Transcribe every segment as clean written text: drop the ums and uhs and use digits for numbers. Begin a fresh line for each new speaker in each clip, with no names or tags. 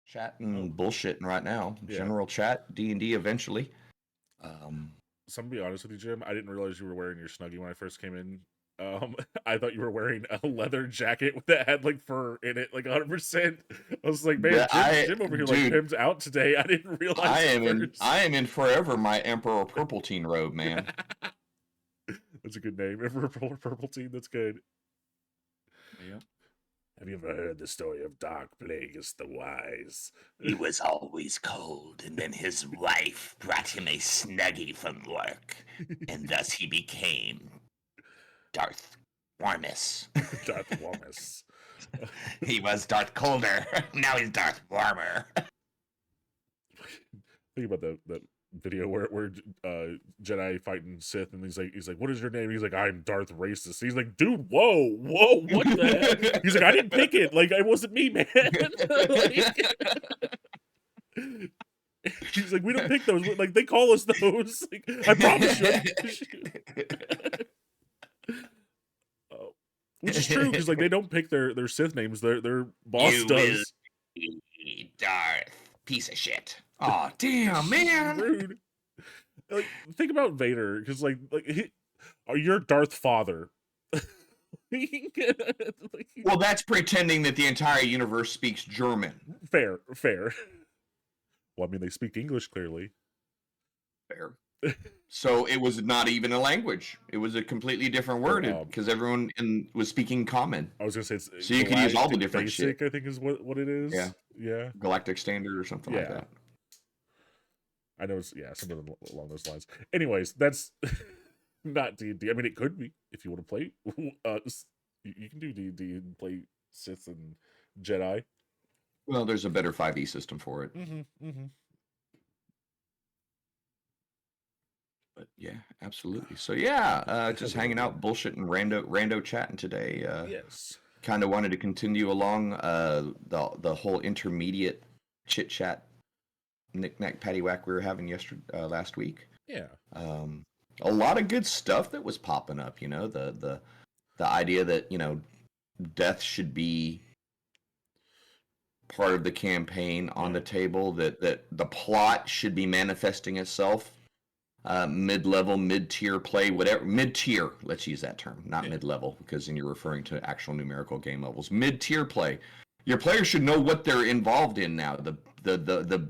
Chatting
Oh,
bullshitting right now.
yeah.
General chat, D&D eventually.
So I'm gonna be honest with you, Jim. I didn't realize you were wearing your Snuggie when I first came in. I thought you were wearing a leather jacket that had like fur in it, like 100%. I was like, man, Jim over here like
Dude,
pimped out today. I didn't realize at
I
first.
am in forever my Emperor Purpletine robe, man.
That's a good name. Emperor Purple Team. That's good.
Yeah.
Have you ever heard the story of Dark Plagueis the Wise?
He was always cold, and then his wife brought him a Snuggie from work, and thus he became Darth Warmus.
Darth Warmus.
He was Darth Colder, now he's Darth Warmer.
Think about that video where Jedi fighting Sith, and he's like, what is your name? He's like, I'm Darth Racist. He's like, dude, whoa, what the heck? He's like, I didn't pick it. Like, it wasn't me, man. He's like, we don't pick those. Like, they call us those. Like, I promise you. Oh, which is true because like they don't pick their Sith names. Their boss
You
does.
will be Darth piece of shit.
Oh, damn, man.
Rude. Like, think about Vader, because you're Darth Father.
Well, that's pretending that the entire universe speaks German.
Fair. Well, I mean, they speak English clearly.
Fair. So it was not even a language. It was a completely different word because everyone was speaking common.
I was gonna say,
so you could use all the different
basic,
shit.
I think is what it is. Yeah.
Galactic Standard or something like that.
I know it's something along those lines. Anyways, that's not D&D. I mean, it could be if you want to play. You can do D&D and play Sith and Jedi.
Well, there's a better 5e system for it. But yeah, absolutely. So yeah, just hanging out, bullshitting, rando chatting today.
Yes.
Kind of wanted to continue along the whole intermediate chit chat, knick-knack paddywhack we were having last week.
Yeah.
A lot of good stuff that was popping up. You know, the idea that death should be part of the campaign on the table. That the plot should be manifesting itself. Mid-level, mid-tier play, whatever. Mid-tier, let's use that term, not mid-level, because then you're referring to actual numerical game levels. Mid-tier play. Your players should know what they're involved in now. The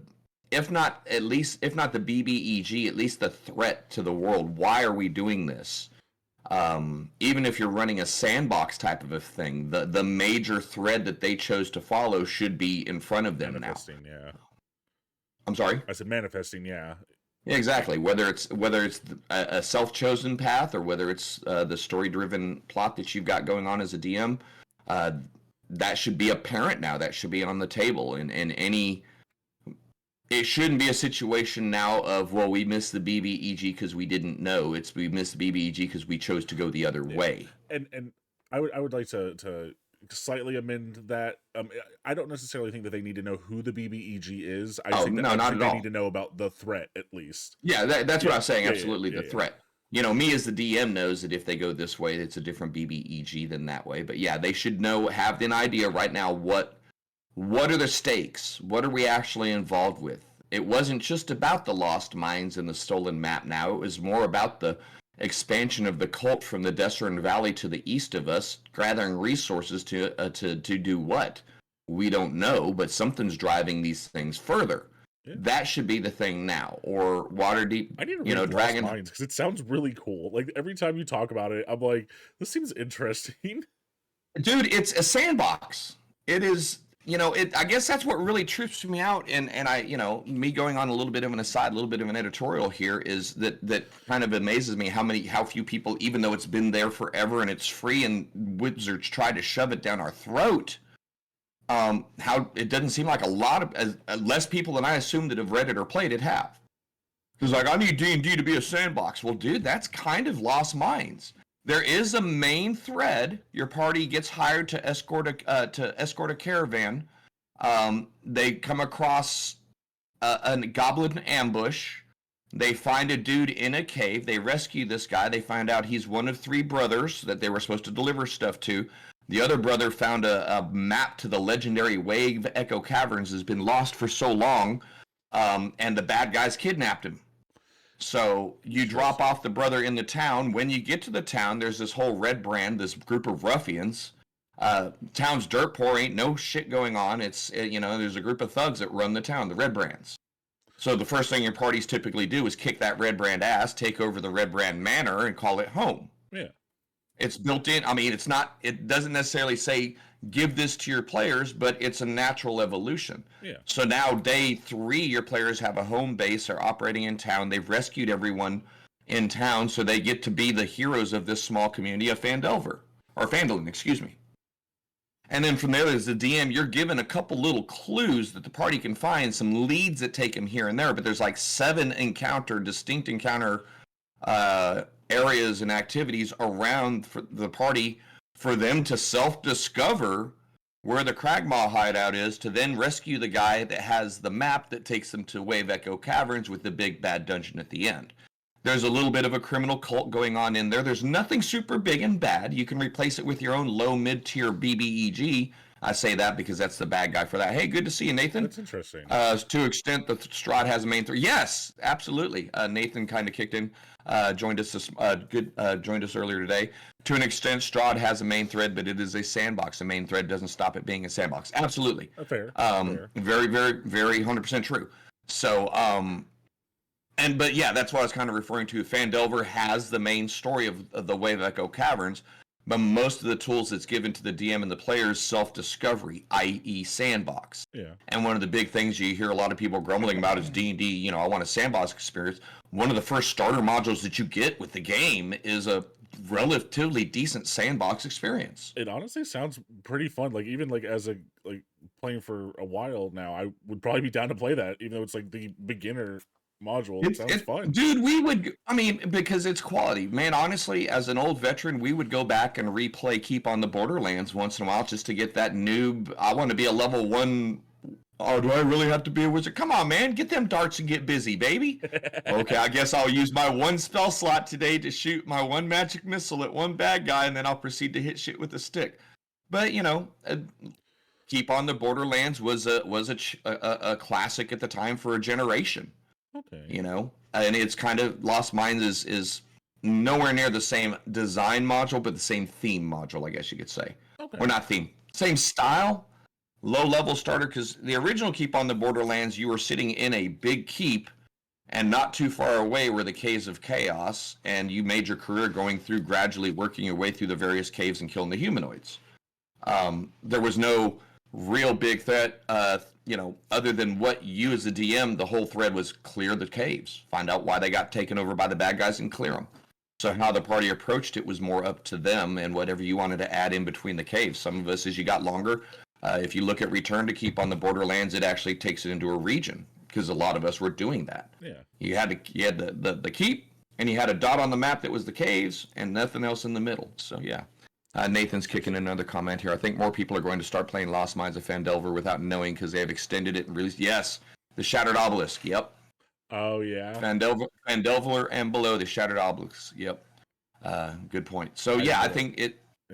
if not the BBEG, at least the threat to the world. Why are we doing this? Even if you're running a sandbox type of a thing, the major thread that they chose to follow should be in front of them now.
Yeah.
I'm sorry?
I said manifesting, yeah.
Yeah, exactly. Whether it's a self-chosen path or whether it's the story-driven plot that you've got going on as a DM, that should be apparent now. That should be on the table. It shouldn't be a situation now of, well, we missed the BBEG because we didn't know. We missed the BBEG because we chose to go the other way.
And I would like to slightly amend that. I don't necessarily think that they need to know who the BBEG is. I think they need to know about the threat at least.
Yeah, that's what I was saying. Absolutely, the threat. Me as the DM knows that if they go this way, it's a different BBEG than that way. But yeah, they should have an idea right now. What are the stakes? What are we actually involved with? It wasn't just about the lost mines and the stolen map. Now it was more about the expansion of the cult from the Desert Valley to the east of us, gathering resources to do what? We don't know, but something's driving these things further. Yeah. That should be the thing now. Or Waterdeep,
I need to read Dragon Mines because it sounds really cool. Like every time you talk about it, I'm like, this seems interesting.
Dude, it's a sandbox. It is. I guess that's what really trips me out, and I, me going on a little bit of an aside, a little bit of an editorial here, is that kind of amazes me how few people, even though it's been there forever and it's free, and Wizards try to shove it down our throat. How it doesn't seem like a lot of less people than I assume that have read it or played it have. Because I need D&D to be a sandbox. Well, dude, that's kind of Lost Mines. There is a main thread. Your party gets hired to escort a caravan. They come across a goblin ambush. They find a dude in a cave. They rescue this guy. They find out he's one of 3 brothers that they were supposed to deliver stuff to. The other brother found a map to the legendary Wave Echo Caverns has been lost for so long, and the bad guys kidnapped him. So you drop off the brother in the town. When you get to the town, there's this whole Red Brand, this group of ruffians. Town's dirt poor, ain't no shit going on. There's a group of thugs that run the town, the Red Brands. So the first thing your parties typically do is kick that Red Brand ass, take over the Red Brand manor, and call it home.
Yeah.
It's built in. I mean, it doesn't necessarily say give this to your players, but it's a natural evolution.
Yeah.
So now day 3, your players have a home base, are operating in town. They've rescued everyone in town, so they get to be the heroes of this small community of Phandalin, excuse me. And then from there, as the DM, you're given a couple little clues that the party can find, some leads that take them here and there, but there's like 7 distinct encounter areas and activities around for the party for them to self-discover where the Cragmaw hideout is, to then rescue the guy that has the map that takes them to Wave Echo Caverns with the big bad dungeon at the end. There's a little bit of a criminal cult going on in there. There's nothing super big and bad. You can replace it with your own low mid-tier BBEG. I say that because that's the bad guy for that. Hey, good to see you, Nathan.
That's interesting.
To extent that Strahd has a main thread. Yes, absolutely. Nathan kind of kicked in, joined us earlier today. To an extent, Strahd has a main thread, but it is a sandbox. The main thread doesn't stop it being a sandbox. Absolutely.
Fair.
Very, very, very 100% true. So, but yeah, that's what I was kind of referring to. Phandelver has the main story of the Wave Echo Caverns, but most of the tools that's given to the DM and the players self-discovery, i.e. sandbox.
Yeah.
And one of the big things you hear a lot of people grumbling about is D&D, I want a sandbox experience. One of the first starter modules that you get with the game is a relatively decent sandbox experience.
It honestly sounds pretty fun. Like, even like as a playing for a while now, I would probably be down to play that, even though it's like the beginner module. It sounds fun.
Dude, because it's quality. Man, honestly, as an old veteran, we would go back and replay Keep on the Borderlands once in a while just to get that noob, I want to be a level 1. Oh, do I really have to be a wizard? Come on, man. Get them darts and get busy, baby. Okay, I guess I'll use my 1 spell slot today to shoot my 1 magic missile at 1 bad guy, and then I'll proceed to hit shit with a stick. But, Keep on the Borderlands was a classic at the time for a generation.
Okay.
And it's kind of Lost Mines is nowhere near the same design module, but the same theme module, I guess you could say.
Okay.
Or not theme, same style, low level starter. Because the original Keep on the Borderlands, you were sitting in a big keep, and not too far away were the Caves of Chaos, and you made your career going through, gradually working your way through the various caves and killing the humanoids. There was no real big threat. Other than what you as the DM, the whole thread was clear the caves, find out why they got taken over by the bad guys and clear them. So how the party approached it was more up to them and whatever you wanted to add in between the caves. Some of us, as you got longer, if you look at Return to Keep on the Borderlands, it actually takes it into a region because a lot of us were doing that.
Yeah.
You had the keep, and you had a dot on the map that was the caves and nothing else in the middle. So yeah. Nathan's kicking another comment here. I think more people are going to start playing Lost Mines of Phandelver without knowing because they have extended it and released. Yes, the Shattered Obelisk. Yep.
Oh yeah.
Phandelver and below the Shattered Obelisk. Yep. Good point. So yeah, I think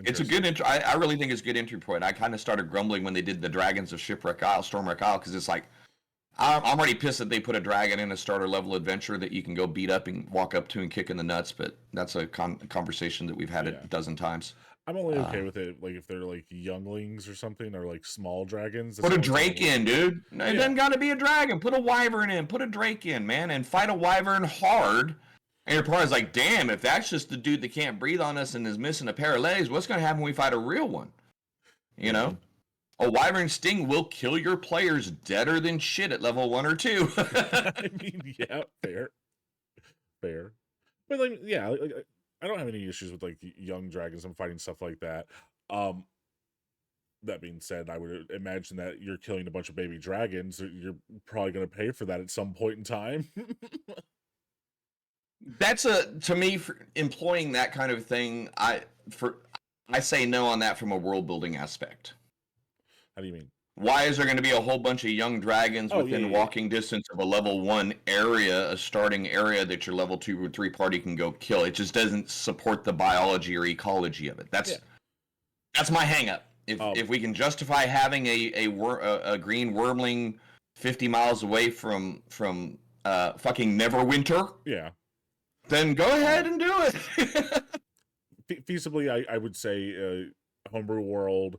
it's a good intro. I really think it's a good entry point. I kind of started grumbling when they did the Dragons of Shipwreck Isle, Stormwreck Isle, because it's like I'm already pissed that they put a dragon in a starter level adventure that you can go beat up and walk up to and kick in the nuts. But that's a conversation that we've had a dozen times.
I'm only okay with it, like if they're like younglings or something, or like small dragons.
Put a drake in, dude. It doesn't got to be a dragon. Put a wyvern in. Put a drake in, man, and fight a wyvern hard. And your party's like, damn, if that's just the dude that can't breathe on us and is missing a pair of legs, what's going to happen when we fight a real one? A wyvern sting will kill your players deader than shit at level 1 or 2.
I mean, yeah, fair. But like, yeah, I don't have any issues with like young dragons and fighting stuff like that. That being said, I would imagine that you're killing a bunch of baby dragons. You're probably going to pay for that at some point in time.
That's to me, for employing that kind of thing, I say no on that from a world building aspect.
How do you mean?
Why is there going to be a whole bunch of young dragons within walking distance of a level 1 area, a starting area that your level 2 or 3 party can go kill? It just doesn't support the biology or ecology of it. That's my hang up.
Um,
If we can justify having a green wormling 50 miles away from fucking Neverwinter,
yeah.
then go ahead and do it.
Feasibly, I would say homebrew world.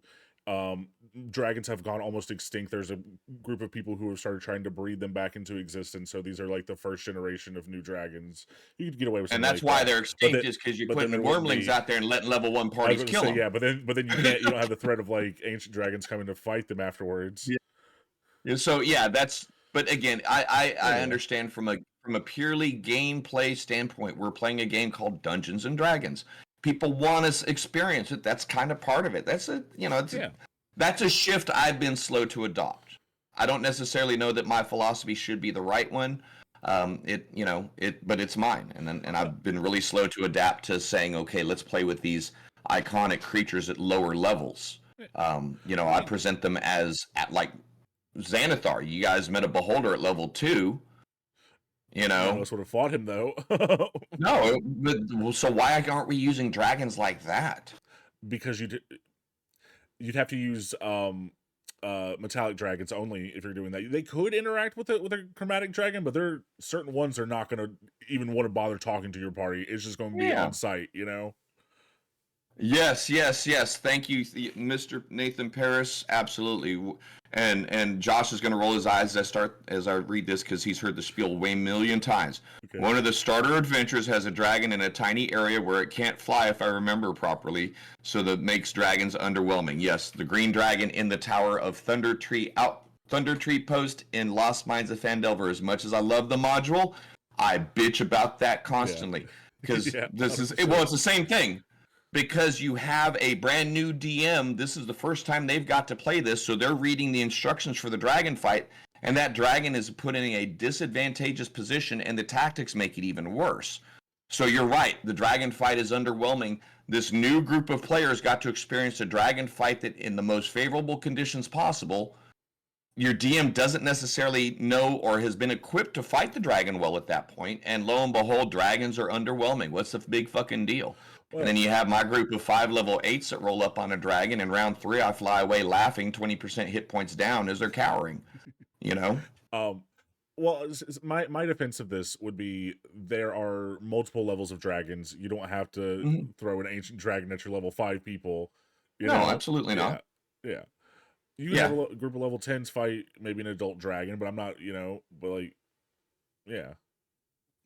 Dragons have gone almost extinct. There's a group of people who have started trying to breed them back into existence. So these are like the first generation of new dragons. You could get away with something
And that's
like
why
that.
they're
But
extinct
then,
is because you're
but then
putting
there wouldn't
wormlings
be.
out there and letting level 1
I was
parties
going to
kill
say
them.
yeah, but then you can't. You don't have the threat of like ancient dragons coming to fight them afterwards.
Yeah. Yeah, so yeah, that's. But again, I
Yeah.
understand from a purely gameplay standpoint. We're playing a game called Dungeons and Dragons. People want to experience it. That's kind of part of it. That's a it's
Yeah.
that's a shift I've been slow to adopt. I don't necessarily know that my philosophy should be the right one. But it's mine, and I've been really slow to adapt to saying, okay, let's play with these iconic creatures at lower levels. I present them as at like Xanathar. You guys met a beholder at level 2.
None of us would have fought him though.
No, but so why aren't we using dragons like that?
Because you'd have to use metallic dragons only if you're doing that. They could interact with a chromatic dragon, but there are certain ones are not going to even want to bother talking to your party. It's just going to be
Yeah.
on site, you know.
Yes. Thank you, Mr. Nathan Paris. Absolutely. And Josh is going to roll his eyes as I read this because he's heard the spiel way a million times.
Okay.
One of the starter adventures has a dragon in a tiny area where it can't fly, if I remember properly, so that makes dragons underwhelming. Yes, the green dragon in the Tower of Thunder Tree Post in Lost Mines of Phandelver. As much as I love the module, I bitch about that constantly because
Yeah,
this is
100%.
it's the same thing. Because you have a brand new DM, this is the first time they've got to play this, so they're reading the instructions for the dragon fight, and that dragon is put in a disadvantageous position, and the tactics make it even worse. So you're right, the dragon fight is underwhelming. This new group of players got to experience a dragon fight that in the most favorable conditions possible. Your DM doesn't necessarily know or has been equipped to fight the dragon well at that point, and lo and behold, dragons are underwhelming. What's the big fucking deal? And then you have my group of 5 level 8s that roll up on a dragon. In round 3, I fly away laughing, 20% hit points down as they're cowering.
Well, my defense of this would be there are multiple levels of dragons. You don't have to
Mhm.
throw an ancient dragon at your level 5 people. You
No,
know?
absolutely not.
Yeah. You can have a group of level 10s fight maybe an adult dragon, but I'm not, but like, yeah.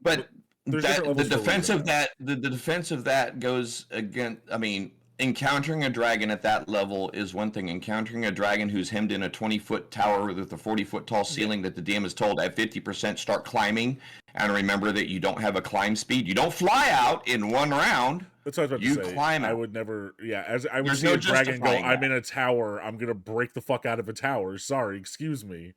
But
There's
that
different
the
levels for a
defense
reason,
of that the defense of that goes again. I mean, encountering a dragon at that level is one thing. Encountering a dragon who's hemmed in a 20-foot tower with a 40-foot tall ceiling that the DM is told at 50% start climbing, and remember that you don't have a climb speed. You don't fly out in one round.
That's what I was about
You
to say.
climb
I
out.
would never, as I would
There's
see
no
a dragon go,
justifying
I'm
that.
in a tower, I'm going to break the fuck out of a tower. Sorry, excuse me.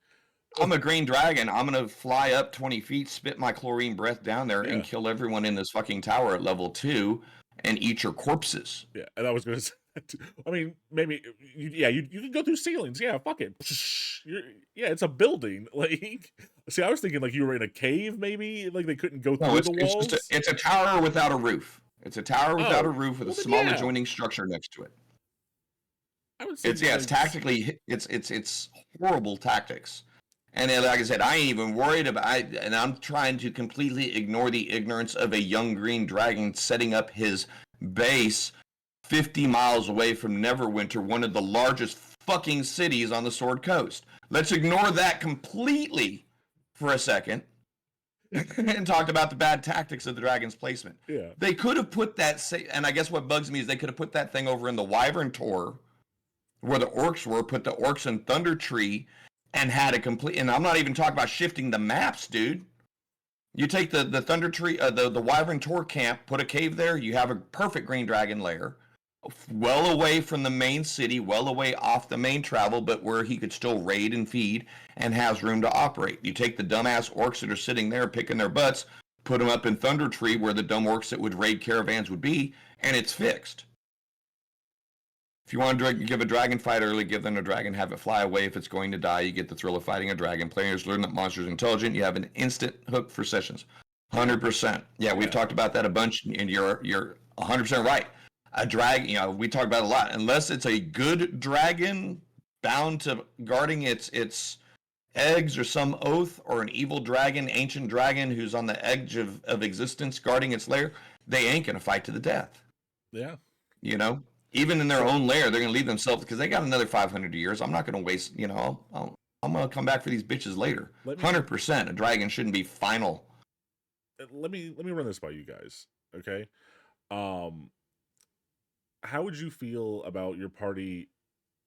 I'm a green dragon. I'm gonna fly up 20 feet, spit my chlorine breath down there,
Yeah.
and kill everyone in this fucking tower at level 2, and eat your corpses.
Yeah, and I was going to say, I mean, maybe, you can go through ceilings. Yeah, fuck it. It's a building. Like, see, I was thinking like you were in a cave, maybe. Like they couldn't go
No,
through
it's
the walls.
it's a tower without a roof. It's a tower without a roof with
well
a
then,
small
yeah.
adjoining structure next to it.
I would say
It's tactically it's horrible tactics. And then, like I said, I ain't even worried about and I'm trying to completely ignore the ignorance of a young green dragon setting up his base 50 miles away from Neverwinter, one of the largest fucking cities on the Sword Coast. Let's ignore that completely for a second and talk about the bad tactics of the dragon's placement.
Yeah.
They could have put that, and I guess what bugs me is they could have put that thing over in the Wyvern Tor where the orcs were, put the orcs in Thunder Tree, and had a complete, and I'm not even talking about shifting the maps, dude. You take the Thunder Tree, the Wyvern Tor camp, put a cave there, you have a perfect green dragon lair, well away from the main city, well away off the main travel, but where he could still raid and feed and has room to operate. You take the dumbass orcs that are sitting there picking their butts, put them up in Thunder Tree where the dumb orcs that would raid caravans would be, and it's fixed. If you want to give a dragon fight early, give them a dragon, have it fly away. If it's going to die, you get the thrill of fighting a dragon. Players learn that monsters are intelligent. You have an instant hook for sessions. 100%. Yeah, we've talked about that a bunch, and you're 100% right. a dragon, we talk about it a lot, unless it's a good dragon bound to guarding its eggs or some oath, or an evil dragon, ancient dragon who's on the edge of existence guarding its lair, they ain't gonna fight to the death.
Yeah.
Even in their own lair, they're gonna leave themselves because they got another 500 years. I'm not gonna waste, I'm gonna come back for these bitches later. 100%, a dragon shouldn't be final.
Let me run this by you guys, okay? How would you feel about your party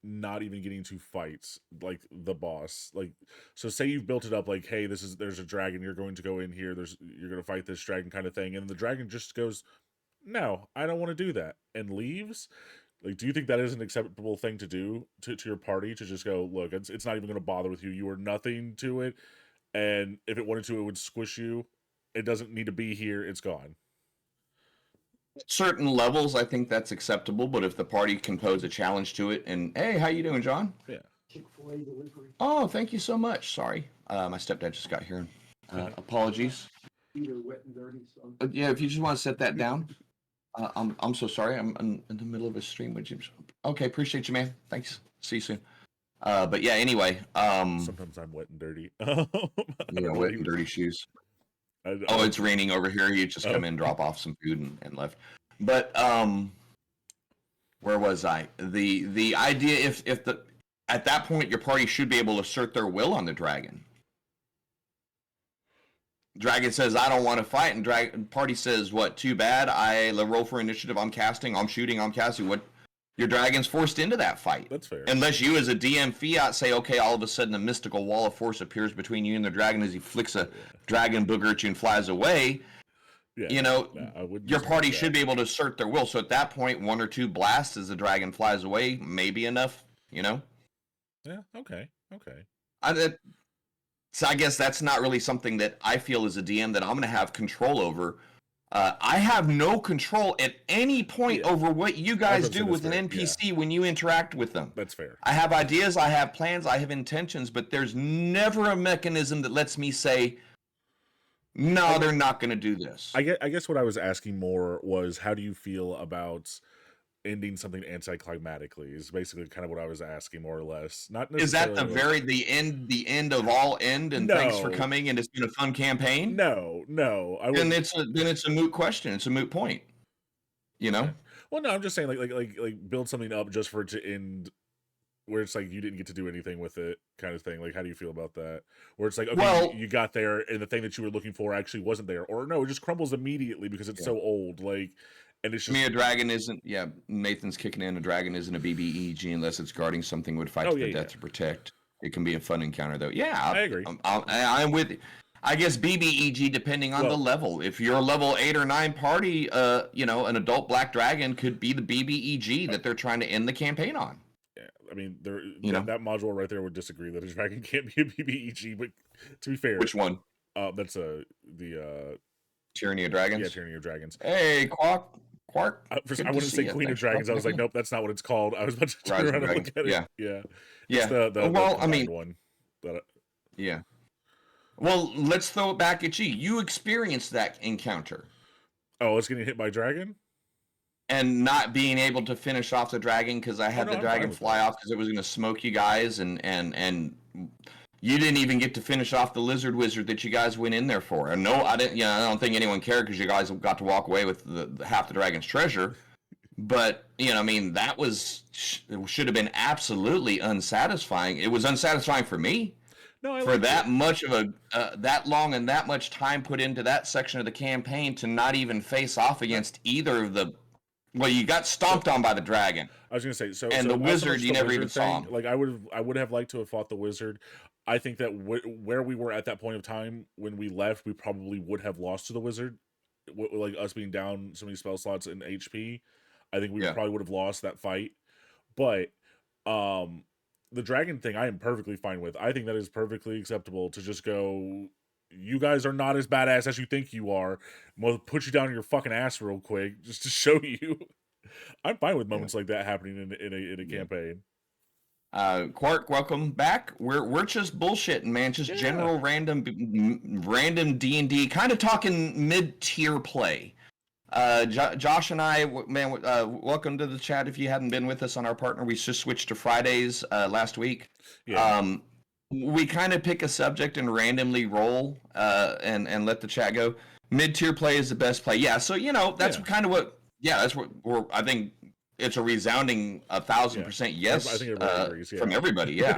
not even getting to fight like the boss? Like, so say you've built it up like, hey, there's a dragon, you're going to go in here, you're going to fight this dragon kind of thing, and the dragon just goes, no, I don't want to do that, and leaves. Like, do you think that is an acceptable thing to do to your party, to just go, look, it's not even going to bother with you, you are nothing to it, and if it wanted to, it would squish you, it doesn't need to be here, it's gone?
Certain levels, I think that's acceptable, but if the party can pose a challenge to it, and hey, how you doing, John?
Yeah.
Chick-fil-A delivery.
Oh, thank you so much. Sorry, my stepdad just got here. Apologies.
Either wet and dirty. So.
Yeah, if you just want to set that down, I'm so sorry. I'm in the middle of a stream with you. Okay, appreciate you, man. Thanks. See you soon. But yeah, anyway.
Sometimes I'm wet and dirty.
Wet and dirty shoes. Oh, it's raining over here. You just come in, drop off some food, and left. But where was I? The idea, if at that point your party should be able to assert their will on the dragon. Dragon says, I don't want to fight, and party says, what? Too bad. I roll for initiative. I'm casting. I'm shooting. I'm casting. What? Your dragon's forced into that fight.
That's fair.
Unless you, as a DM fiat, say, okay, all of a sudden a mystical wall of force appears between you and the dragon as he flicks a dragon booger at you and flies away.
Yeah,
your party should be able to assert their will. So at that point, 1 or 2 blasts as the dragon flies away may be enough,
Yeah, okay.
So I guess that's not really something that I feel as a DM that I'm going to have control over. I have no control at any point over what you guys do with an NPC when you interact with them.
That's fair.
I have ideas, I have plans, I have intentions, but there's never a mechanism that lets me say, no, they're not going to do this.
I guess what I was asking more was, how do you feel about ending something anticlimactically? Is basically kind of what I was asking, more or less. Not necessarily.
Is that the end of all end? And thanks for coming, and it's been a fun campaign.
No.
Then it's a moot question. It's a moot point.
Well, no, I'm just saying, like build something up just for it to end, where it's like you didn't get to do anything with it, kind of thing. Like, how do you feel about that? Where it's like, okay, you got there, and the thing that you were looking for actually wasn't there, or no, it just crumbles immediately because it's so old. Like. And it's just, a dragon isn't. Yeah, Nathan's kicking in. A dragon isn't a BBEG unless it's guarding something would fight to the death to protect. It can be a fun encounter, though. Yeah, I agree.
I'm with. I guess BBEG, depending on the level. If you're a level 8 or 9 party, an adult black dragon could be the BBEG that they're trying to end the campaign on.
Yeah, I mean, that module right there would disagree that a dragon can't be a BBEG. But to be fair,
which one?
That's the
Tyranny of Dragons.
Yeah, Tyranny of Dragons.
Hey, Quark.
I wouldn't say Queen of Dragons. I was like, nope, that's not what it's called. I was about to turn around and look at it. Yeah. The one.
Yeah. Well, let's throw it back at you. You experienced that encounter.
Oh, I was getting hit by a dragon?
And not being able to finish off the dragon because I had the dragon fly off because it was going to smoke you guys, and you didn't even get to finish off the lizard wizard that you guys went in there for. And no, I didn't. I don't think anyone cared because you guys got to walk away with the half the dragon's treasure. But that should have been absolutely unsatisfying. It was unsatisfying for me.
No,
for that much of that long and that much time put into that section of the campaign to not even face off against either of the. Well, you got stomped on by the dragon.
I was gonna say
the wizard you never even saw him.
Like I would have liked to have fought the wizard. I think that where we were at that point of time when we left, we probably would have lost to the wizard. Like us being down so many spell slots in HP, I think we probably would have lost that fight. But the dragon thing, I am perfectly fine with. I think that is perfectly acceptable to just go. You guys are not as badass as you think you are. We'll put you down on your fucking ass real quick just to show you. I'm fine with moments like that happening in a campaign.
Quark, welcome back. We're just bullshitting, man. Just general random D&D, kind of talking mid-tier play. Josh and I, man, welcome to the chat. If you hadn't been with us on our partner, we just switched to Fridays last week.
Yeah.
We kind of pick a subject and randomly roll and let the chat go. Mid-tier play is the best play. Yeah, so that's
Yeah.
kind of what. Yeah, that's what I think. It's a resounding 1,000% yes.
I think everybody agrees,
from
yeah.
everybody. Yeah.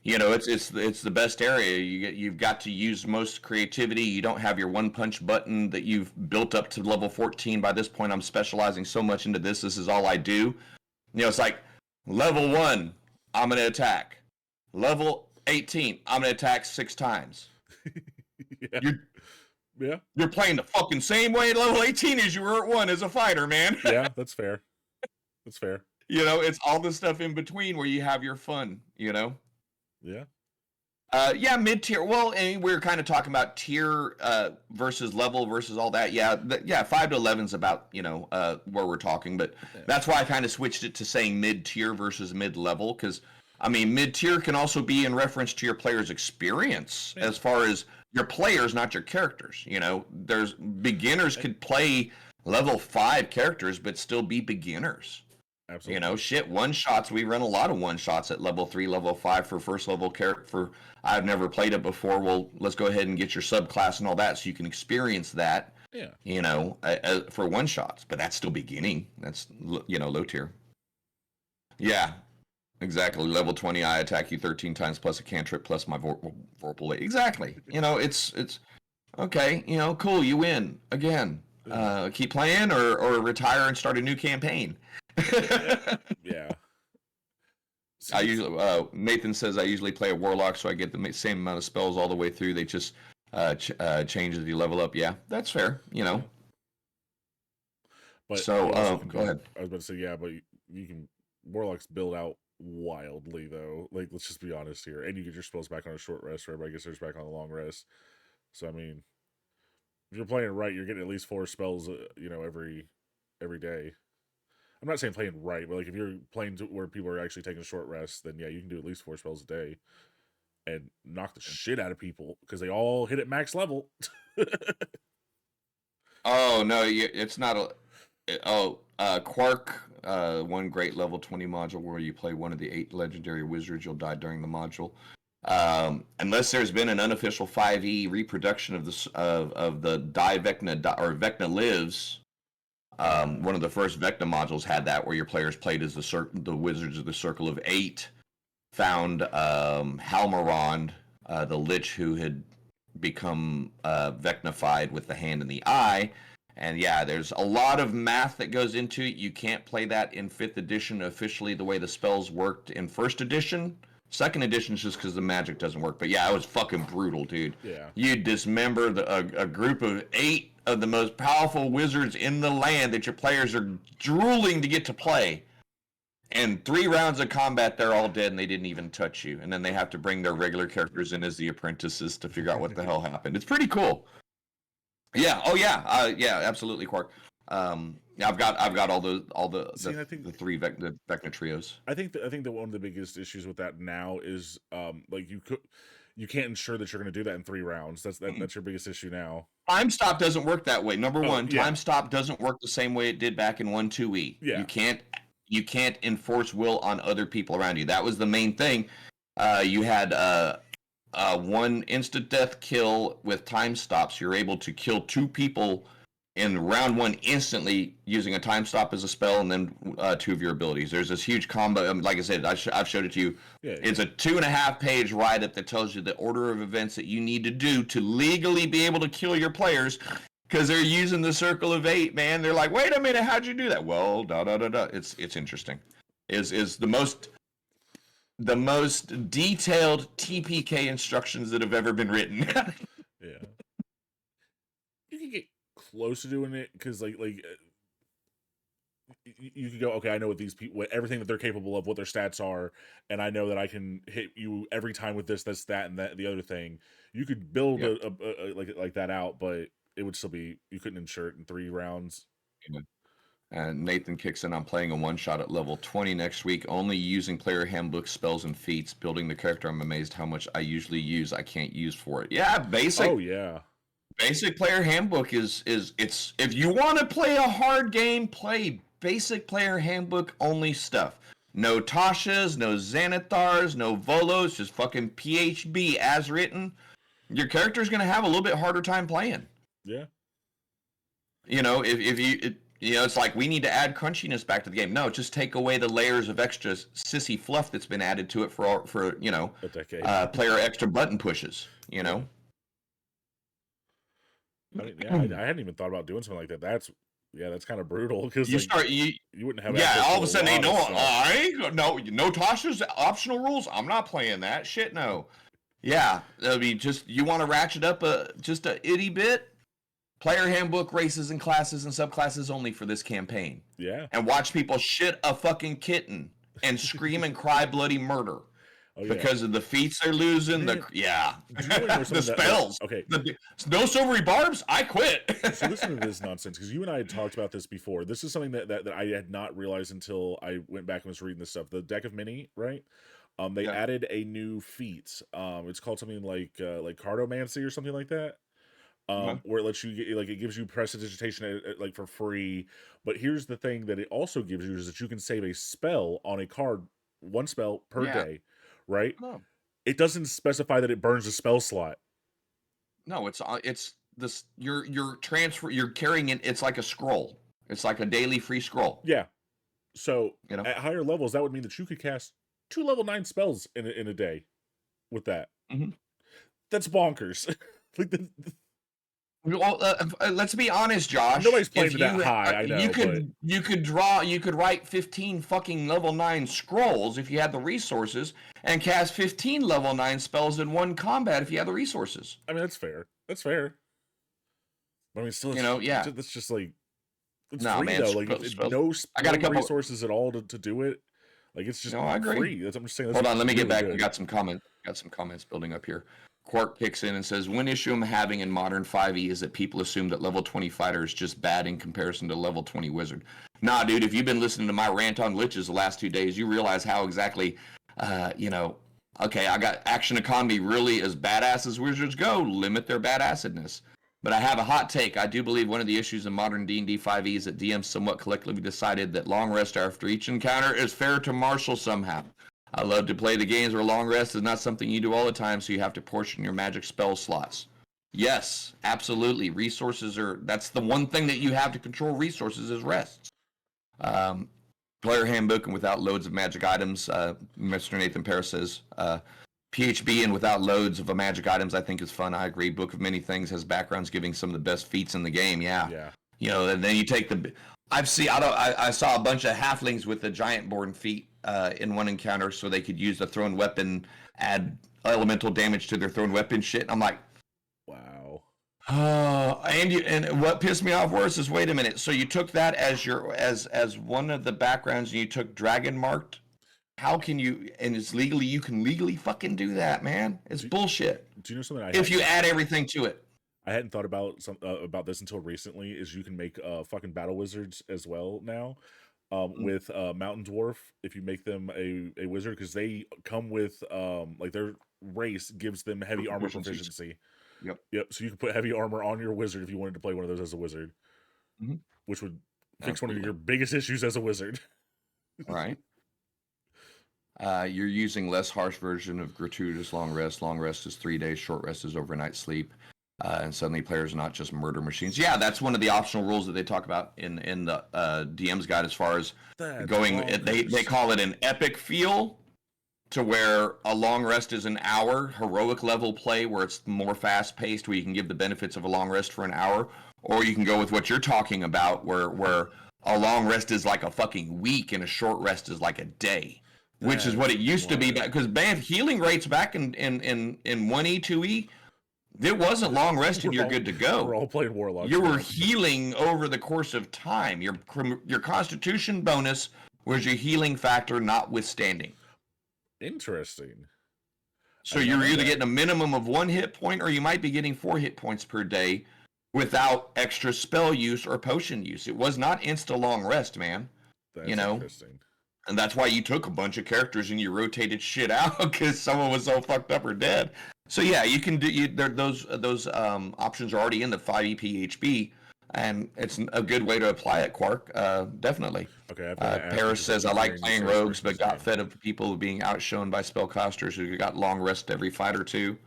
It's the best area. You've got to use most creativity. You don't have your one punch button that you've built up to level 14. By this point, I'm specializing so much into this. This is all I do. It's like level 1, I'm gonna attack. Level 18, I'm gonna attack 6 times.
Yeah.
You're playing the fucking same way at level 18 as you were at 1 as a fighter, man.
Yeah, that's fair. That's fair.
It's all the stuff in between where you have your fun.
Yeah.
Yeah, mid-tier. Well, and we were kind of talking about tier versus level versus all that. Yeah, 5 to 11 is about where we're talking, but that's why I kind of switched it to saying mid-tier versus mid-level, because mid-tier can also be in reference to your player's experience as far as your players, not your characters. There's beginners could play level 5 characters but still be beginners.
Absolutely.
One-shots. We run a lot of one-shots at level 3, level 5 for first level character. I've never played it before. Well, let's go ahead and get your subclass and all that so you can experience that.
Yeah.
For one-shots. But that's still beginning. That's, low tier. Yeah, exactly. Level 20, I attack you 13 times plus a cantrip plus my Vorpal. Exactly. It's okay. Cool. You win again. Keep playing or retire and start a new campaign.
Yeah.
I usually Nathan says I usually play a warlock, so I get the same amount of spells all the way through. They just change as you level up. Yeah, that's fair.
But
so go ahead.
I was about to say, yeah, but you can warlocks build out wildly though. Like, let's just be honest here, and you get your spells back on a short rest, or everybody gets theirs back on a long rest. So if you're playing right, you're getting at least 4 spells, every day. I'm not saying playing right, but like if you're playing to where people are actually taking short rests, then yeah, you can do at least 4 spells a day and knock the shit out of people because they all hit at max level.
Oh no, it's not Quark, one great level 20 module where you play one of the 8 legendary wizards. You'll die during the module. Unless there's been an unofficial 5e reproduction of the Die Vecna or Vecna Lives. One of the first Vecna modules had that, where your players played as the Wizards of the Circle of 8, found Halmarond, the Lich who had become Vecnified with the hand and the eye. And yeah, there's a lot of math that goes into it. You can't play that in 5th edition officially the way the spells worked in 1st edition. 2nd edition is just because the magic doesn't work. But yeah, it was fucking brutal, dude.
Yeah.
You dismember a group of 8 of the most powerful wizards in the land that your players are drooling to get to play. And 3 rounds of combat, they're all dead and they didn't even touch you. And then they have to bring their regular characters in as the apprentices to figure out what the hell happened. It's pretty cool. Yeah. Oh yeah. Yeah. Absolutely, Quark. I've got all the the 3 Vecna trios.
I think that one of the biggest issues with that now is like you can't ensure that you're going to do that in 3 rounds. That's your biggest issue now.
Time stop doesn't work that way. Number one,
yeah.
Time stop doesn't work the same way it did back in 1.2e.
Yeah.
You can't enforce will on other people around you. That was the main thing. You had 1 instant death kill with time stops. You're able to kill 2 people in round 1 instantly using a time stop as a spell, and then 2 of your abilities. There's this huge combo. Like I said, I've showed it to you.
Yeah.
It's a 2.5-page write-up that tells you the order of events that you need to do to legally be able to kill your players, because they're using the Circle of 8, man. They're like, wait a minute, how'd you do that? Well, It's interesting. Is the most detailed TPK instructions that have ever been written.
Yeah. You can get close to doing it because like you could go, okay, I know what these people, everything that they're capable of, what their stats are, and I know that I can hit you every time with this, that, and that, the other thing. You could build a like that out, but it would still be, you couldn't ensure it in 3 rounds.
And Nathan kicks in. I'm playing a one-shot at level 20 next week, only using player handbook spells and feats. Building the character, I'm amazed how much I usually use I can't use for it. Yeah, basic.
Oh yeah.
Basic player handbook is it's if you want to play a hard game, play basic player handbook only stuff. No Tashas, no Xanathars, no Volos, just fucking PHB as written. Your character's gonna have a little bit harder time playing.
Yeah.
You know, if you you know, it's like we need to add crunchiness back to the game. No, just take away the layers of extra sissy fluff that's been added to it for you know,
A decade.
player extra button pushes. You know.
I mean, yeah, I hadn't even thought about doing something like that. That's kind of brutal because
You
like,
start
you wouldn't have.
yeah,
access
all
to
of a sudden they
lot
know.
stuff.
I ain't no Tasha's optional rules. I'm not playing that shit. No. Yeah, that'll be just you want to ratchet up just a itty bit. Player handbook, races and classes and subclasses only for this campaign,
Yeah.
and watch people shit a fucking kitten and scream and cry bloody murder
Oh, yeah.
because of the feats they're losing.
Man,
The yeah,
do you wanna know
the
something that-
spells.
okay.
No silvery barbs. I quit.
So listen to this nonsense because you and I had talked about this before. This is something that I had not realized until I went back and was reading this stuff. The Deck of Mini, right? They
Yeah.
added a new feat. It's called something like cartomancy or something like that. Where it lets you get like it gives you prestidigitation like for free. But here's the thing that it also gives you is that you can save a spell on a card, one spell per
Yeah.
day, right?
No.
It doesn't specify that it burns a spell slot.
No, it's this. You're transfer. You're carrying it. It's like a scroll. It's like a daily free scroll.
Yeah. So
You know.
at higher levels, that would mean that you could cast 2 level 9 spells in a day with that.
Mhm.
That's bonkers. Like
Well, let's be honest, Josh.
Nobody's playing
If
to that
you-
high, I know,
You could write 15 fucking level 9 scrolls if you had the resources, and cast 15 level 9 spells in one combat if you had the resources.
I mean, that's fair. That's fair. I mean, still,
You know, yeah.
That's just like it's
No,
free
man,
though. Like
spells-
no,
I got a
no
couple-
resources at all to do it. Like it's just
No, I agree.
free. That's what I'm just saying. That's
Hold on, let me get
really
back. We
good.
got some comments building up here. Quark kicks in and says, one issue I'm having in modern 5e is that people assume that level 20 fighter is just bad in comparison to level 20 wizard. Nah, dude, if you've been listening to my rant on glitches the last 2 days, you realize how exactly, okay, I got action economy really as badass as wizards go, limit their badassedness. But I have a hot take. I do believe one of the issues in modern D&D 5e is that DMs somewhat collectively decided that long rest after each encounter is fair to marshal somehow. I love to play the games where long rest is not something you do all the time, so you have to portion your magic spell slots. Yes, absolutely. That's the one thing that you have to control resources is rest. Player handbook and without loads of magic items, Mr. Nathan Paris says, PHB and without loads of magic items I think is fun. I agree. Book of Many Things has backgrounds giving some of the best feats in the game. Yeah. You know, and then you take I saw a bunch of halflings with the giant-born feat in one encounter, so they could use the thrown weapon, add elemental damage to their thrown weapon shit. I'm like,
Wow.
and what pissed me off worse is, wait a minute. So you took that as one of the backgrounds, and you took dragon marked. How can you? And you can legally fucking do that, man. It's bullshit.
Do you know something?
If you add everything to it.
I hadn't thought about this until recently. Is you can make fucking battle wizards as well now. With Mountain Dwarf, if you make them a wizard, because they come with like their race gives them heavy armor proficiency. Yep. So you can put heavy armor on your wizard if you wanted to play one of those as a wizard, which would fix one of your biggest issues as a wizard.
All right. You're using less harsh version of gratuitous long rest. Long rest is 3 days. Short rest is overnight sleep. And suddenly players are not just murder machines. Yeah, that's one of the optional rules that they talk about in the DM's guide as far as going. They call it an epic feel, to where a long rest is an hour. Heroic level play where it's more fast paced, where you can give the benefits of a long rest for an hour, or you can go with what you're talking about, where a long rest is like a fucking week and a short rest is like a day. Which is what it used to be, because healing rates back in 1E, 2E, it wasn't long rest and you're good to go.
We're all playing Warlock.
You were healing over the course of time. Your Constitution bonus was your healing factor notwithstanding.
Interesting.
So you're either getting a minimum of 1 hit point, or you might be getting 4 hit points per day without extra spell use or potion use. It was not insta long rest, man.
That's
interesting. And that's why you took a bunch of characters and you rotated shit out, because someone was so fucked up or dead. So yeah, you can do those options are already in the 5e and it's a good way to apply it. Quark, definitely.
Okay, I've got to ask you
Paris
'cause
says, "I
I'm
like
hearing
playing
this first
rogues,
person
but got
saying.
fed of people being outshone by spellcasters who got long rest every fight or two."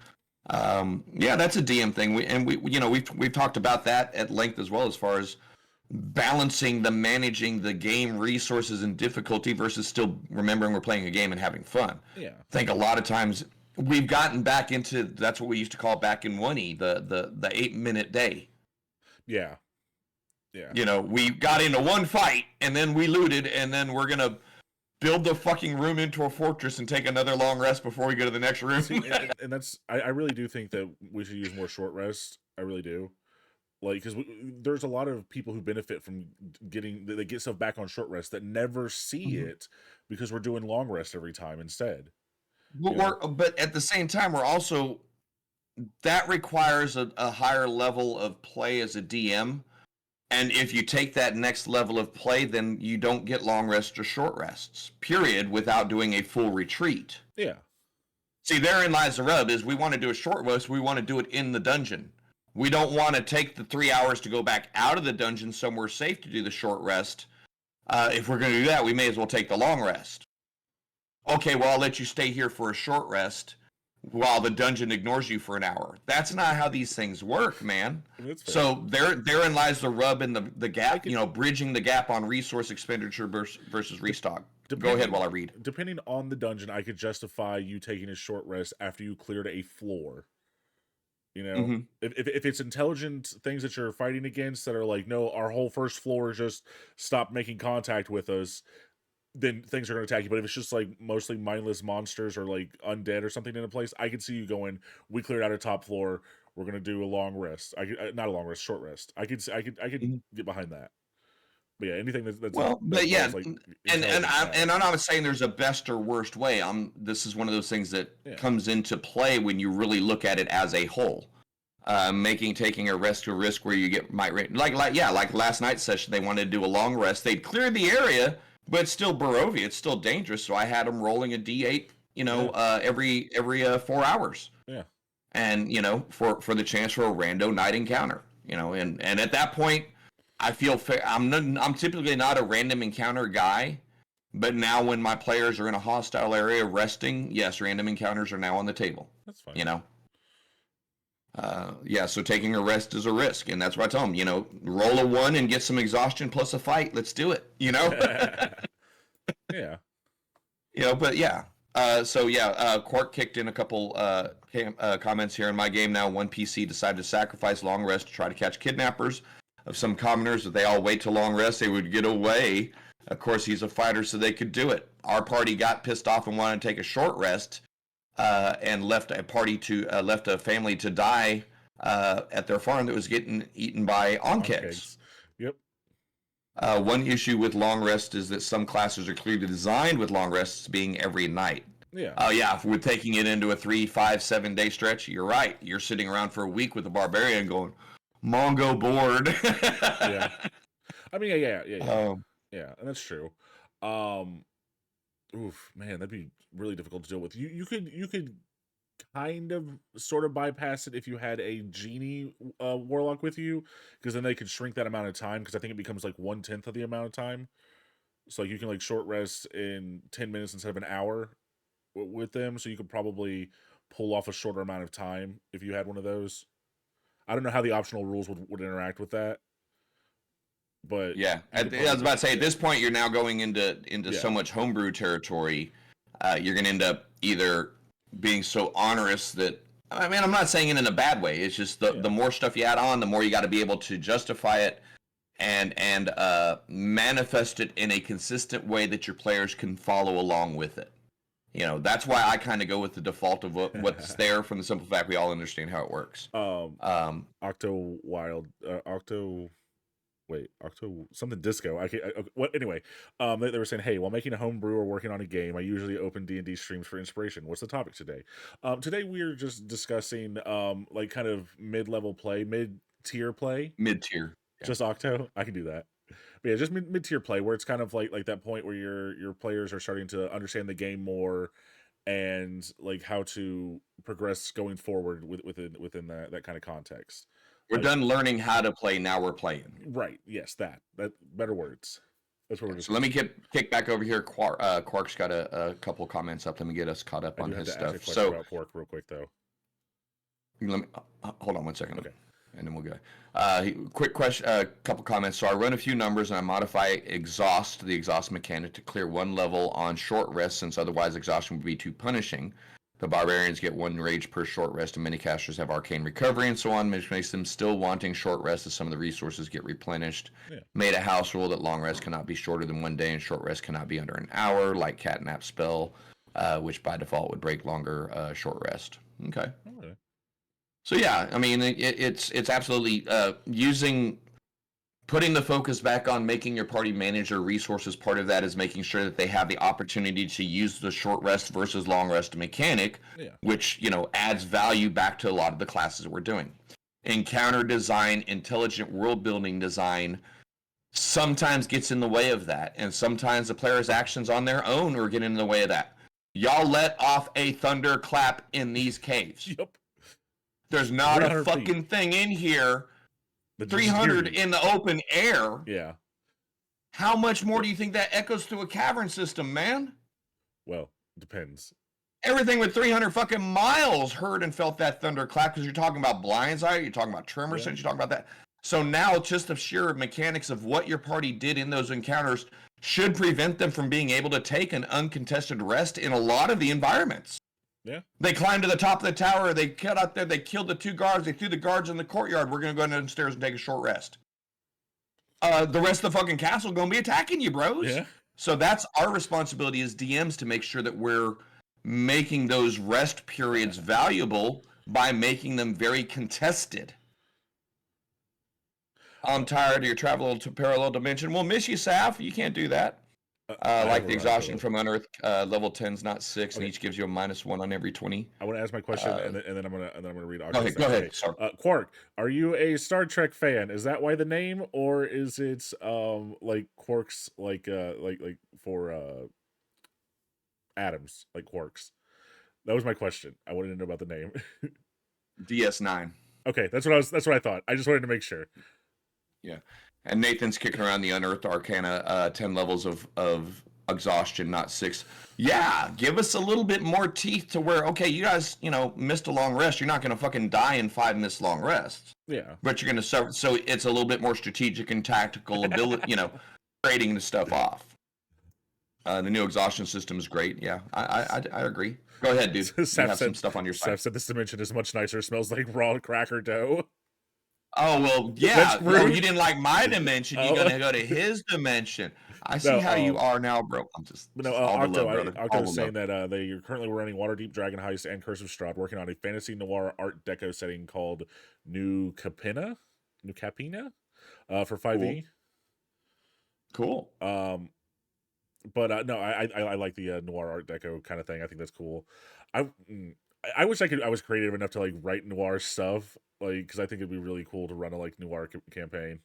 Yeah, that's a DM thing. We've talked about that at length as well, as far as balancing the managing the game resources and difficulty versus still remembering we're playing a game and having fun.
Yeah.
I think a lot of times we've gotten back into that's what we used to call back in 1E the 8-minute day.
Yeah. Yeah.
You know, we got into one fight and then we looted and then we're gonna build the fucking room into a fortress and take another long rest before we go to the next room.
See, and that's I really do think that we should use more short rest. I really do. Like, because there's a lot of people who benefit from getting they get stuff back on short rest that never see
Mhm.
it because we're doing long rest every time instead.
But,
Yeah.
but at the same time, we're also that requires a higher level of play as a DM. And if you take that next level of play, then you don't get long rests or short rests, period, without doing a full retreat.
Yeah.
See, therein lies the rub, is we want to do a short rest, we want to do it in the dungeon. We don't want to take the 3 hours to go back out of the dungeon somewhere safe to do the short rest. If we're going to do that, we may as well take the long rest. Okay, well, I'll let you stay here for a short rest while the dungeon ignores you for an hour. That's not how these things work, man.
That's fair.
So therein lies the rub and the gap, bridging the gap on resource expenditure versus restock. Go ahead while I read.
Depending on the dungeon, I could justify you taking a short rest after you cleared a floor. You know,
Mhm.
if it's intelligent things that you're fighting against that are like, no, our whole first floor just stop making contact with us, then things are going to attack you. But if it's just like mostly mindless monsters or like undead or something in a place, I could see you going, we cleared out a top floor, we're going to do a long rest. I could not a long rest, short rest. I could
Mhm.
get behind that. But yeah, anything that's
Well, but yeah,
like
and
intelligent
I'm
tasks.
not saying there's a best or worst way. This is one of those things that
Yeah.
comes into play when you really look at it as a whole. Taking a rest to a risk where you like last night's session, they wanted to do a long rest. They'd cleared the area, but it's still Barovia. It's still dangerous. So I had them rolling a D8, every 4 hours.
Yeah.
And for the chance for a rando night encounter. And at that point, I feel fair. I'm typically not a random encounter guy, but now when my players are in a hostile area resting, yes, random encounters are now on the table.
That's fine.
So taking a rest is a risk, and that's what I tell them. Roll a 1 and get some exhaustion plus a fight. Let's do it.
Yeah.
But yeah. Quark kicked in a couple comments here. In my game now, one PC decided to sacrifice long rest to try to catch kidnappers of some commoners. If they all wait till long rest, they would get away. Of course, he's a fighter, so they could do it. Our party got pissed off and wanted to take a short rest, and left a family to die at their farm that was getting eaten by onkegs.
Yep.
One issue with long rest is that some classes are clearly designed with long rests being every night.
Yeah.
If we're taking it into a 3, 5, 7 day stretch, you're right. You're sitting around for a week with a barbarian going, Mongo bored.
Yeah. I mean, yeah. Yeah, and that's true. Oof, man, that'd be really difficult to deal with. You could kind of sort of bypass it if you had a genie warlock with you, because then they could shrink that amount of time, because I think it becomes like 1/10 of the amount of time. So like you can like short rest in 10 minutes instead of an hour with them, so you could probably pull off a shorter amount of time if you had one of those. I don't know how the optional rules would interact with that, but
yeah, I was about to say, at this point, you're now going into so much homebrew territory. You're going to end up either being so onerous that, I mean, I'm not saying it in a bad way. It's just the more stuff you add on, the more you got to be able to justify it and manifest it in a consistent way that your players can follow along with it. That's why I kind of go with the default of what's there, from the simple fact we all understand how it works.
Octo something disco. Anyway, they were saying, hey, while making a homebrew or working on a game, I usually open D&D streams for inspiration. What's the topic today? Today we're just discussing like kind of mid-level play, mid-tier play.
Mid-tier.
Yeah. Just Octo? I can do that. But yeah, just mid-tier play, where it's kind of like that point where your players are starting to understand the game more, and like how to progress going forward within that kind of context.
We're
Like,
done learning how to play. Now we're playing.
right. Yes, that better words. That's what we're just.
So let me kick back over here. Quark's got a couple comments up. Let me get us caught up
I
on
do have
his
to ask a
stuff.
question
So
about Quark real quick though.
let me hold on one second.
Okay.
And then we'll go. Quick question, couple comments. So I run a few numbers and I modify the exhaust mechanic to clear one level on short rest, since otherwise exhaustion would be too punishing. The barbarians get 1 rage per short rest, and many casters have arcane recovery and so on, which makes them still wanting short rest as some of the resources get replenished.
Yeah.
Made a house rule that long rest cannot be shorter than 1 day and short rest cannot be under an hour, like catnap spell, which by default would break longer short rest. Okay.
Okay.
So yeah, I mean it's absolutely putting the focus back on making your party manager resources. Part of that is making sure that they have the opportunity to use the short rest versus long rest mechanic, which adds value back to a lot of the classes we're doing. Encounter design, intelligent world building design sometimes gets in the way of that, and sometimes the player's actions on their own are getting in the way of that. Y'all let off a thunderclap in these caves.
Yep.
There's not a
300
fucking thing in here.
But just
300
hear you.
in the open air.
Yeah.
How much more do you think that echoes through a cavern system, man?
Well, depends.
Everything with 300 fucking miles heard and felt that thunderclap, because you're talking about blind's eye, you're talking about tremor sense, you're talking about that. So now just the sheer mechanics of what your party did in those encounters should prevent them from being able to take an uncontested rest in a lot of the environments.
Yeah.
They climbed to the top of the tower. They cut out there. They killed the 2 guards. They threw the guards in the courtyard. We're going to go downstairs and take a short rest. The rest of the fucking castle going to be attacking you, bros.
Yeah.
So that's our responsibility as DMs, to make sure that we're making those rest periods valuable by making them very contested. I'm tired of your travel to parallel dimension. We'll miss you, Saf. You can't do that. Like the exhaustion from Unearth, level 10's not 6, and each gives you a -1 on every 20.
I want to ask my question, and then I'm gonna read.
Okay, go ahead. Sorry.
Quark, are you a Star Trek fan? Is that why the name, or is it like Quarks, like for atoms, like quarks? That was my question. I wanted to know about the name.
DS9.
Okay, that's what I thought. I just wanted to make sure.
Yeah. And Nathan's kicking around the Unearthed Arcana, 10 levels of exhaustion, not 6. Yeah, give us a little bit more teeth to where, okay, you guys, missed a long rest. You're not going to fucking die in 5 missed long rests.
Yeah.
But you're going to suffer. So it's a little bit more strategic and tactical ability, trading the stuff off. The new exhaustion system is great. Yeah, I agree. Go ahead, dude. You have some stuff on your side.
Seth said this dimension is much nicer. Smells like raw cracker dough.
Oh, well, yeah. Well, you didn't like my dimension. You're going to go to his dimension. I see how you are now, bro. I'm just.
No, Octo is saying that you're currently running Waterdeep, Dragon Heist, and Curse of Strahd, working on a fantasy noir art deco setting called New Capena for 5e.
Cool.
But no, I like the noir art deco kind of thing. I think that's cool. I wish I was creative enough to like write noir stuff, like, because I think it'd be really cool to run a like noir campaign.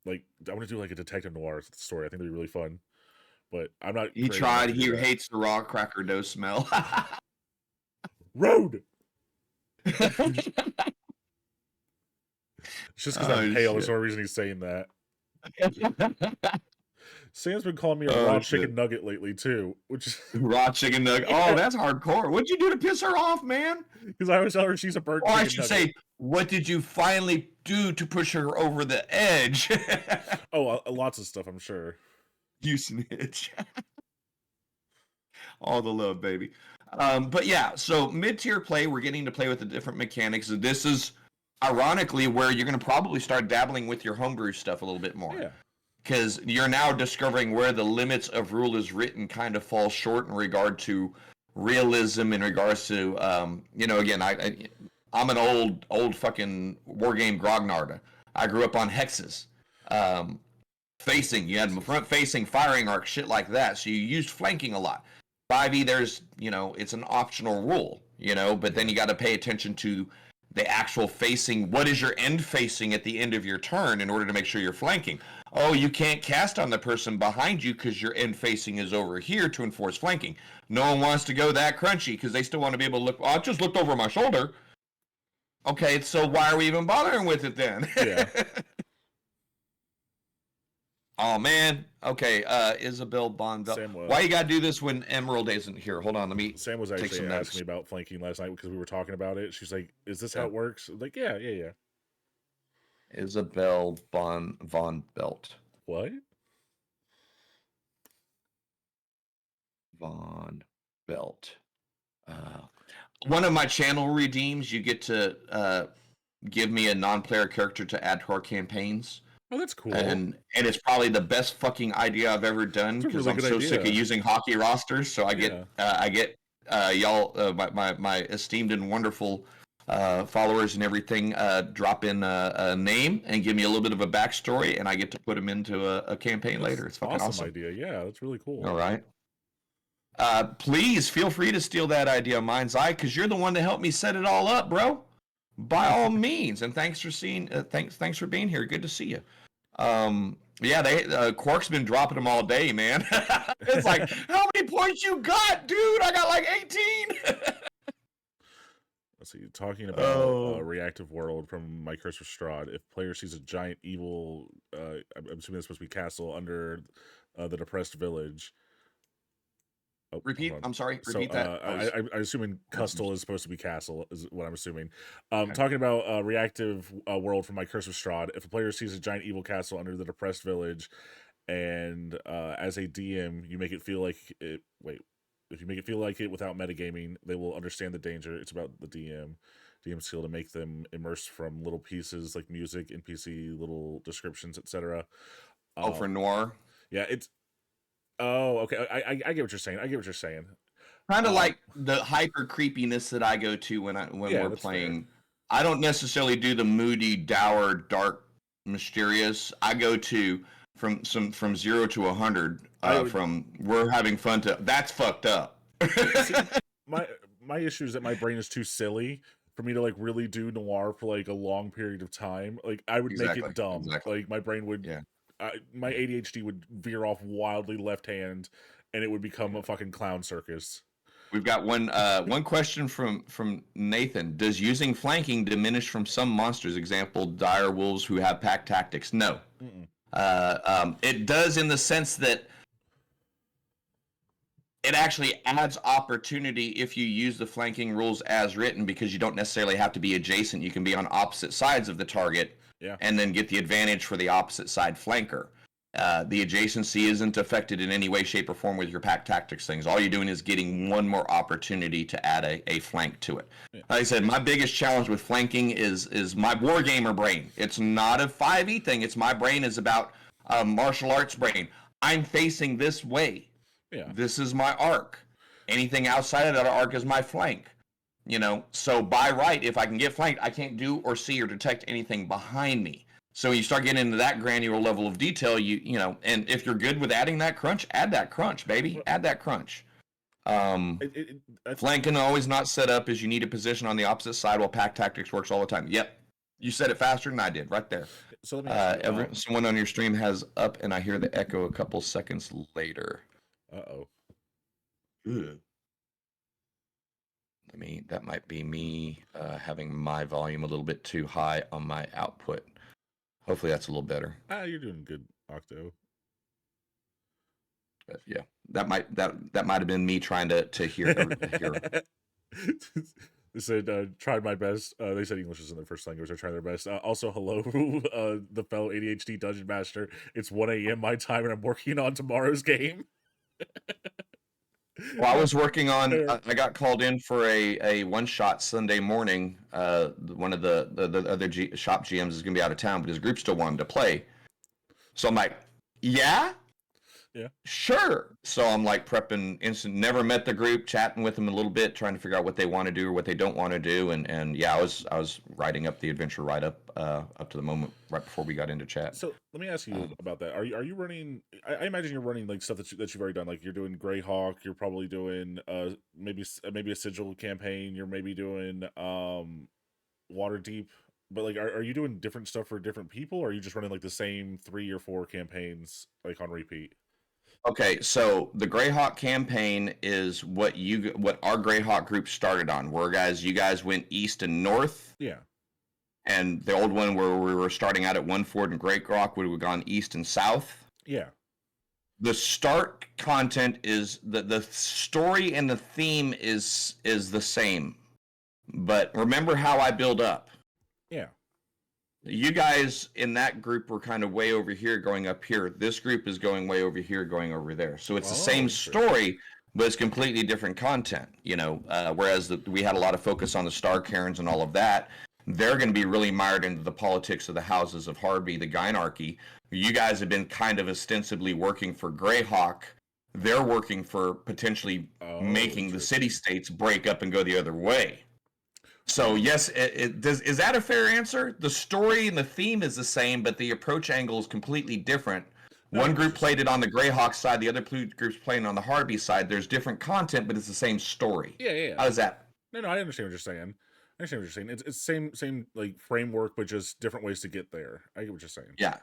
Like, I want to do like a detective noir story. I think it'd be really fun. But I'm not.
He tried. He hates the raw cracker dough smell.
Road. It's just because I'm pale. That's the only reason he's saying that. Sam's been calling me a raw chicken nugget lately too, which is
raw chicken nugget. Oh, that's hardcore. What'd you do to piss her off, man?
Because I always tell her she's a burnt.
Or I should say, what did you finally do to push her over the edge?
Oh, lots of stuff, I'm sure.
You snitch. All the love, baby. But yeah, so mid-tier play, we're getting to play with the different mechanics. This is ironically where you're going to probably start dabbling with your homebrew stuff a little bit more. Yeah. Because you're now discovering where the limits of rule is written kind of fall short in regard to realism, in regards to, again, I'm an old fucking war game grognard. I grew up on hexes. You had front facing firing arc, shit like that. So you used flanking a lot. 5e, there's, it's an optional rule, but then you got to pay attention to the actual facing. What is your end facing at the end of your turn in order to make sure you're flanking? Oh, you can't cast on the person behind you because your end facing is over here to enforce flanking. No one wants to go that crunchy because they still want to be able to look. Oh, I just looked over my shoulder. Okay, so why are we even bothering with it then?
Yeah.
Oh man. Okay, Isabel Bond.
Sam was.
Why you gotta do this when Emerald isn't here? Hold on, let me.
Sam was
Take
actually
some
asking
notes.
me about flanking last night because we were talking about it. She's like, "Is this how
Yeah.
it works?" I was like, yeah.
Isabel Von Belt.
What?
Von Belt. One of my channel redeems, you get to give me a non-player character to add to our campaigns.
Oh, that's cool.
And it's probably the best fucking idea I've ever done
It's a
because
really
I'm
good
so sick of
idea.
using hockey rosters. So I get y'all, my esteemed and wonderful followers and everything, drop in a name and give me a little bit of a backstory, and I get to put them into a campaign later. It's fucking awesome.
idea. Yeah, that's really cool.
All right. Please feel free to steal that idea of mine's eye because you're the one that helped me set it all up, bro. By all means, and thanks for seeing. Thanks for being here. Good to see you. Yeah, Quark's been dropping them all day, man. It's like, how many points you got, dude? I got like 18.
Let's see. Talking about Reactive World from Mike Curse Strahd. If player sees a giant evil, I'm assuming it's supposed to be castle under the depressed village. Oh,
Repeat.
hold on.
I'm sorry.
So
Repeat that.
I'm assuming Custle is supposed to be castle, is what I'm assuming. Talking about Reactive World from My Curse of Strahd. If a player sees a giant evil castle under the depressed village, and as a DM, you make it feel like it. Wait, if you make it feel like it without metagaming, they will understand the danger. It's about the DM skill to make them immerse from little pieces like music, NPC, little descriptions, etc.
For Noir.
Yeah, it's. Oh, okay. I get what you're saying.
Kind of like the hyper creepiness that I go to when we're playing. Fair. I don't necessarily do the moody, dour, dark, mysterious. I go to from 0 to 100. From we're having fun to that's fucked up.
See, my issue is that my brain is too silly for me to like really do noir for like a long period of time. Like I would make it dumb. Like my brain would. Yeah. My ADHD would veer off wildly left hand, and it would become a fucking clown circus.
We've got one question from Nathan. Does using flanking diminish from some monsters? Example, dire wolves who have pack tactics. No. It does in the sense that it actually adds opportunity if you use the flanking rules as written, because you don't necessarily have to be adjacent. You can be on opposite sides of the target. Yeah. And then get the advantage for the opposite side flanker. The adjacency isn't affected in any way, shape, or form with your pack tactics things. All you're doing is getting one more opportunity to add a flank to it. Yeah. Like I said, my biggest challenge with flanking is my wargamer brain. It's not a 5e thing. It's my brain is about martial arts brain. I'm facing this way. Yeah. This is my arc. Anything outside of that arc is my flank. You know, so by right, if I can get flanked, I can't do or see or detect anything behind me. So you start getting into that granular level of detail, you know, and if you're good with adding that crunch, add that crunch, baby. Add that crunch. Flanking always not set up is you need a position on the opposite side while pack tactics works all the time. Yep. You said it faster than I did right there. So let me ask you, someone on your stream has up and I hear the echo a couple seconds later.
Uh-oh.
That might be me having my volume a little bit too high on my output. Hopefully that's a little better.
You're doing good, Octo.
But yeah, that might have been me trying to hear.
They said, tried my best. They said English isn't their first language. I try their best. Also, hello, the fellow ADHD Dungeon Master. It's 1 a.m. my time, and I'm working on tomorrow's game.
Well, I was working on. I got called in for a one shot Sunday morning. One of the other shop GMs is going to be out of town, but his group still wanted to play. So I'm like, yeah, sure. So I'm like prepping instant. Never met the group, chatting with them a little bit, trying to figure out what they want to do or what they don't want to do, and yeah, I was writing up the adventure right up to the moment right before we got into chat.
So let me ask you about that. Are you running? I imagine you're running like stuff that you've already done. Like you're doing Greyhawk. You're probably doing maybe a sigil campaign. You're maybe doing Waterdeep, but like, are you doing different stuff for different people, or are you just running like the same 3 or 4 campaigns like on repeat?
Okay, so the Greyhawk campaign is what our Greyhawk group started on. You guys went east and north,
Yeah,
and the old one where we were starting out at One Ford and Great Rock would have gone east and south.
yeah.
The start content is the story and the theme is the same, but remember how I build up.
Yeah.
You guys in that group were kind of way over here going up here. This group is going way over here going over there. So it's the same
interesting.
story, but it's completely different content, whereas we had a lot of focus on the Star Karens and all of that. They're going to be really mired into the politics of the houses of Harby, the Gynarchy. You guys have been kind of ostensibly working for Greyhawk. They're working for potentially making the
interesting.
city-states break up and go the other way. So yes, is that a fair answer? The story and the theme is the same, but the approach angle is completely different.
No,
One group
interesting.
played it on the Greyhawk side, the other group's playing on the Harby side. There's different content, but it's the same story.
Yeah.
How does that?
No, I understand what you're saying. I understand what you're saying. It's same like framework, but just different ways to get there. I get what you're saying.
Yeah.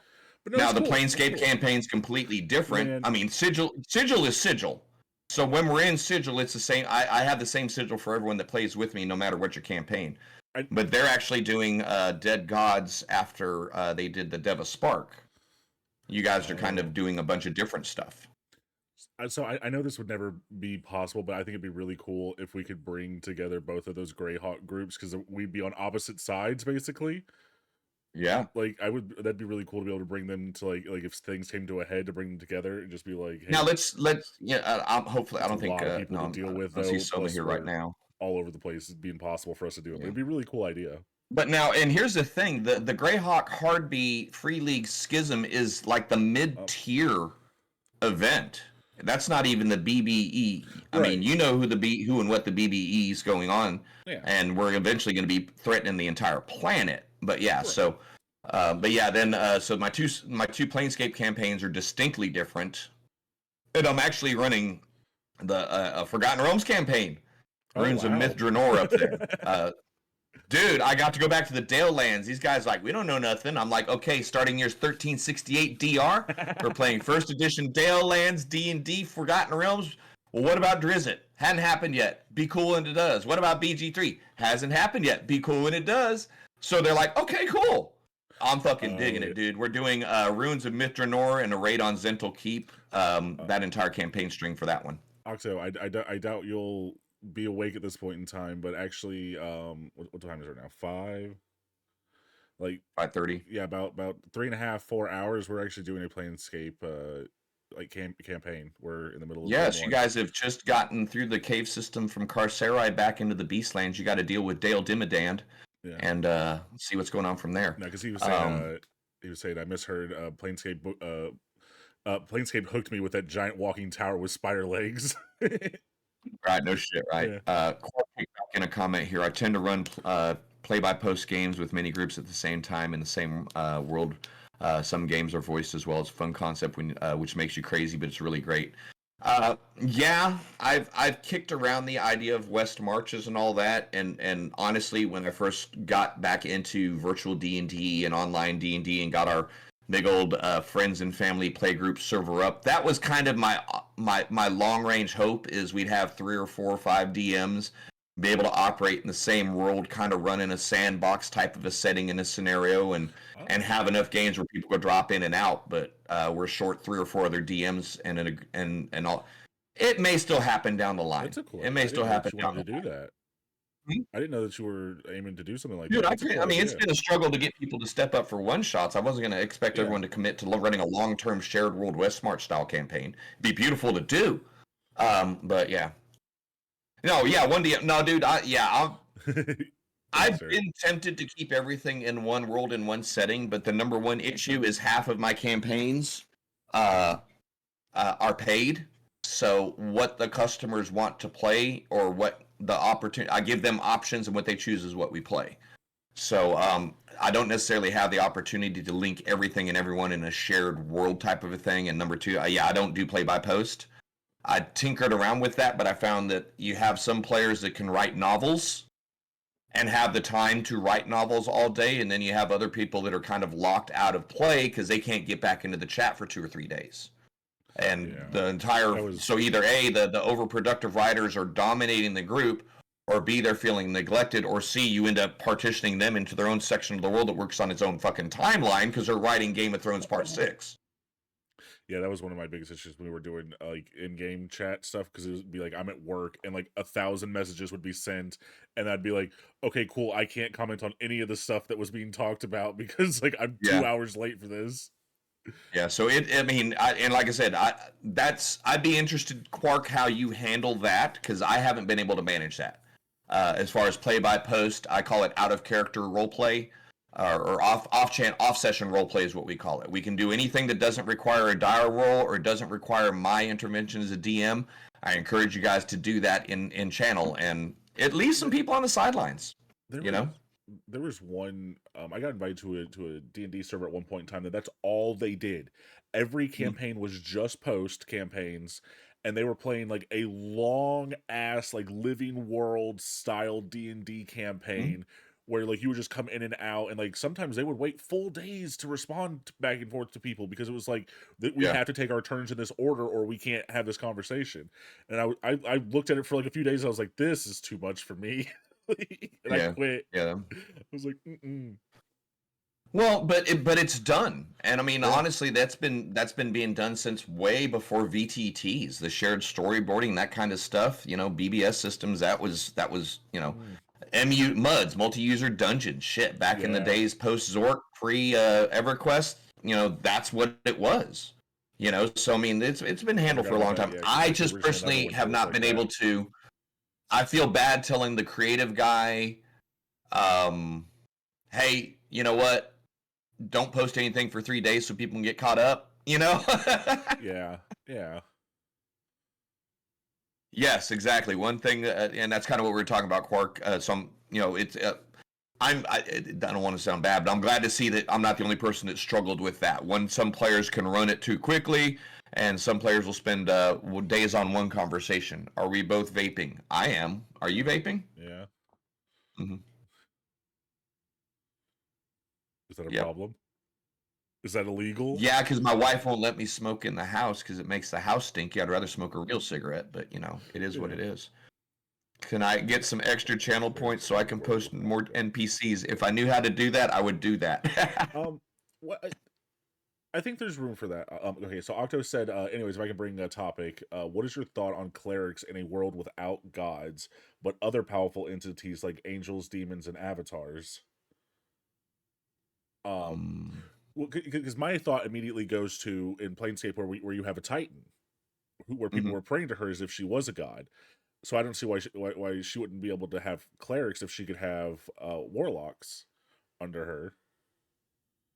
But no,
Now
it's
the
cool. It's
Planescape
cool.
campaign's completely different.
Man.
I mean, Sigil is Sigil. So when we're in Sigil, it's the same. I have the same Sigil for everyone that plays with me, no matter what your campaign. But they're actually doing Dead Gods after they did the Deva Spark. You guys are kind of doing a bunch of different stuff.
So I know this would never be possible, but I think it'd be really cool if we could bring together both of those Greyhawk groups, because we'd be on opposite sides basically.
Yeah.
Like that'd be really cool to be able to bring them to like if things came to a head, to bring them together and just be like, hey,
Now let's hopefully I don't think
lot of people to deal with,
I see
though,
Soma
plus
here right
we're
now.
all over the place. It'd be impossible for us to do it.
Yeah.
It'd be a really cool idea.
But now, and here's the thing: the Greyhawk Hardby Free League Schism is like the mid-tier event. That's not even the BBE. I
Right.
mean, you know who and what the BBE is going on,
Yeah.
and we're eventually going to be threatening the entire planet. But yeah,
Right.
so, so my two Planescape campaigns are distinctly different, and I'm actually running the Forgotten Realms campaign, Runes of
wow.
Myth Draenor up there. Dude, I got to go back to the Dale lands. These guys like, we don't know nothing. I'm like, okay, starting year's 1368 DR. We're playing first edition Dale lands, D&D, Forgotten Realms. Well, what about Drizzt? Hadn't happened yet. Be cool when it does. What about BG3? Hasn't happened yet. Be cool when it does. So they're like, okay, cool. I'm fucking digging it, dude. We're doing Runes of Myth Draenor and a raid on Zental Keep. That entire campaign string for that one.
Oxo, I doubt you'll be awake at this point in time, but actually, what time is it now? 5? Like
5:30.
Yeah, about 3.5, 4 hours. We're actually doing a Planescape campaign. We're in the middle of
Yes, you guys have just gotten through the cave system from Carcerai back into the Beastlands. You got to deal with Dale Dimmadand and see what's going on from there.
No, because he was saying I misheard. Planescape hooked me with that giant walking tower with spider legs.
Right, no shit, right?
Yeah.
Back in a comment here. I tend to run play-by-post games with many groups at the same time in the same world. Some games are voiced as well. It's a fun concept which makes you crazy, but it's really great. Yeah, I've kicked around the idea of West Marches and all that, and honestly, when I first got back into virtual D&D and online D&D and got our big old friends and family playgroup server up, that was kind of my long range hope, is we'd have 3 or 4 or 5 DMs, be able to operate in the same world, kind of run in a sandbox type of a setting in a scenario, and have enough games where people could drop in and out. But we're short 3 or 4 other DMs and all. It may still happen down the line.
That's a cool.
It may still happen
You
down
wanted
the
to do
line.
that. I didn't know that you were aiming to do something like
Dude,
that.
I mean, it's been a struggle to get people to step up for one shots. I wasn't going to expect everyone to commit to running a long-term shared world West Smart style campaign. It'd be beautiful to do, but yeah. No, yeah, one DM. No, dude, I've been tempted to keep everything in one world in one setting, but the number one issue is half of my campaigns are paid. So what the customers want to play, or what the opportunity, I give them options, and what they choose is what we play. So I don't necessarily have the opportunity to link everything and everyone in a shared world type of a thing. And number two, I don't do play by post. I tinkered around with that, but I found that you have some players that can write novels, and have the time to write novels all day, and then you have other people that are kind of locked out of play because they can't get back into the chat for 2 or 3 days. And
Yeah.
the entire
That was-
so either A, the overproductive writers are dominating the group, or B, they're feeling neglected, or C, you end up partitioning them into their own section of the world that works on its own fucking timeline because they're writing Game of Thrones Part 6.
Yeah, that was one of my biggest issues when we were doing like in-game chat stuff, because it would be like I'm at work and like 1,000 messages would be sent, and I'd be like, okay, cool, I can't comment on any of the stuff that was being talked about because like I'm
Yeah.
2 hours late for this.
Yeah, so and like I said, I'd be interested, Quark, how you handle that, because I haven't been able to manage that. As far as play by post, I call it out of character role play, or off session role play is what we call it. We can do anything that doesn't require a dire roll or doesn't require my intervention as a DM. I encourage you guys to do that in channel, and it leaves some people on the sidelines.
There was one. I got invited to a D&D server at one point in time. That's all they did. Every campaign was just post campaigns, and they were playing like a long ass like Living World style D&D campaign where like you would just come in and out, and like sometimes they would wait full days to respond back and forth to people because it was like that we
Yeah.
have to take our turns in this order or we can't have this conversation. And I looked at it for like a few days. And I was like, this is too much for me. And I
Yeah.
quit.
Yeah.
I was like, mm-mm.
Well, but it's done, and I mean,
Yeah.
honestly, that's been being done since way before VTTs, the shared storyboarding, that kind of stuff. BBS systems. That was MU multi-user dungeon shit back in the
Yeah.
days post Zork, pre EverQuest. That's what it was. So I mean, it's been handled for a long
Forgot
time.
about that, yeah, 'cause
I
like the
just
original
personally
Neverwinter
have
was
not
like
been
that.
able to. I feel bad telling the creative guy, hey, you know what? Don't post anything for 3 days so people can get caught up.
Yeah.
Yes, exactly. One thing, and that's kind of what we were talking about, Quark. It's. I don't want to sound bad, but I'm glad to see that I'm not the only person that struggled with that. Some players can run it too quickly, and some players will spend days on one conversation. Are we both vaping? I am. Are you vaping?
Yeah.
Mhm.
Is that a
Yep.
problem? Is that illegal?
Yeah, because my wife won't let me smoke in the house because it makes the house stinky. I'd rather smoke a real cigarette, but it is what it is. Can I get some extra channel points so I can post more NPCs? If I knew how to do that, I would do that.
What? I think there's room for that. Okay, so Octo said, anyways, if I can bring a topic, what is your thought on clerics in a world without gods, but other powerful entities like angels, demons, and avatars? Well, because my thought immediately goes to in Planescape where you have a Titan, where people were praying to her as if she was a god. So I don't see why she wouldn't be able to have clerics if she could have warlocks under her.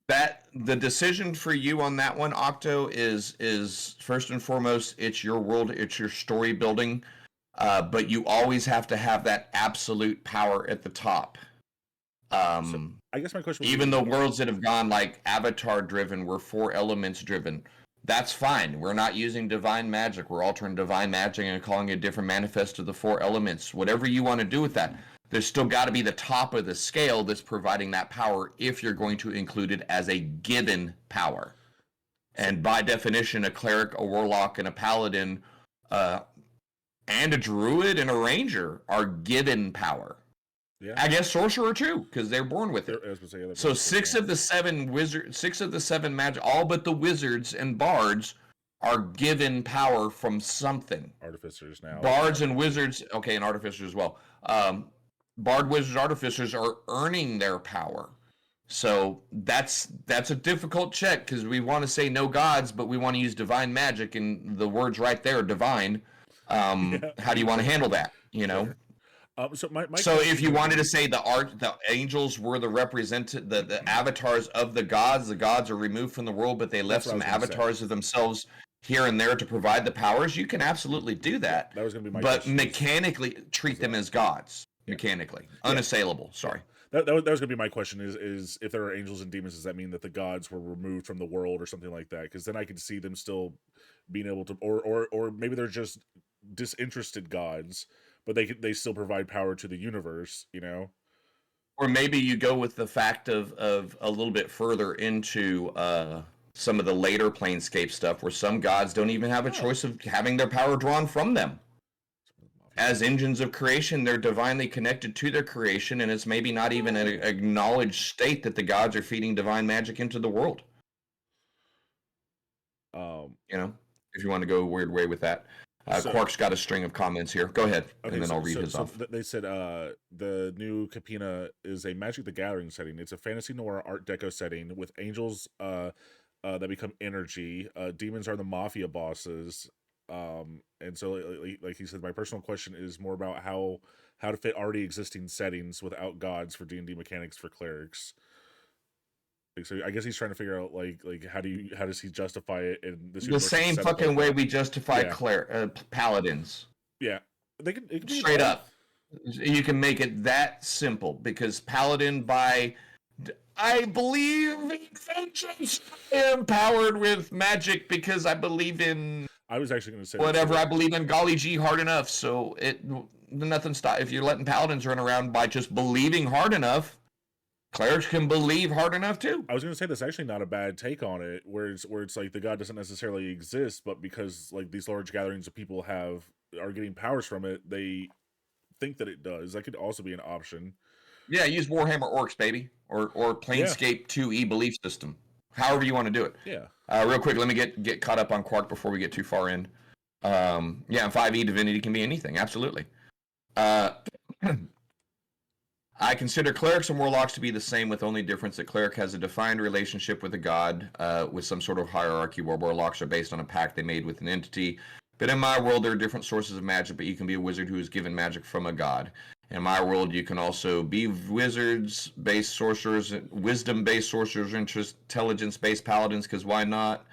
That the decision for you on that one, Octo, is first and foremost, it's your world, it's your story building, but you always have to have that absolute power at the top.
I guess my question would
Even
be,
the worlds that have gone like Avatar driven, were 4 elements driven. That's fine. We're not using divine magic. We're altering divine magic and calling it a different manifest of the 4 elements. Whatever you want to do with that, there's still got to be the top of the scale that's providing that power if you're going to include it as a given power. And by definition, a cleric, a warlock, and a paladin, and a druid and a ranger are given power.
yeah,
I guess sorcerer too, because they're born with it.
I was gonna say, yeah,
So 6 of the 7 wizards, 6 of the 7 magic, all but the wizards and bards are given power from something.
artificers now.
Bards and wizards, okay, and artificers as well. Bard, wizards, artificers are earning their power. So that's a difficult check because we want to say no gods, but we want to use divine magic, and the words right there, divine. How do you want to handle that?
Sure. So my
So
question
if you
would
wanted
be-
to say the angels were the avatars of the gods are removed from the world, but they left
That's what
some
I was gonna say.
avatars of themselves here and there to provide the powers, you can absolutely do that.
that was going to be my
But
question.
mechanically treat them as gods. Mechanically. Unassailable. Sorry.
That was going to be my question is if there are angels and demons, does that mean that the gods were removed from the world or something like that? Because then I could see them still being able to, or maybe they're just disinterested gods, but they still provide power to the universe,
or maybe you go with the fact of a little bit further into some of the later Planescape stuff, where some gods don't even have a choice of having their power drawn from them. As engines of creation, they're divinely connected to their creation, and it's maybe not even an acknowledged state that the gods are feeding divine magic into the world. You know, if you want to go a weird way with that. Quark's got a string of comments here. Go ahead,
Okay,
and then I'll read his off.
They said the new Capena is a Magic the Gathering setting. It's a fantasy noir Art Deco setting with angels that become energy. Demons are the mafia bosses. And so, like he said, my personal question is more about how to fit already existing settings without gods for D&D mechanics for clerics. So I guess he's trying to figure out like how does he justify it in this
The same fucking way we justify paladins.
Yeah, it can be
straight up. You can make it that simple because paladin, by I believe in vengeance, I am powered with magic because I believe in.
I was actually going to say
whatever I believe in. Golly gee, hard enough. So nothing stop if you're letting paladins run around by just believing hard enough. Clerics can believe hard enough too.
I was going to say that's actually not a bad take on it, where it's like the god doesn't necessarily exist, but because like these large gatherings of people are getting powers from it, they think that it does. That could also be an option.
Yeah, use Warhammer Orcs, baby, or Planescape 2e belief system. However you want to do it.
Yeah.
Real quick, let me get caught up on Quark before we get too far in. Yeah, and 5e divinity can be anything. Absolutely. I consider clerics and warlocks to be the same, with only difference that cleric has a defined relationship with a god, with some sort of hierarchy, where warlocks are based on a pact they made with an entity. But in my world, there are different sources of magic, but you can be a wizard who is given magic from a god. In my world, you can also be wizards-based sorcerers, wisdom-based sorcerers, intelligence-based paladins, because why not?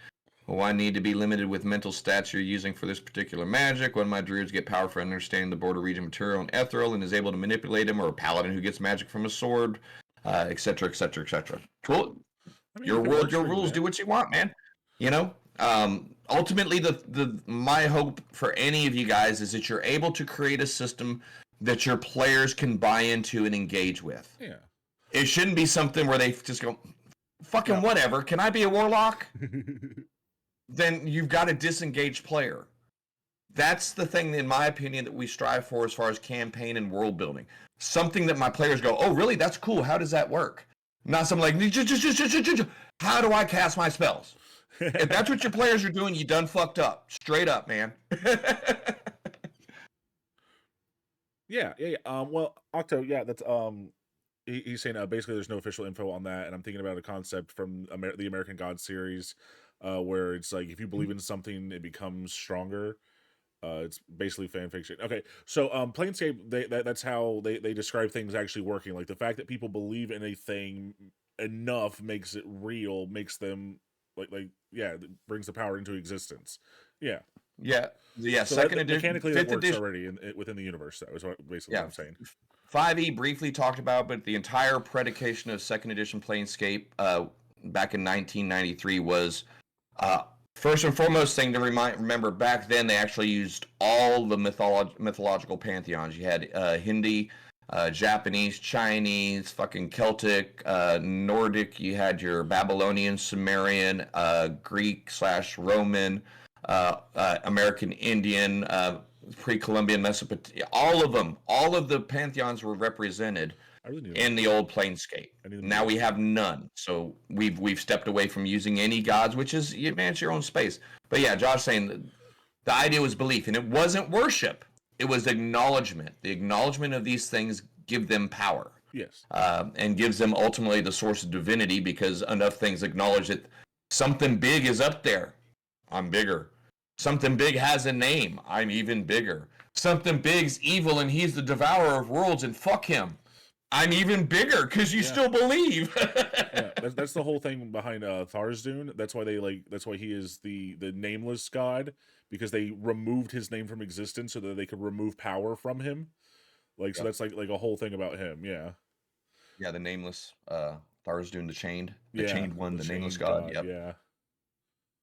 Why need to be limited with mental stats you're using for this particular magic? When my druids get power for understanding the border region material and ethereal and is able to manipulate them, or a paladin who gets magic from a sword, etc., etc., etc. Cool. I mean, your world, your rules. Do what you want, man. You know. Ultimately, my hope for any of you guys is that you're able to create a system that your players can buy into and engage with.
Yeah.
It shouldn't be something where they just go, fucking whatever. Can I be a warlock? Then you've got a disengaged player. That's the thing, in my opinion, that we strive for as far as campaign and world building. Something that my players go, oh, really? That's cool. How does that work? Not something like, how do I cast my spells? If that's what your players are doing, you done fucked up. Straight up, man.
Yeah. Well, Octo, yeah, that's he's saying basically there's no official info on that, and I'm thinking about a concept from the American Gods series, where it's like if you believe in something, it becomes stronger. It's basically fan fiction. Okay, so Planescape, that's how they describe things actually working. Like the fact that people believe in a thing enough makes it real, makes them it brings the power into existence. Yeah.
So
second edition mechanically that works already within the universe. That was basically what I'm saying.
5e briefly talked about, but the entire predication of second edition Planescape back in 1993 was first and foremost thing to remember. Back then, they actually used all the mythological pantheons. You had Hindi, Japanese, Chinese, fucking Celtic, Nordic. You had your Babylonian, Sumerian, Greek/Roman, American Indian, pre-Columbian Mesopotamia. All of them, all of the pantheons were represented in the old Planescape. Now we have none, so we've stepped away from using any gods, which is, man, it's your own space. But yeah, Josh saying the idea was belief, and it wasn't worship. It was acknowledgement. The acknowledgement of these things give them power.
Yes.
And gives them ultimately the source of divinity, because enough things acknowledge that something big is up there. I'm bigger. Something big has a name. I'm even bigger. Something big's evil and he's the devourer of worlds, and fuck him. I'm even bigger because you still believe.
Yeah, that's the whole thing behind Tharizdun. That's why that's why he is the nameless god, because they removed his name from existence so that they could remove power from him. So that's like a whole thing about him. Yeah.
Yeah, the nameless Tharizdun, the chained one, the nameless god. Yep.
Yeah.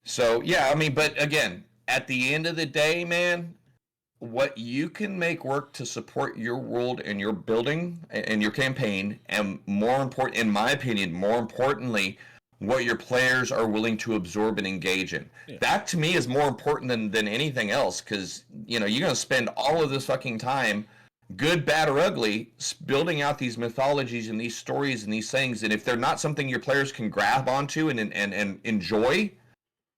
So yeah, I mean, but again, at the end of the day, man, what you can make work to support your world and your building and your campaign, and more important, in my opinion, more importantly, what your players are willing to absorb and engage in.
Yeah.
That to me is more important than anything else, because you're going to spend all of this fucking time, good, bad, or ugly, building out these mythologies and these stories and these things, and if they're not something your players can grab onto and enjoy,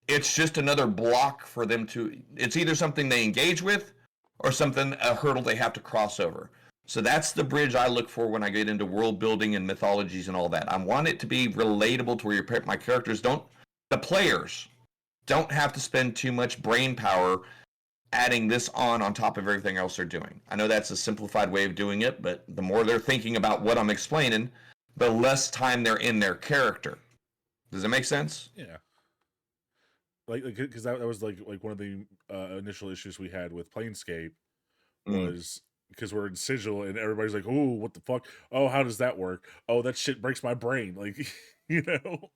it's just another block for them to. It's either something they engage with or something, a hurdle they have to cross over. So that's the bridge I look for when I get into world building and mythologies and all that. I want it to be relatable to where my characters the players don't have to spend too much brain power adding this on top of everything else they're doing. I know that's a simplified way of doing it, but the more they're thinking about what I'm explaining, the less time they're in their character. Does that make sense?
Yeah. Like, because that was like one of the initial issues we had with Planescape was because we're in Sigil and everybody's like, "Oh, what the fuck? Oh, how does that work? Oh, that shit breaks my brain." Like, you know.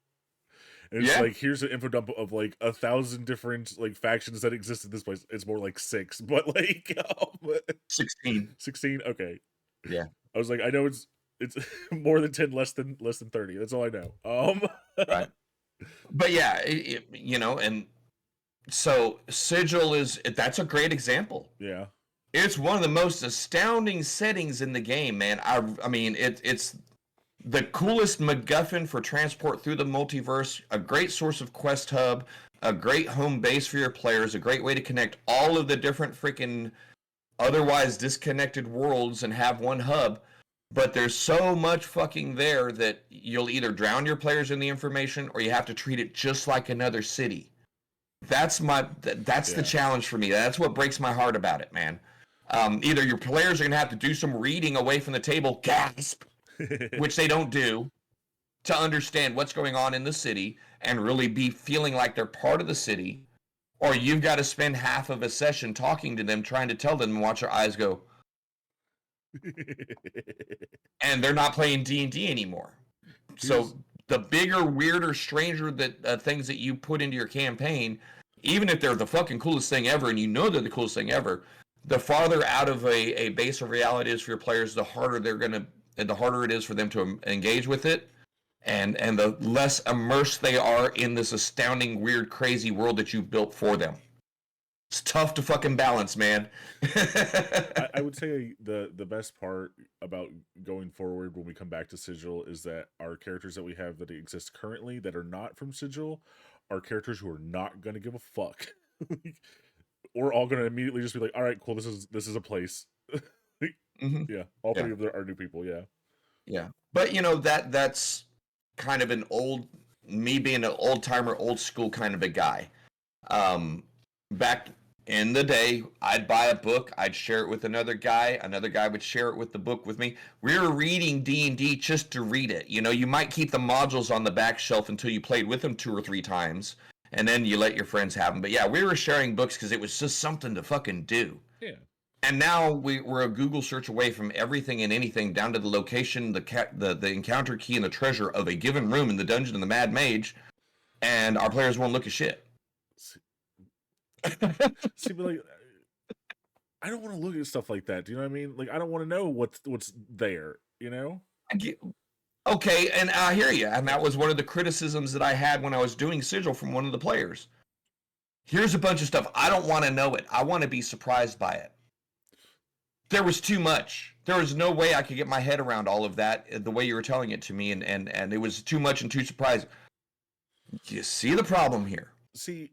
And it's like, here's an info dump of like 1,000 different like factions that exist in this place. It's more like 6, but like
16.
16. Okay.
Yeah.
I was like, I know it's more than 10, less than 30. That's all I know.
Right. But yeah, and so Sigil that's a great example.
Yeah.
It's one of the most astounding settings in the game, man. I mean, it's the coolest MacGuffin for transport through the multiverse, a great source of quest hub, a great home base for your players, a great way to connect all of the different freaking otherwise disconnected worlds and have one hub. But there's so much fucking there that you'll either drown your players in the information or you have to treat it just like another city. That's the challenge for me. That's what breaks my heart about it, man. Either your players are going to have to do some reading away from the table, gasp, which they don't do, to understand what's going on in the city and really be feeling like they're part of the city, or you've got to spend half of a session talking to them, trying to tell them and watch their eyes go, and they're not playing D&D anymore. So the bigger, weirder, stranger that things that you put into your campaign, even if they're the fucking coolest thing ever, and you know they're the coolest thing ever, the farther out of a base of reality is for your players, the harder it is for them to engage with it, and the less immersed they are in this astounding, weird, crazy world that you've built for them. It's tough to fucking balance, man.
I would say the best part about going forward when we come back to Sigil is that our characters that we have that exist currently that are not from Sigil are characters who are not going to give a fuck. We're all going to immediately just be like, all right, cool, this is a place. Yeah, all three of them are new people, yeah.
Yeah. But that's kind of me being an old timer, old school kind of a guy. Back in the day, I'd buy a book, I'd share it with another guy would share it with the book with me. We were reading D&D just to read it. You might keep the modules on the back shelf until you played with them 2 or 3 times, and then you let your friends have them. But yeah, we were sharing books because it was just something to fucking do.
Yeah.
And now we're a Google search away from everything and anything, down to the location, the encounter key, and the treasure of a given room in the dungeon of the Mad Mage, and our players won't look at shit.
See, but like, I don't want to look at stuff like that. Do you know what I mean? Like, I don't want to know what's there.
Okay, and I hear you. And that was one of the criticisms that I had when I was doing Sigil from one of the players. Here's a bunch of stuff. I don't want to know it. I want to be surprised by it. There was too much. There was no way I could get my head around all of that the way you were telling it to me, and it was too much and too surprising. You see the problem here?
See,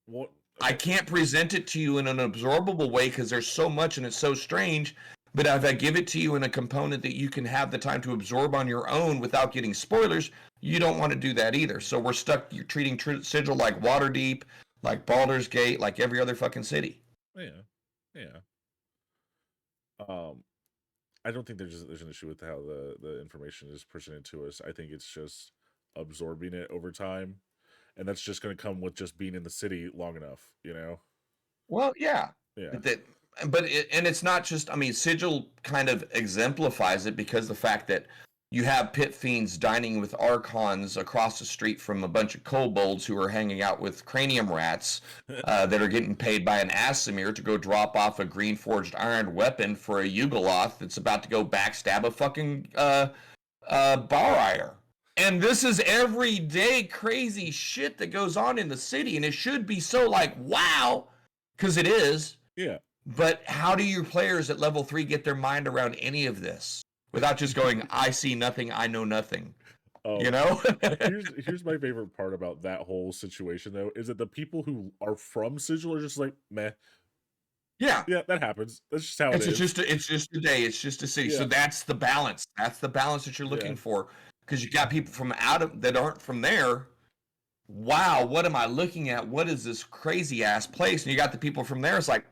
what
I can't present it to you in an absorbable way because there's so much and it's so strange. But if I give it to you in a component that you can have the time to absorb on your own without getting spoilers, you don't want to do that either. So we're stuck. You're treating Sigil like Waterdeep, like Baldur's Gate, like every other fucking city.
Yeah. I don't think there's an issue with how the information is presented to us. I think it's just absorbing it over time. And that's just going to come with just being in the city long enough,
Well, yeah. But it's not just. I mean, Sigil kind of exemplifies it because the fact that You have pit fiends dining with archons across the street from a bunch of kobolds who are hanging out with cranium rats that are getting paid by an Asimir to go drop off a green forged iron weapon for a Yugoloth that's about to go backstab a fucking Barire. And this is everyday crazy shit that goes on in the city, and it should be so like, wow, because it is.
Yeah.
But how do your players at level 3 get their mind around any of this without just going, I see nothing, I know nothing? You know?
here's my favorite part about that whole situation, though, is that the people who are from Sigil are just like, meh.
Yeah.
Yeah, that happens. That's just how it is.
It's just a day. It's just a city.
Yeah.
So that's the balance. That's the balance that you're looking for. Because you got people from out of that aren't from there. Wow, what am I looking at? What is this crazy ass place? And you got the people from there. It's like,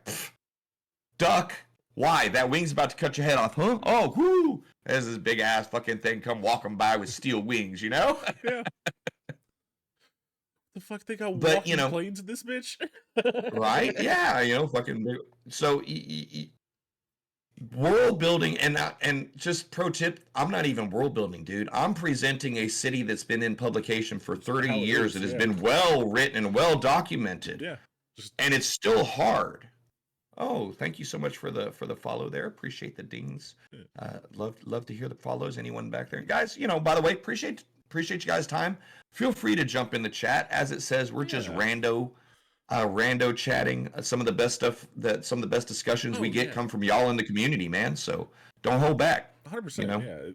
duck. Why? That wing's about to cut your head off, huh? Oh, whoo! There's this big ass fucking thing come walking by with steel wings, you know?
Yeah. The fuck they got
But,
walking
you know-
planes in this bitch?
Right? Yeah, you know, fucking. So, world building, and just pro tip, I'm not even world building, dude. I'm presenting a city that's been in publication for 30
How it
years.
is,
It has
yeah.
been well written and well documented.
Yeah. Just
And it's still hard. Oh, thank you so much for the follow there. Appreciate the dings. Love to hear the follows. Anyone back there, guys? You know, by the way, appreciate you guys' time. Feel free to jump in the chat. As it says, we're just rando chatting. Some of the best stuff some of the best discussions we get come from y'all in the community, man. So don't hold back.
100%.
You know?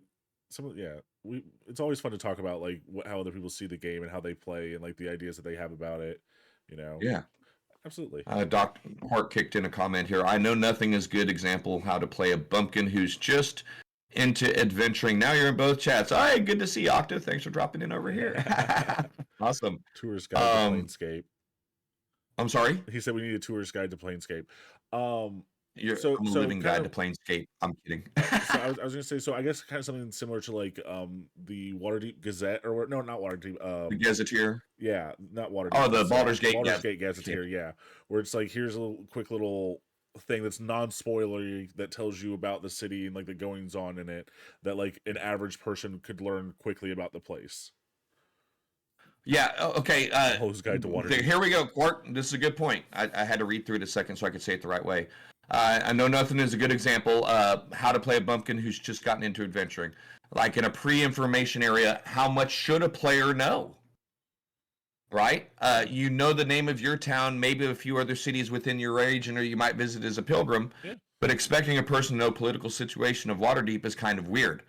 Yeah. It's always fun to talk about like how other people see the game and how they play and like the ideas that they have about it. You know.
Yeah.
Absolutely.
Doc Hart kicked in a comment here. I know nothing is good example how to play a bumpkin who's just into adventuring. Now you're in both chats. All right, good to see you, Octo. Thanks for dropping in over here. Awesome.
Tourist guide to Planescape.
I'm sorry?
He said we need a tourist guide to Planescape.
You're
So-
I'm a
so
living
kind
guide
of-
to Planescape. I'm kidding.
So I was gonna say, so I guess kind of something similar to like the Waterdeep Gazette or no, not Waterdeep.
The Gazetteer.
Yeah, not Waterdeep.
Oh, the
Gazette,
Baldur's Gate
Baldur's Gate Gazetteer. Yeah, where it's like here's a quick little thing that's non-spoilery that tells you about the city and like the goings on in it that like an average person could learn quickly about the place.
Yeah, okay.
Hose guide to Waterdeep.
Here we go, Quark. This is a good point. I had to read through it a second so I could say it the right way. I know nothing is a good example. How to play a bumpkin who's just gotten into adventuring. Like in a pre-information area, how much should a player know? Right? You know the name of your town, maybe a few other cities within your region, or you might visit as a pilgrim.
Yeah.
But expecting a person to know political situation of Waterdeep is kind of weird.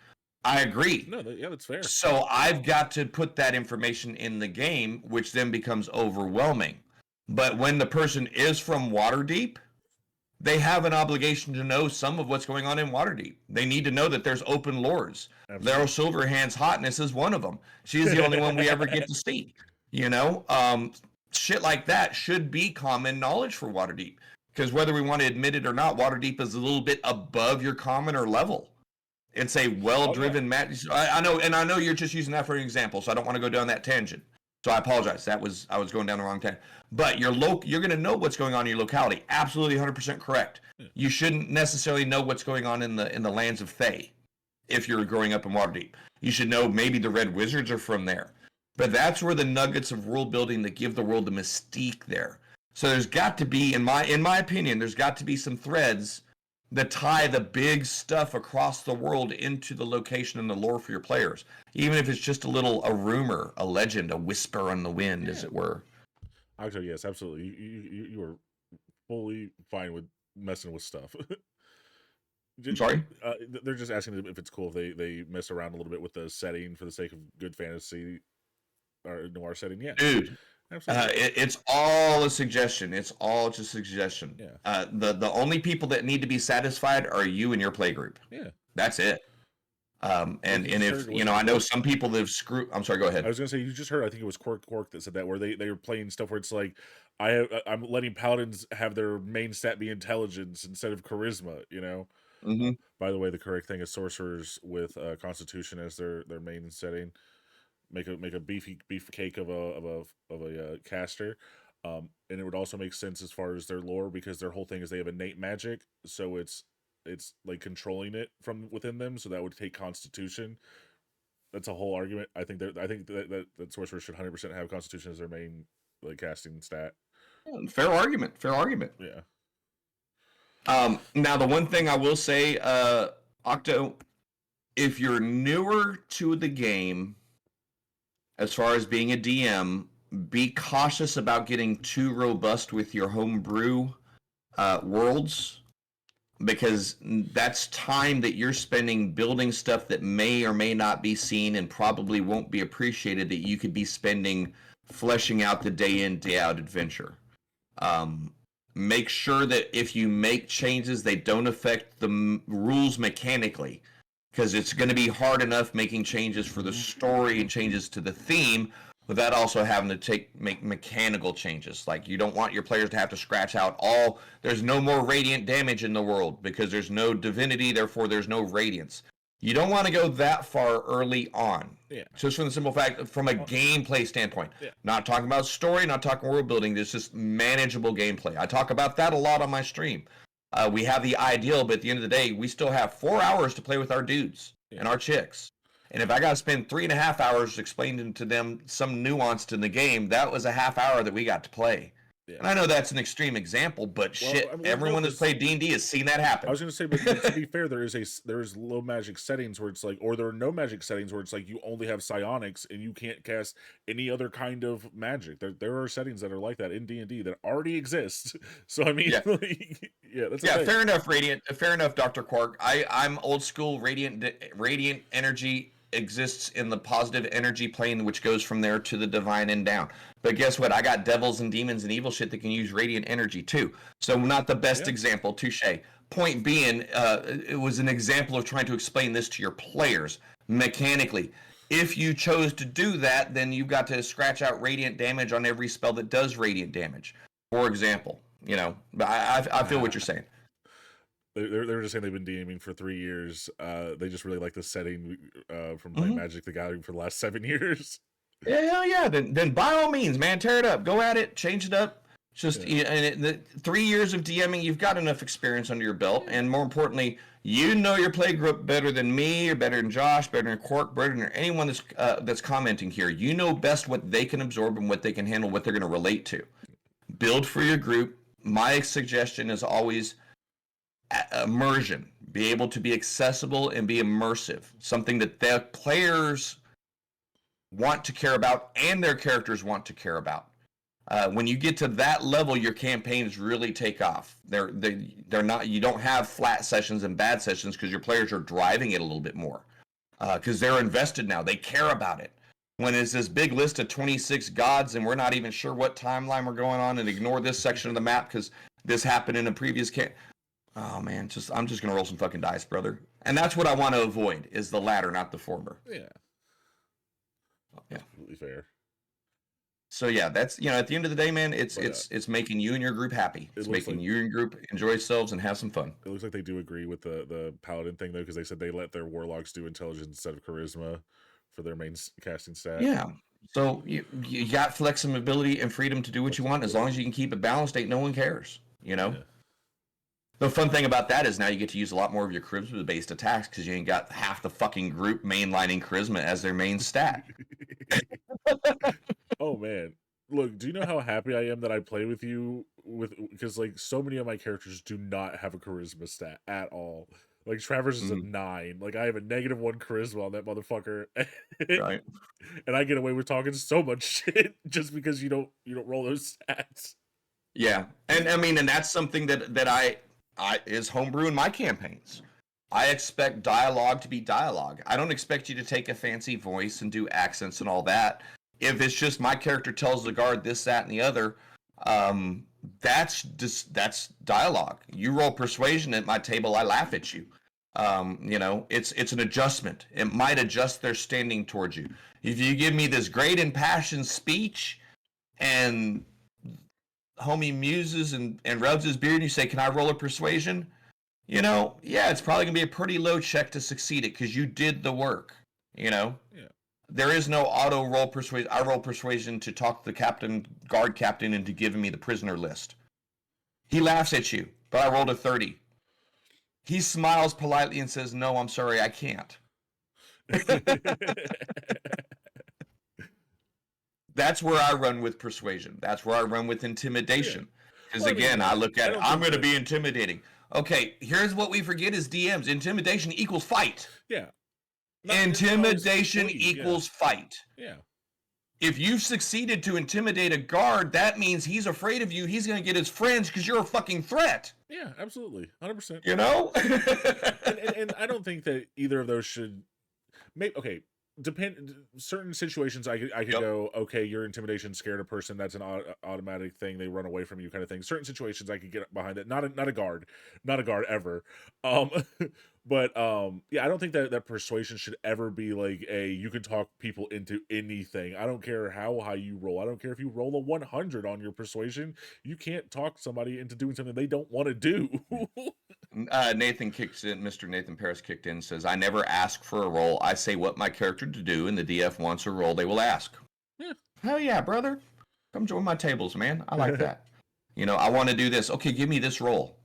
I agree.
No, yeah, that's fair.
So I've got to put that information in the game, which then becomes overwhelming. But when the person is from Waterdeep, they have an obligation to know some of what's going on in Waterdeep. They need to know that there's open lords. Laryl Silverhand's hotness is one of them. She's the only one we ever get to see. You know, shit like that should be common knowledge for Waterdeep. Because whether we want to admit it or not, Waterdeep is a little bit above your commoner level. It's a well-driven match. I know, and I know you're just using that for an example, so I don't want to go down that tangent. So I apologize. I was going down the wrong tangent. But you're going to know what's going on in your locality. Absolutely 100% correct. You shouldn't necessarily know what's going on in the lands of Thay if you're growing up in Waterdeep. You should know maybe the Red Wizards are from there. But that's where the nuggets of world building that give the world the mystique there. So there's got to be, in my opinion, there's got to be some threads that tie the big stuff across the world into the location and the lore for your players. Even if it's just a rumor, a legend, a whisper on the wind, as it were.
Actually, yes, absolutely. You are fully fine with messing with stuff.
I'm sorry?
They're just asking if it's cool if they mess around a little bit with the setting for the sake of good fantasy or noir setting. Yeah,
Dude.
absolutely.
It's all a suggestion. It's all just a suggestion.
Yeah.
The only people that need to be satisfied are you and your play group.
Yeah.
That's it. And if I know some people that have screwed. I'm sorry. Go ahead.
I was gonna say you just heard. I think it was Quark that said that where they were playing stuff where it's like I'm letting paladins have their main stat be intelligence instead of charisma. You know.
Mm-hmm.
By the way, the correct thing is sorcerers with Constitution as their main setting. Make a beef cake of a caster, and it would also make sense as far as their lore because their whole thing is they have innate magic, so it's like controlling it from within them. So that would take Constitution, that's a whole argument. I think that Sorcerer should 100% have Constitution as their main like casting stat.
Fair argument. Fair argument.
Yeah.
Now the one thing I will say, Octo, if you're newer to the game, as far as being a DM, be cautious about getting too robust with your homebrew worlds, because that's time that you're spending building stuff that may or may not be seen and probably won't be appreciated, that you could be spending fleshing out the day in, day out adventure. Make sure that if you make changes, they don't affect the rules mechanically, because it's going to be hard enough making changes for the story and changes to the theme without also having to make mechanical changes. Like, you don't want your players to have to scratch out there's no more radiant damage in the world because there's no divinity, therefore there's no radiance. You don't want to go that far early on.
Yeah.
Just from the simple fact, from a gameplay standpoint.
Yeah.
Not talking about story, not talking world building, there's just manageable gameplay. I talk about that a lot on my stream. We have the ideal, but at the end of the day, we still have 4 hours to play with our dudes and our chicks. And if I got to spend 3.5 hours explaining to them some nuance to the game, that was a half hour that we got to play. Yeah. And I know that's an extreme example, but everyone that's played D&D has seen that happen.
I was going to say, but to be fair, there is low magic settings where it's like, or there are no magic settings where it's like you only have psionics and you can't cast any other kind of magic. There are settings that are like that in D&D that already exist. So I mean, that's
fair enough, Radiant. Fair enough, Dr. Quark. I'm old school. Radiant energy exists in the positive energy plane, which goes from there to the divine and down. But guess what? I got devils and demons and evil shit that can use radiant energy too. So not the best example, touche. Point being, it was an example of trying to explain this to your players mechanically. If you chose to do that, then you've got to scratch out radiant damage on every spell that does radiant damage. For example, but I feel what you're saying.
They're just saying they've been DMing for 3 years. They just really like the setting from playing Magic the Gathering for the last 7 years.
Yeah. Then by all means, man, tear it up. Go at it. Change it up. Just the 3 years of DMing, you've got enough experience under your belt, and more importantly, you know your play group better than me, or better than Josh, better than Quark, better than anyone that's commenting here. You know best what they can absorb and what they can handle, what they're going to relate to. Build for your group. My suggestion is always immersion. Be able to be accessible and be immersive. Something that the players want to care about and their characters want to care about. When you get to that level, your campaigns really take off. They're not. You don't have flat sessions and bad sessions because your players are driving it a little bit more because they're invested now. They care about it. When it's this big list of 26 gods and we're not even sure what timeline we're going on, and ignore this section of the map because this happened in a previous oh man, I'm just gonna roll some fucking dice, brother. And that's what I want to avoid, is the latter, not the former.
Yeah. Completely fair.
So yeah, that's at the end of the day, man, it's making you and your group happy. It's making you and your group enjoy yourselves and have some fun.
It looks like they do agree with the paladin thing though, because they said they let their warlocks do intelligence instead of charisma for their main casting stat.
Yeah. So you got flexibility and freedom to do what you want as long as you can keep it balanced. Ain't no one cares.
Yeah.
The fun thing about that is now you get to use a lot more of your charisma-based attacks because you ain't got half the fucking group mainlining charisma as their main stat.
Oh man, look, do you know how happy I am that I play with you because like so many of my characters do not have a charisma stat at all. Like Travers is a 9. Like I have a -1 charisma on that motherfucker,
Right?
And I get away with talking so much shit just because you don't roll those stats.
Yeah, and I mean, and that's something that I is homebrew in my campaigns. I expect dialogue to be dialogue. I don't expect you to take a fancy voice and do accents and all that. If it's just my character tells the guard this, that, and the other, that's dialogue. You roll persuasion at my table, I laugh at you. It's an adjustment. It might adjust their standing towards you. If you give me this great impassioned speech and homie muses and rubs his beard and you say, can I roll a persuasion? It's probably gonna be a pretty low check to succeed it because you did the work.
Yeah.
There is no auto roll persuasion. I roll persuasion to talk the guard captain into giving me the prisoner list. He laughs at you, but I rolled a 30. He smiles politely and says, no, I'm sorry, I can't. That's where I run with persuasion. That's where I run with intimidation. Because
Well, I mean,
again, I look
I
at it,
don't
I'm
think
going to
that-
be intimidating. Okay, here's what we forget as DMs: intimidation equals fight.
Yeah. Not- it's always
Intimidation
fleeing, yeah.
equals fight.
Yeah.
If you've succeeded to intimidate a guard, that means he's afraid of you. He's going to get his friends because you're a fucking threat.
Yeah, absolutely. 100%.
You know?
And I don't think that either of those should make okay. Certain situations I could
Yep.
go, okay, your intimidation scared a person, that's an automatic thing, they run away from you kind of thing. Certain situations I could get behind that. Not a guard ever. But yeah, I don't think that persuasion should ever be like you can talk people into anything. I don't care how high you roll. I don't care if you roll a 100 on your persuasion. You can't talk somebody into doing something they don't want to do.
Nathan kicks in. Mr. Nathan Paris kicked in. Says, "I never ask for a roll. I say what my character to do, and the DF wants a roll. They will ask."
Yeah.
Hell yeah, brother! Come join my tables, man. I like that. You know, I want to do this. Okay, give me this roll,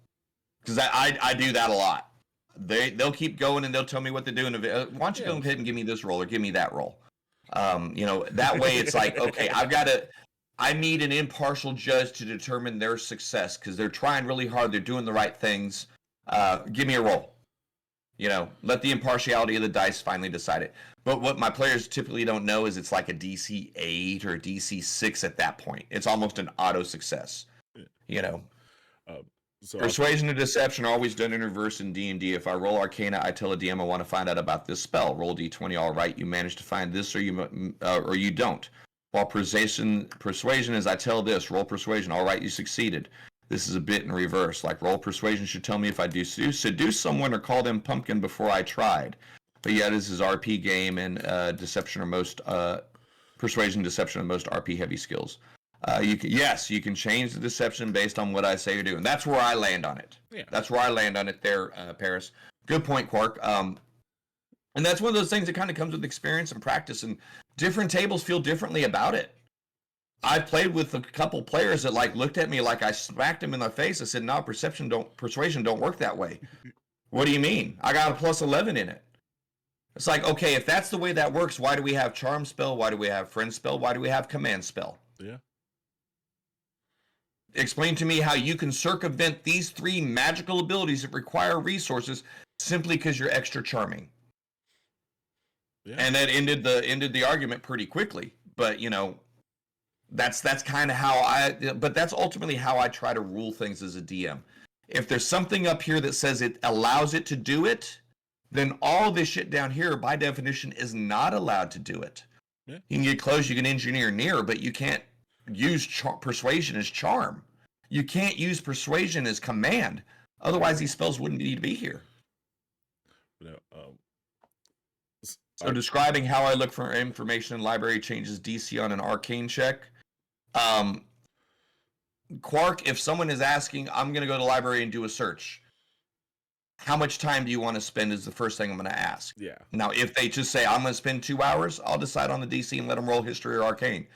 because I do that a lot. They'll keep going and they'll tell me what to do. And why don't you go ahead and give me this roll or give me that roll? You know, that way it's like, okay, I need an impartial judge to determine their success because they're trying really hard. They're doing the right things. Give me a roll. You know, let the impartiality of the dice finally decide it. But what my players typically don't know is it's like a DC 8 or a DC 6 at that point. It's almost an auto success. You know.
So
Persuasion and deception are always done in reverse in D&D. If I roll Arcana, I tell a DM I want to find out about this spell. Roll D20. All right, you managed to find this, or you don't. While persuasion is I tell this. Roll persuasion. All right, you succeeded. This is a bit in reverse. Like roll persuasion should tell me if I do seduce someone or call them pumpkin before I tried. But yeah, this is RP game, and deception are most persuasion, deception are most RP heavy skills. You can change the deception based on what I say or do, and that's where I land on it.
Yeah.
That's where I land on it there, Paris. Good point, Quark. And that's one of those things that kind of comes with experience and practice, and different tables feel differently about it. I played with a couple players that like looked at me like I smacked them in the face. I said, "No, persuasion don't work that way." What do you mean? I got a plus 11 in it. It's like, okay, if that's the way that works, why do we have charm spell? Why do we have friend spell? Why do we have command spell?
Yeah.
Explain to me how you can circumvent these 3 magical abilities that require resources simply because you're extra charming.
Yeah.
And that ended the argument pretty quickly. But you know, that's kind of how but that's ultimately how I try to rule things as a DM. If there's something up here that says it allows it to do it, then all this shit down here by definition is not allowed to do it.
Yeah.
You can get close, you can engineer near, but you can't use persuasion as charm. You can't use persuasion as command. Otherwise, these spells wouldn't need to be here.
No,
So describing how I look for information in library changes DC on an arcane check. Quark, if someone is asking, I'm going to go to the library and do a search. How much time do you want to spend is the first thing I'm going to ask.
Yeah.
Now, if they just say, I'm going to spend 2 hours, I'll decide on the DC and let them roll history or arcane.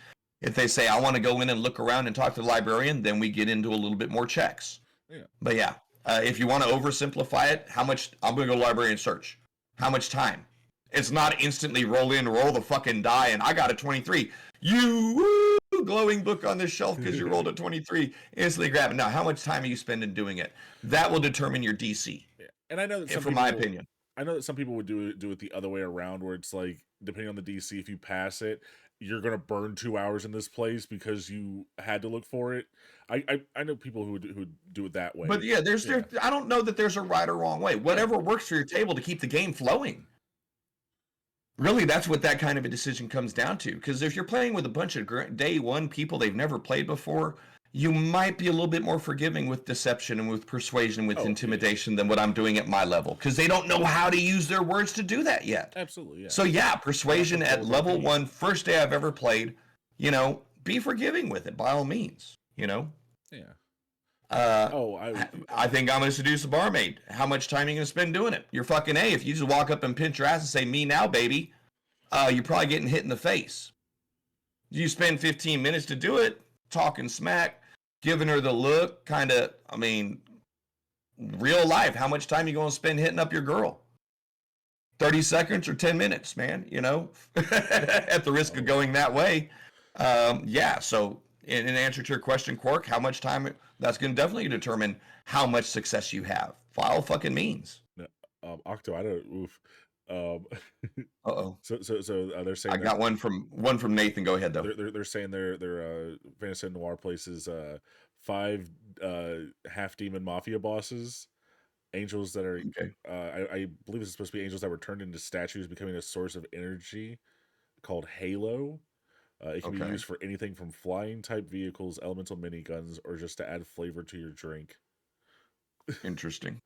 If they say, I want to go in and look around and talk to the librarian, then we get into a little bit more checks.
Yeah.
But yeah, if you want to oversimplify it, how much, I'm going to go to the library and search. How much time? It's not instantly roll the fucking die and I got a 23. You glowing book on this shelf because you rolled a 23. Instantly grab it. Now, how much time are you spending doing it? That will determine your DC.
Yeah. And I know that
From my opinion.
I know that some people would do it the other way around, where it's like, depending on the DC, if you pass it, you're gonna burn 2 hours in this place because you had to look for it. I know people who would do it that way.
But yeah, I don't know that there's a right or wrong way. Whatever works for your table to keep the game flowing. Really, that's what that kind of a decision comes down to. Because if you're playing with a bunch of day one people they've never played before, you might be a little bit more forgiving with deception and with persuasion, with intimidation than what I'm doing at my level. Because they don't know how to use their words to do that yet.
Absolutely, yeah.
So yeah, persuasion at level 1, first day I've ever played, you know, be forgiving with it by all means, you know?
Yeah.
I think I'm going to seduce a barmaid. How much time are you going to spend doing it? You're fucking A. If you just walk up and pinch your ass and say, me now, baby, you're probably getting hit in the face. You spend 15 minutes to do it, talking smack, giving her the look, kind of, I mean, real life. How much time are you going to spend hitting up your girl? 30 seconds or 10 minutes, man, you know, at the risk of going that way. Yeah. So, in answer to your question, Quark, how much time that's going to definitely determine how much success you have. File fucking means.
No, Octo, I don't. Oof. Um,
Uh-oh.
so they're
I
saying
got one from Nathan. Go ahead though.
they're saying their Fantasy Noir places 5 half demon mafia bosses, angels that are
Okay.
I believe it's supposed to be angels that were turned into statues, becoming a source of energy called Halo. It can be
Okay.
used for anything from flying type vehicles, elemental miniguns, or just to add flavor to your drink.
Interesting.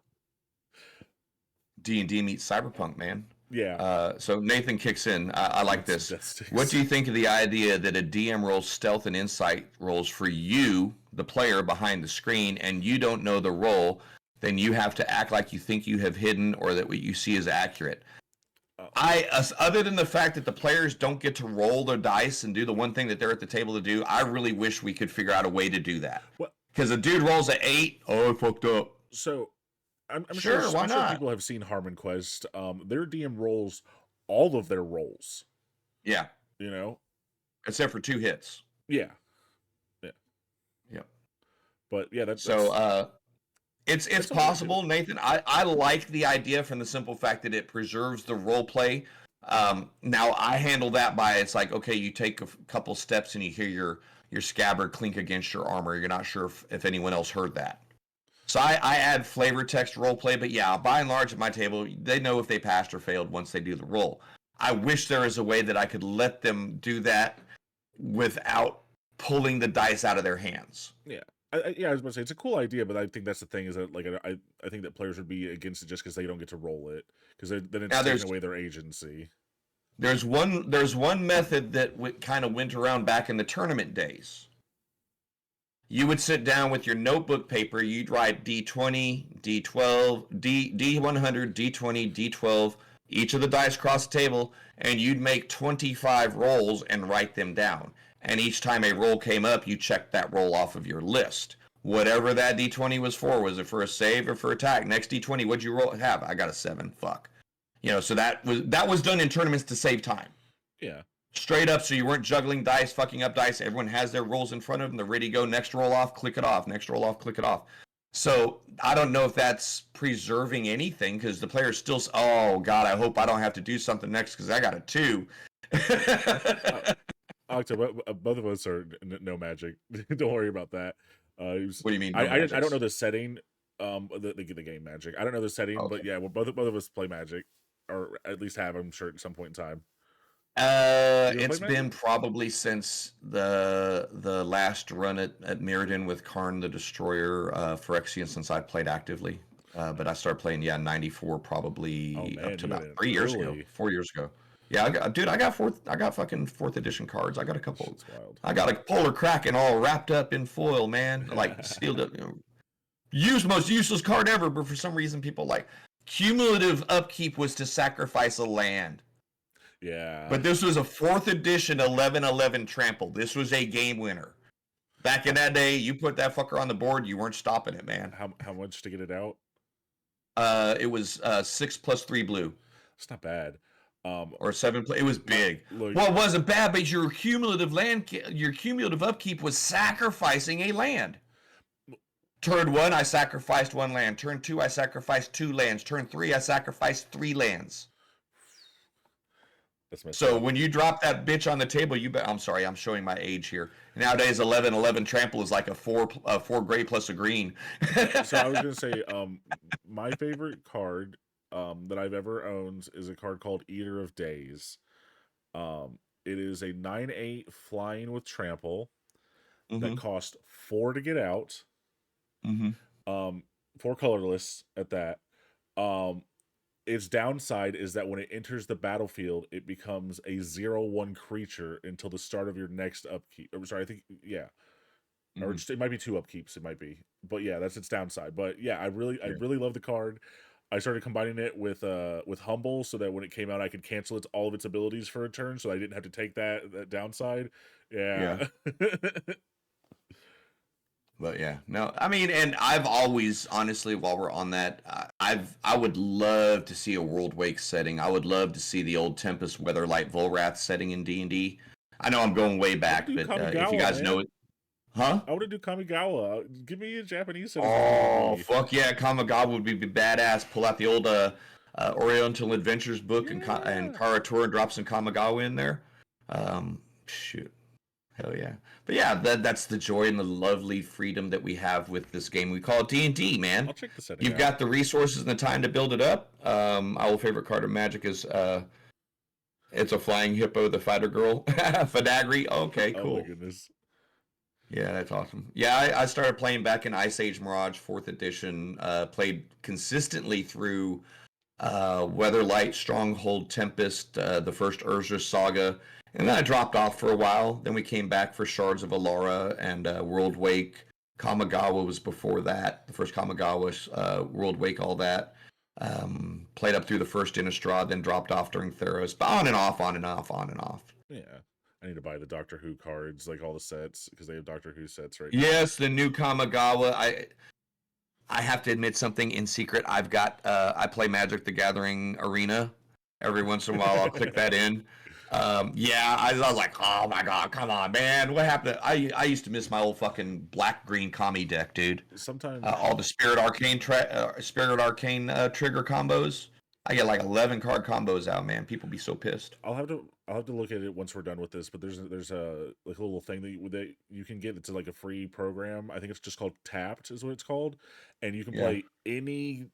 D&D meets Cyberpunk, man.
Yeah.
So Nathan kicks in. I like
That's-
this.
that
What
sticks.
do you think of the idea that a DM rolls stealth and insight rolls for you, the player behind the screen, and you don't know the role? Then you have to act like you think you have hidden or that what you see is accurate. Other than the fact that the players don't get to roll their dice and do the one thing that they're at the table to do, I really wish we could figure out a way to do that.
What?
Because a dude rolls an 8, oh, I fucked up.
So I'm
Sure, why
I'm sure
not?
people have seen Harmon Quest. Their DM rolls all of their rolls.
Yeah,
You know.
except for 2 hits.
Yeah.
Yep.
But yeah, that's
So it's
that's all I do.
possible, Nathan. I like the idea from the simple fact that it preserves the role play. Now I handle that by it's like, okay, you take a couple steps and you hear your scabbard clink against your armor. You're not sure if anyone else heard that. So I add flavor text role play, but yeah, by and large at my table, they know if they passed or failed once they do the roll. I wish there was a way that I could let them do that without pulling the dice out of their hands.
Yeah, I was about to say it's a cool idea, but I think that's the thing is that like I think that players would be against it just because they don't get to roll it because then it's
Now,
taking away their agency.
There's one method that kind of went around back in the tournament days. You would sit down with your notebook paper, you'd write D20, D12, D100, D20, D12, each of the dice across the table, and you'd make 25 rolls and write them down. And each time a roll came up, you checked that roll off of your list. Whatever that D20 was it for a save or for attack? Next D20, what'd you have? I got a 7. Fuck. You know, so that was done in tournaments to save time.
Yeah.
Straight up, so you weren't juggling dice, fucking up dice. Everyone has their rolls in front of them. They're ready to go. Next roll off, click it off. Next roll off, click it off. So I don't know if that's preserving anything because the players still. Oh God, I hope I don't have to do something next because I got a 2.
Octo, both of us are no magic. Don't worry about that.
What do you mean?
I don't know the setting. The game Magic. I don't know the setting,
Okay.
but yeah, both of us play Magic, or at least have. I'm sure at some point in time.
It's
play
been
Magic?
probably since the last run at Mirrodin with Karn the Destroyer, Phyrexian, since I played actively. But I started playing, 94 probably
Oh, man,
up to
you
about
went
3 years ago,
early.
4 years ago. Yeah, I got fucking 4th edition cards. I got a couple.
Shit's wild.
I got a Polar Kraken all wrapped up in foil, man. Like sealed up. Most useless card ever, but for some reason people like cumulative upkeep was to sacrifice a land.
Yeah.
But this was a 4th edition 11/11 trample. This was a game winner. Back in that day, you put that fucker on the board, you weren't stopping it, man.
How much to get it out?
It was 6 plus 3 blue.
It's not bad.
Or 7 it was big.
Look,
Well, it wasn't bad, but your cumulative upkeep was sacrificing a land. Turn 1, I sacrificed 1 land. Turn 2, I sacrificed 2 lands. Turn 3, I sacrificed 3 lands.
that's messed
So
up.
when you drop that bitch on the table, I'm sorry, I'm showing my age here. Nowadays, 11/11 trample is like a 4 gray plus a green.
So I was gonna say, my favorite card that I've ever owned is a card called Eater of Days. It is a 9/8 flying with trample that cost 4 to get out. 4 colorless at that. Its downside is that when it enters the battlefield, it becomes a 0/1 creature until the start of your next upkeep. Or, sorry, I think or just, it might be 2 upkeeps. It might be, but yeah, that's its downside. But yeah, I really love the card. I started combining it with Humble so that when it came out, I could cancel all of its abilities for a turn, so I didn't have to take that downside. Yeah.
But yeah, no, I mean, and I've always, honestly, while we're on that, I would love to see a World Wake setting. I would love to see the old Tempest Weatherlight Volrath setting in D&D. I know I'm going way back,
do
but if
Kamigawa,
you guys know
man.
it, huh?
I want to do Kamigawa. Give me a Japanese setting.
Oh,
for D&D.
fuck yeah, Kamigawa would be badass. Pull out the old Oriental Adventures book and
Yeah.
Karator and drop some Kamigawa in there. Shoot. Hell yeah. But yeah, that's the joy and the lovely freedom that we have with this game. We call it D&D, man.
I'll check the setting
You've
out.
got the resources and the time to build it up. Our favorite card of Magic is it's a flying hippo, the fighter girl, Fadagri. Okay,
Oh
cool.
my goodness.
Yeah, that's awesome. Yeah, I started playing back in Ice Age Mirage 4th edition. Played consistently through Weatherlight, Stronghold, Tempest, the first Urza saga, and then I dropped off for a while. Then we came back for Shards of Alara and World Wake. Kamigawa was before that. The first Kamigawa, World Wake, all that. Played up through the first Innistrad, then dropped off during Theros. But on and off, on and off, on and off.
Yeah. I need to buy the Doctor Who cards, like all the sets, because they have Doctor Who sets right now.
Yes, the new Kamigawa. I have to admit something in secret. I've got I play Magic the Gathering Arena. Every once in a while I'll click that in. Yeah, I was like, oh my god, come on, man. What happened? I used to miss my old fucking black green Kami deck, dude.
Sometimes
All the Spirit Arcane trigger combos. I get like 11 card combos out, man. People be so pissed.
I'll have to look at it once we're done with this. But there's a like a little thing that you can get. It's like a free program. I think it's just called Tapped, is what it's called, and you can
Yeah.
play any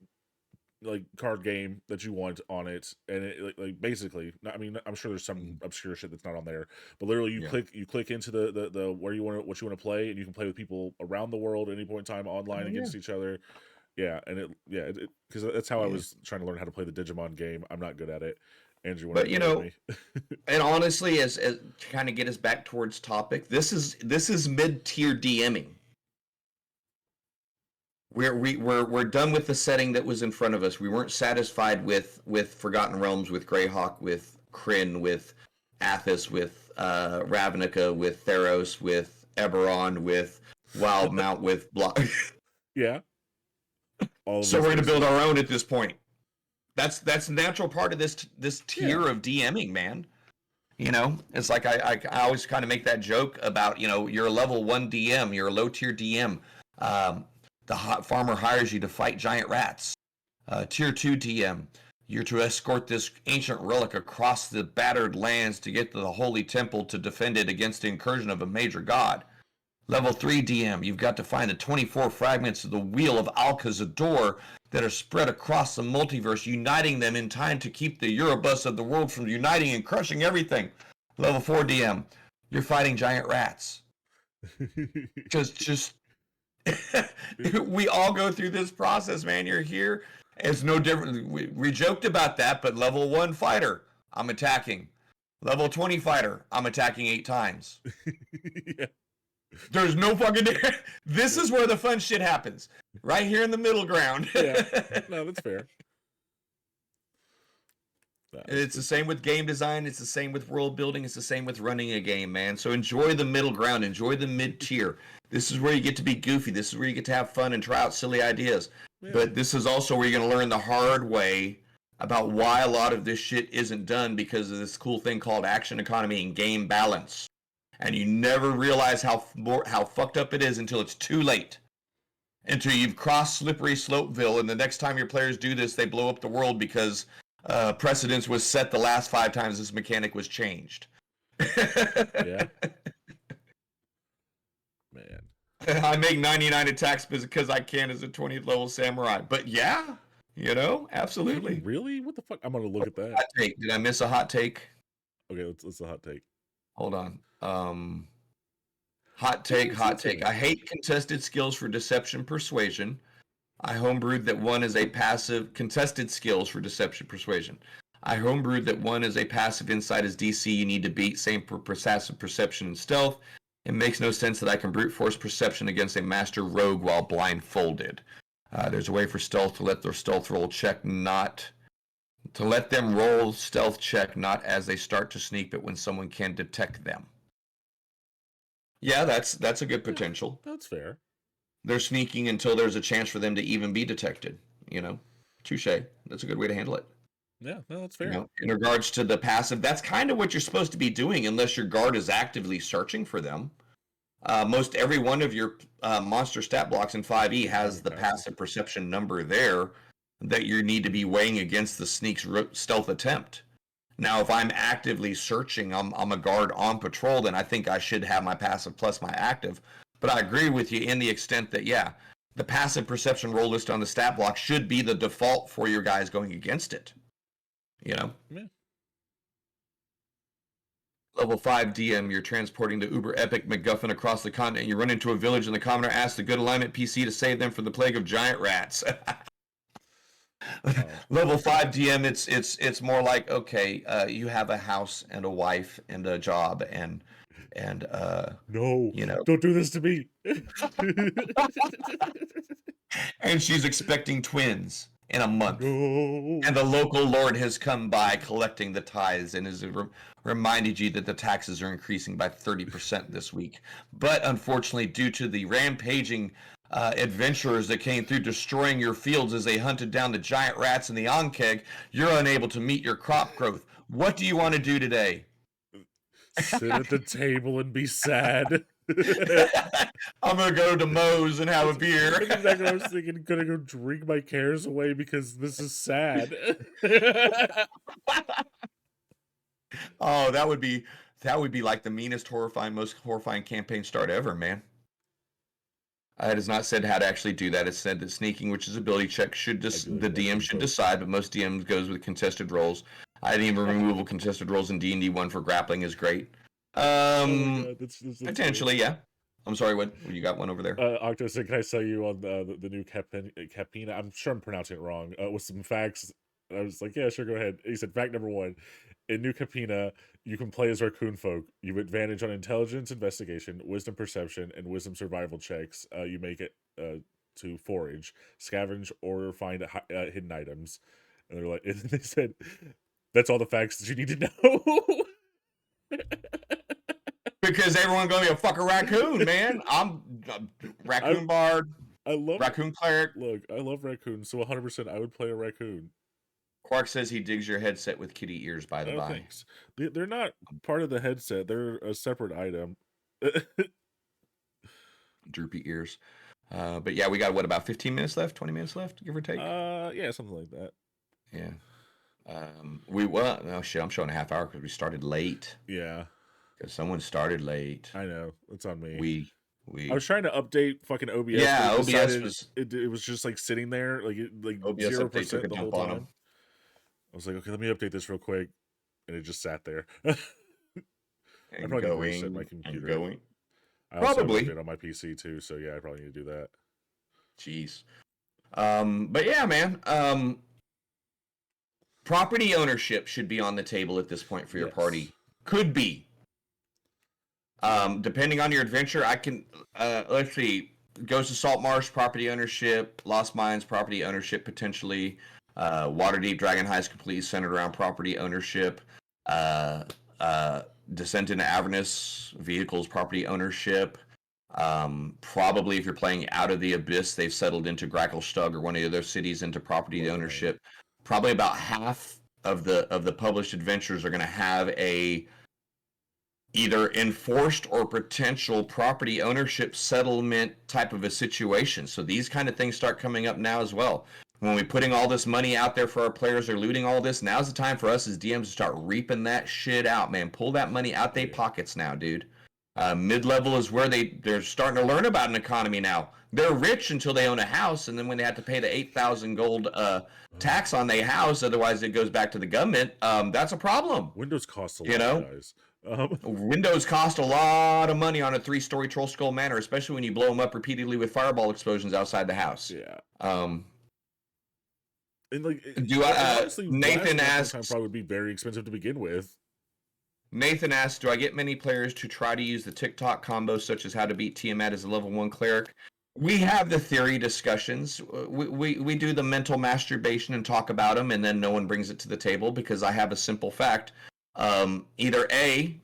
like card game that you want on it, and it like basically. I mean, I'm sure there's some obscure shit that's not on there, but literally you
Yeah.
click into the where you want what you want to play, and you can play with people around the world at any point in time online
Oh,
against each other. Yeah, and because that's how I
Yeah.
was trying to learn how to play the Digimon game. I'm not good at it. Andrew,
But you know,
me.
and honestly, as to kind of get us back towards topic, this is mid-tier DMing. We're done with the setting that was in front of us. We weren't satisfied with Forgotten Realms, with Greyhawk, with Kryn, with Athos, with Ravnica, with Theros, with Eberron, with Wildmount, with
Yeah. All of
So
those
we're gonna
things.
build our own at this point. That's a natural part of this tier of DMing, man. You know, it's like I always kind of make that joke about, you know, you're a level 1 DM, you're a low tier DM. The farmer hires you to fight giant rats. Tier 2 DM, you're to escort this ancient relic across the battered lands to get to the holy temple to defend it against the incursion of a major god. Level 3 DM, you've got to find the 24 fragments of the Wheel of Alcazador that are spread across the multiverse, uniting them in time to keep the Eurobus of the world from uniting and crushing everything. Level 4 DM, you're fighting giant rats. Just we all go through this process, man. You're here. It's no different. We joked about that, but level 1 fighter, I'm attacking. Level 20 fighter, I'm attacking 8 times.
Yeah.
There's no fucking difference. This is where the fun shit happens. Right here in the middle ground.
Yeah. No, that's fair.
It's the same with game design. It's the same with world building. It's the same with running a game, man. So enjoy the middle ground. Enjoy the mid tier. This is where you get to be goofy. This is where you get to have fun and try out silly ideas.
Yeah.
But this is also where you're going to learn the hard way about why a lot of this shit isn't done because of this cool thing called action economy and game balance. And you never realize how fucked up it is until it's too late. Until you've crossed slippery slopeville, and the next time your players do this, they blow up the world because precedence was set the last 5 times this mechanic was changed.
Yeah. Man.
I make 99 attacks because I can as a 20th level samurai. But yeah, you know, absolutely.
Really? What the fuck? I'm gonna look at that.
Hot take. Did I miss a hot take?
Okay, let's a hot take.
Hold on. Hot take. I hate contested skills for deception persuasion. I homebrewed that one is a passive contested skills for deception persuasion. I homebrewed that one is a passive insight as DC you need to beat, same for passive perception and stealth. It makes no sense that I can brute force perception against a master rogue while blindfolded. There's a way for stealth to let their stealth roll check not to let them roll stealth check not as they start to sneak, but when someone can detect them. Yeah, that's a good potential.
That's fair.
they're sneaking until there's a chance for them to even be detected. You know, touche. That's a good way to handle it.
Yeah, no, that's
You
fair.
know, in regards to the passive, that's kind of what you're supposed to be doing, unless your guard is actively searching for them. Most every one of your monster stat blocks in 5e has the passive perception number there that you need to be weighing against the sneak's stealth attempt. Now, if I'm actively searching, I'm a guard on patrol, then I think I should have my passive plus my active. But I agree with you in the extent that, yeah, the passive perception roll list on the stat block should be the default for your guys going against it. You know?
Yeah.
Level 5 DM, you're transporting the uber epic MacGuffin across the continent. You run into a village and the commoner asks the good alignment PC to save them from the plague of giant rats. Level 5 DM, it's more like, okay, you have a house and a wife and a job and
no,
you know,
don't do this to me.
and she's expecting twins in a month.
No.
And the local lord has come by collecting the tithes and has reminded you that the taxes are increasing by 30% this week. But unfortunately, due to the rampaging adventurers that came through destroying your fields as they hunted down the giant rats in the Ankeg, you're unable to meet your crop growth. What do you want to do today?
Sit at the table and be sad.
I'm going to go to Moe's and have a beer.
That's exactly what I was thinking. Gonna go drink my cares away because this is sad.
Oh, that would be like the meanest, horrifying, most horrifying campaign start ever, man. It has not said how to actually do that. It said that sneaking, which is ability check, should the DM should decide, but most DMs goes with contested rolls. I think even removal contested rolls in D&D 1 for grappling is great. That's potentially, yeah. I'm sorry, what you got one over there?
Octo said, can I sell you on the new Capina? I'm sure I'm pronouncing it wrong. With some facts. And I was like, yeah, sure, go ahead. He said, fact number 1. In New Capina, you can play as raccoon folk. You have advantage on intelligence, investigation, wisdom perception, and wisdom survival checks. You make it to forage, scavenge, or find hidden items. And they're like, and they said, that's all the facts that you need to know.
Because everyone's gonna be a fucking raccoon, man. I'm raccoon bard.
I love
raccoon cleric.
Look, I love raccoons, so 100% I would play a raccoon.
Quark says he digs your headset with kitty ears, by the by.
Thanks. They're not part of the headset. They're a separate item.
Droopy ears. But yeah, we got, what, about 15 minutes left? 20 minutes left, give or take?
Yeah, something like that.
Yeah. No shit, I'm showing a half hour because we started late.
Yeah.
Because someone started late.
I know. It's on me.
We
I was trying to update fucking OBS.
Yeah,
but
OBS was...
It was just like sitting there, like
OBS
0%
took a
the whole
dump on
time.
him.
I was like, okay, let me update this real quick. And it just sat there.
And
I probably need to reset my computer.
Going.
I also
Probably.
have it on my PC too, so yeah, I probably need to do that.
Jeez. But yeah, man. Property ownership should be on the table at this point for your party. Could be. Depending on your adventure, I can let's see. Ghost of Saltmarsh, property ownership. Lost Mines, property ownership potentially. Waterdeep Dragon Heist completely centered around property ownership. Descent into Avernus, vehicles, property ownership. Probably if you're playing Out of the Abyss, they've settled into Gracklstugh or one of the other cities into property ownership. Probably about half of the published adventures are going to have a either enforced or potential property ownership settlement type of a situation. So these kind of things start coming up now as well. When we're putting all this money out there for our players, they're looting all this. Now's the time for us as DMs to start reaping that shit out, man. Pull that money out their pockets now, dude. Mid-level is where they're starting to learn about an economy now. They're rich until they own a house, and then when they have to pay the 8,000 gold tax on their house, otherwise it goes back to the government, that's a problem.
Windows cost a lot, guys.
Windows cost a lot of money on a 3-story Troll Skull Manor, especially when you blow them up repeatedly with fireball explosions outside the house.
Yeah.
And
like, honestly,
Nathan asks,
probably would be very expensive to begin with.
Nathan asks, do I get many players to try to use the TikTok combos such as how to beat Tiamat as a level 1 cleric? We have the theory discussions. We do the mental masturbation and talk about them, and then no one brings it to the table because I have a simple fact. Either A,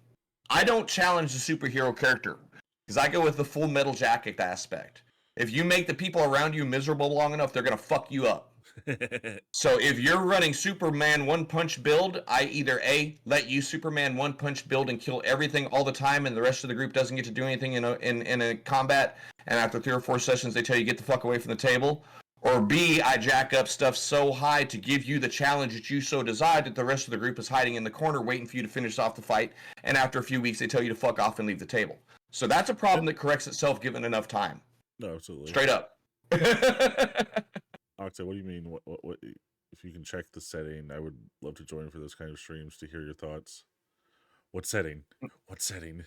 I don't challenge the superhero character because I go with the Full Metal Jacket aspect. If you make the people around you miserable long enough, they're gonna fuck you up. So if you're running Superman one punch build, I either A, let you Superman one punch build and kill everything all the time, and the rest of the group doesn't get to do anything in a combat, and after 3 or 4 sessions they tell you get the fuck away from the table. Or B, I jack up stuff so high to give you the challenge that you so desire that the rest of the group is hiding in the corner waiting for you to finish off the fight, and after a few weeks they tell you to fuck off and leave the table. So that's a problem that corrects itself given enough time.
No, absolutely.
Straight up.
Octa, what do you mean? What? If you can check the setting, I would love to join for those kind of streams to hear your thoughts. What setting? What setting?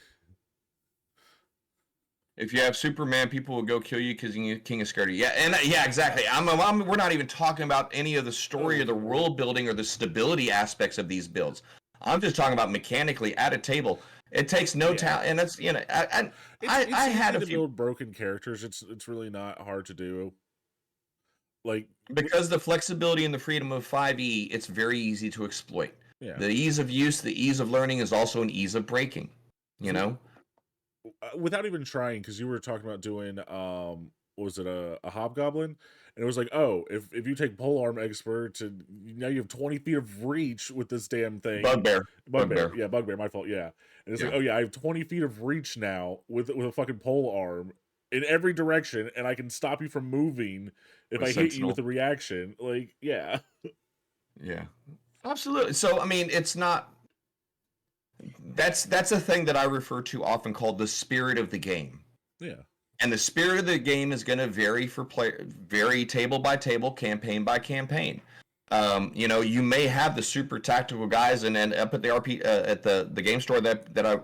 If you have Superman, people will go kill you because you're King of Scaredy. Yeah, and yeah, exactly. We're not even talking about any of the story or the world building or the stability aspects of these builds. I'm just talking about mechanically at a table. It takes no talent, and that's I had a
to
few
build broken characters. It's really not hard to do. Like
because the flexibility and the freedom of 5e, it's very easy to exploit.
Yeah.
The ease of use, the ease of learning is also an ease of breaking. You know.
Without even trying, because you were talking about doing was it a hobgoblin, and it was like, oh, if you take polearm expert and now you have 20 feet of reach with this damn thing.
Bugbear.
Yeah, bugbear, my fault. Yeah, and it's
Yeah.
like, oh yeah, I have 20 feet of reach now with a fucking polearm in every direction, and I can stop you from moving if I hit you with a reaction. Like, yeah.
Yeah, absolutely. So I mean, it's not. That's a thing that I refer to often called the spirit of the game.
Yeah.
And the spirit of the game is going to vary table by table, campaign by campaign. You may have the super tactical guys, and then up at the at the game store that I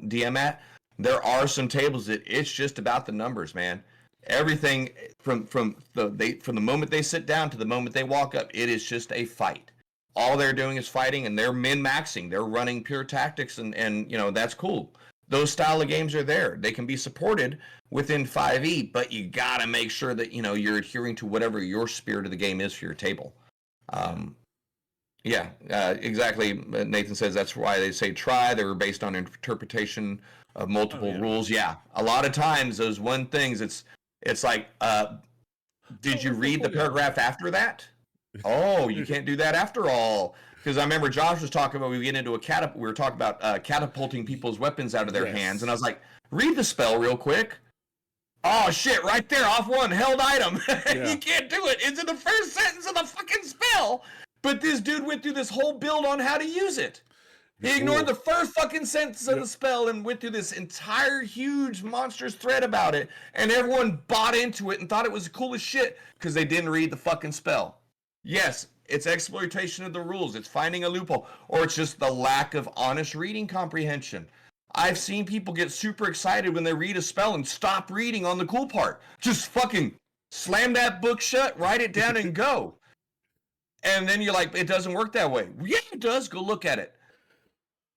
DM at, there are some tables that it's just about the numbers, man. Everything from the moment they sit down to the moment they walk up, it is just a fight. All they're doing is fighting, and they're min-maxing. They're running pure tactics, and that's cool. Those style of games are there. They can be supported within 5e, but you got to make sure that you're adhering to whatever your spirit of the game is for your table. Exactly. Nathan says that's why they say try. They were based on interpretation of multiple rules. Yeah, a lot of times those one things. It's like, did you read the paragraph after that? Oh, you can't do that after all. Because I remember Josh was talking about we were talking about catapulting people's weapons out of their hands, and I was like, read the spell real quick. Oh shit, right there, off one, held item.
Yeah.
You can't do it. It's in the first sentence of the fucking spell. But this dude went through this whole build on how to use it. He ignored the first fucking sentence of the spell and went through this entire huge monstrous thread about it, and everyone bought into it and thought it was cool as shit because they didn't read the fucking spell. Yes, it's exploitation of the rules. It's finding a loophole, or it's just the lack of honest reading comprehension. I've seen people get super excited when they read a spell and stop reading on the cool part. Just fucking slam that book shut, write it down, and go. And then you're like, it doesn't work that way. Yeah, it does. Go look at it.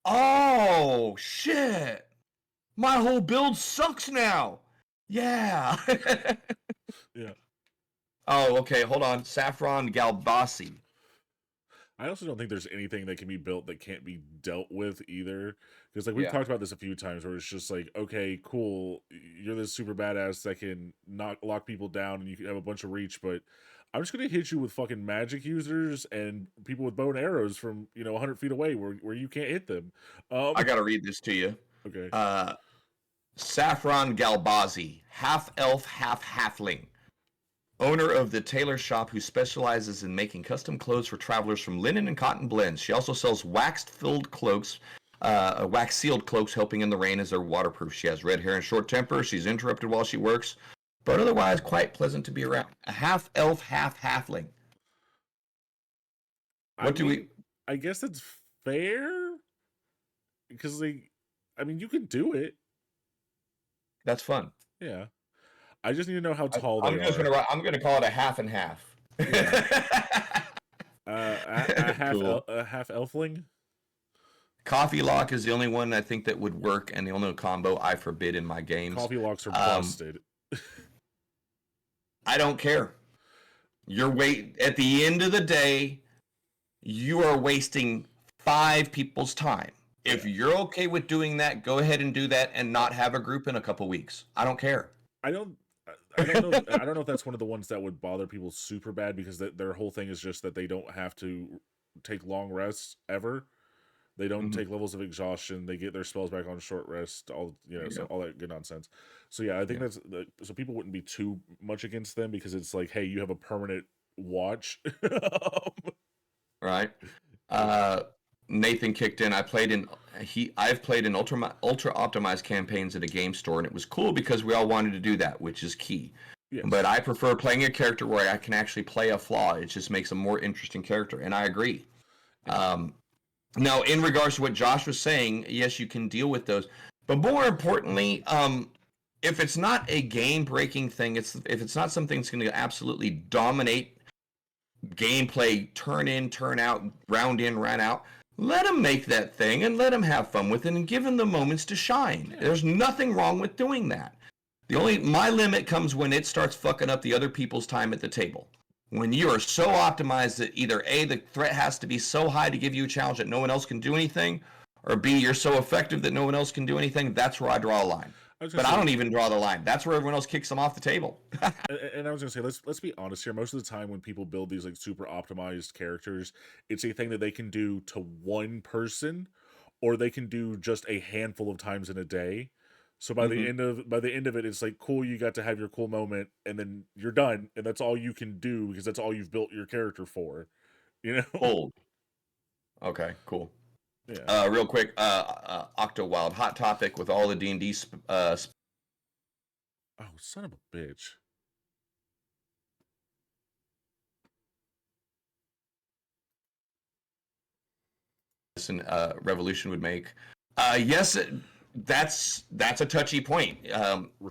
Oh, shit. My whole build sucks now. Yeah.
Yeah.
Oh, okay. Hold on. Saffron Galbasi.
I also don't think there's anything that can be built that can't be dealt with either. Because like we've talked about this a few times where it's just like, okay, cool, you're this super badass that can lock people down and you can have a bunch of reach, but I'm just gonna hit you with fucking magic users and people with bow and arrows from 100 feet away where you can't hit them.
I gotta read this to you.
Okay.
Saffron Galbazi, half elf, half halfling. Owner of the tailor shop who specializes in making custom clothes for travelers from linen and cotton blends. She also sells wax-sealed cloaks, helping in the rain as they're waterproof. She has red hair and short temper. She's interrupted while she works, but otherwise quite pleasant to be around. A half elf, half halfling.
I guess that's fair because you can do it.
That's fun.
Yeah. I just need to know how tall they are.
I'm gonna call it a half and half.
Yeah. A half
Cool.
half elfling.
Coffee lock is the only one I think that would work, and the only combo I forbid in my games.
Coffee locks are busted.
I don't care. At the end of the day, you are wasting 5 people's time. If you're okay with doing that, go ahead and do that and not have a group in a couple weeks. I don't care.
I don't know. I don't know if that's one of the ones that would bother people super bad because their whole thing is just that they don't have to take long rests ever. They don't
Mhm.
take levels of exhaustion. They get their spells back on short rest. All so
Yeah.
all that good nonsense. So yeah, I think
Yeah.
so people wouldn't be too much against them because it's like, hey, you have a permanent watch.
Right.
Yeah.
Nathan kicked in. I've played in ultra optimized campaigns at a game store, and it was cool because we all wanted to do that, which is key.
Yes.
But I prefer playing a character where I can actually play a flaw. It just makes a more interesting character, and I agree. Now, in regards to what Josh was saying, yes, you can deal with those, but more importantly, if it's not a game-breaking thing, if it's not something that's going to absolutely dominate gameplay, turn in, turn out, round in, round out, let them make that thing and let them have fun with it and give them the moments to shine. There's nothing wrong with doing that. My limit comes when it starts fucking up the other people's time at the table. When you are so optimized that either A, the threat has to be so high to give you a challenge that no one else can do anything, or B, you're so effective that no one else can do anything, that's where I draw a line. But I don't even draw the line. That's where everyone else kicks them off the table.
And I was gonna say, let's be honest here. Most of the time, when people build these like super optimized characters, it's a thing that they can do to one person, or they can do just a handful of times in a day. So by the end of it, it's like, cool, you got to have your cool moment, and then you're done, and that's all you can do because that's all you've built your character for. You know?
Old. Okay, cool.
Yeah.
Real quick, Octowild, hot topic with all the D&D
Oh, son of a bitch.
Revolution would make. Yes, that's a touchy point.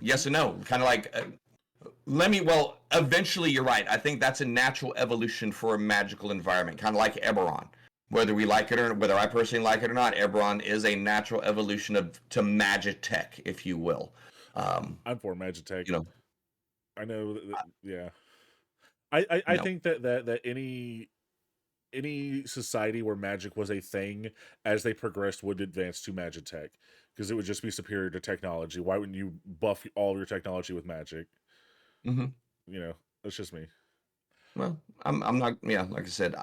Yes and no. Kind of like, eventually you're right. I think that's a natural evolution for a magical environment, kind of like Eberron. Whether we like it or whether I personally like it or not, Eberron is a natural evolution to Magitech, if you will.
I'm for Magitech.
You know,
I know yeah. I
no.
think that any society where magic was a thing, as they progressed, would advance to Magitech because it would just be superior to technology. Why wouldn't you buff all your technology with magic?
Mm-hmm.
You know, that's just me.
Well, I'm not. Yeah, like I said,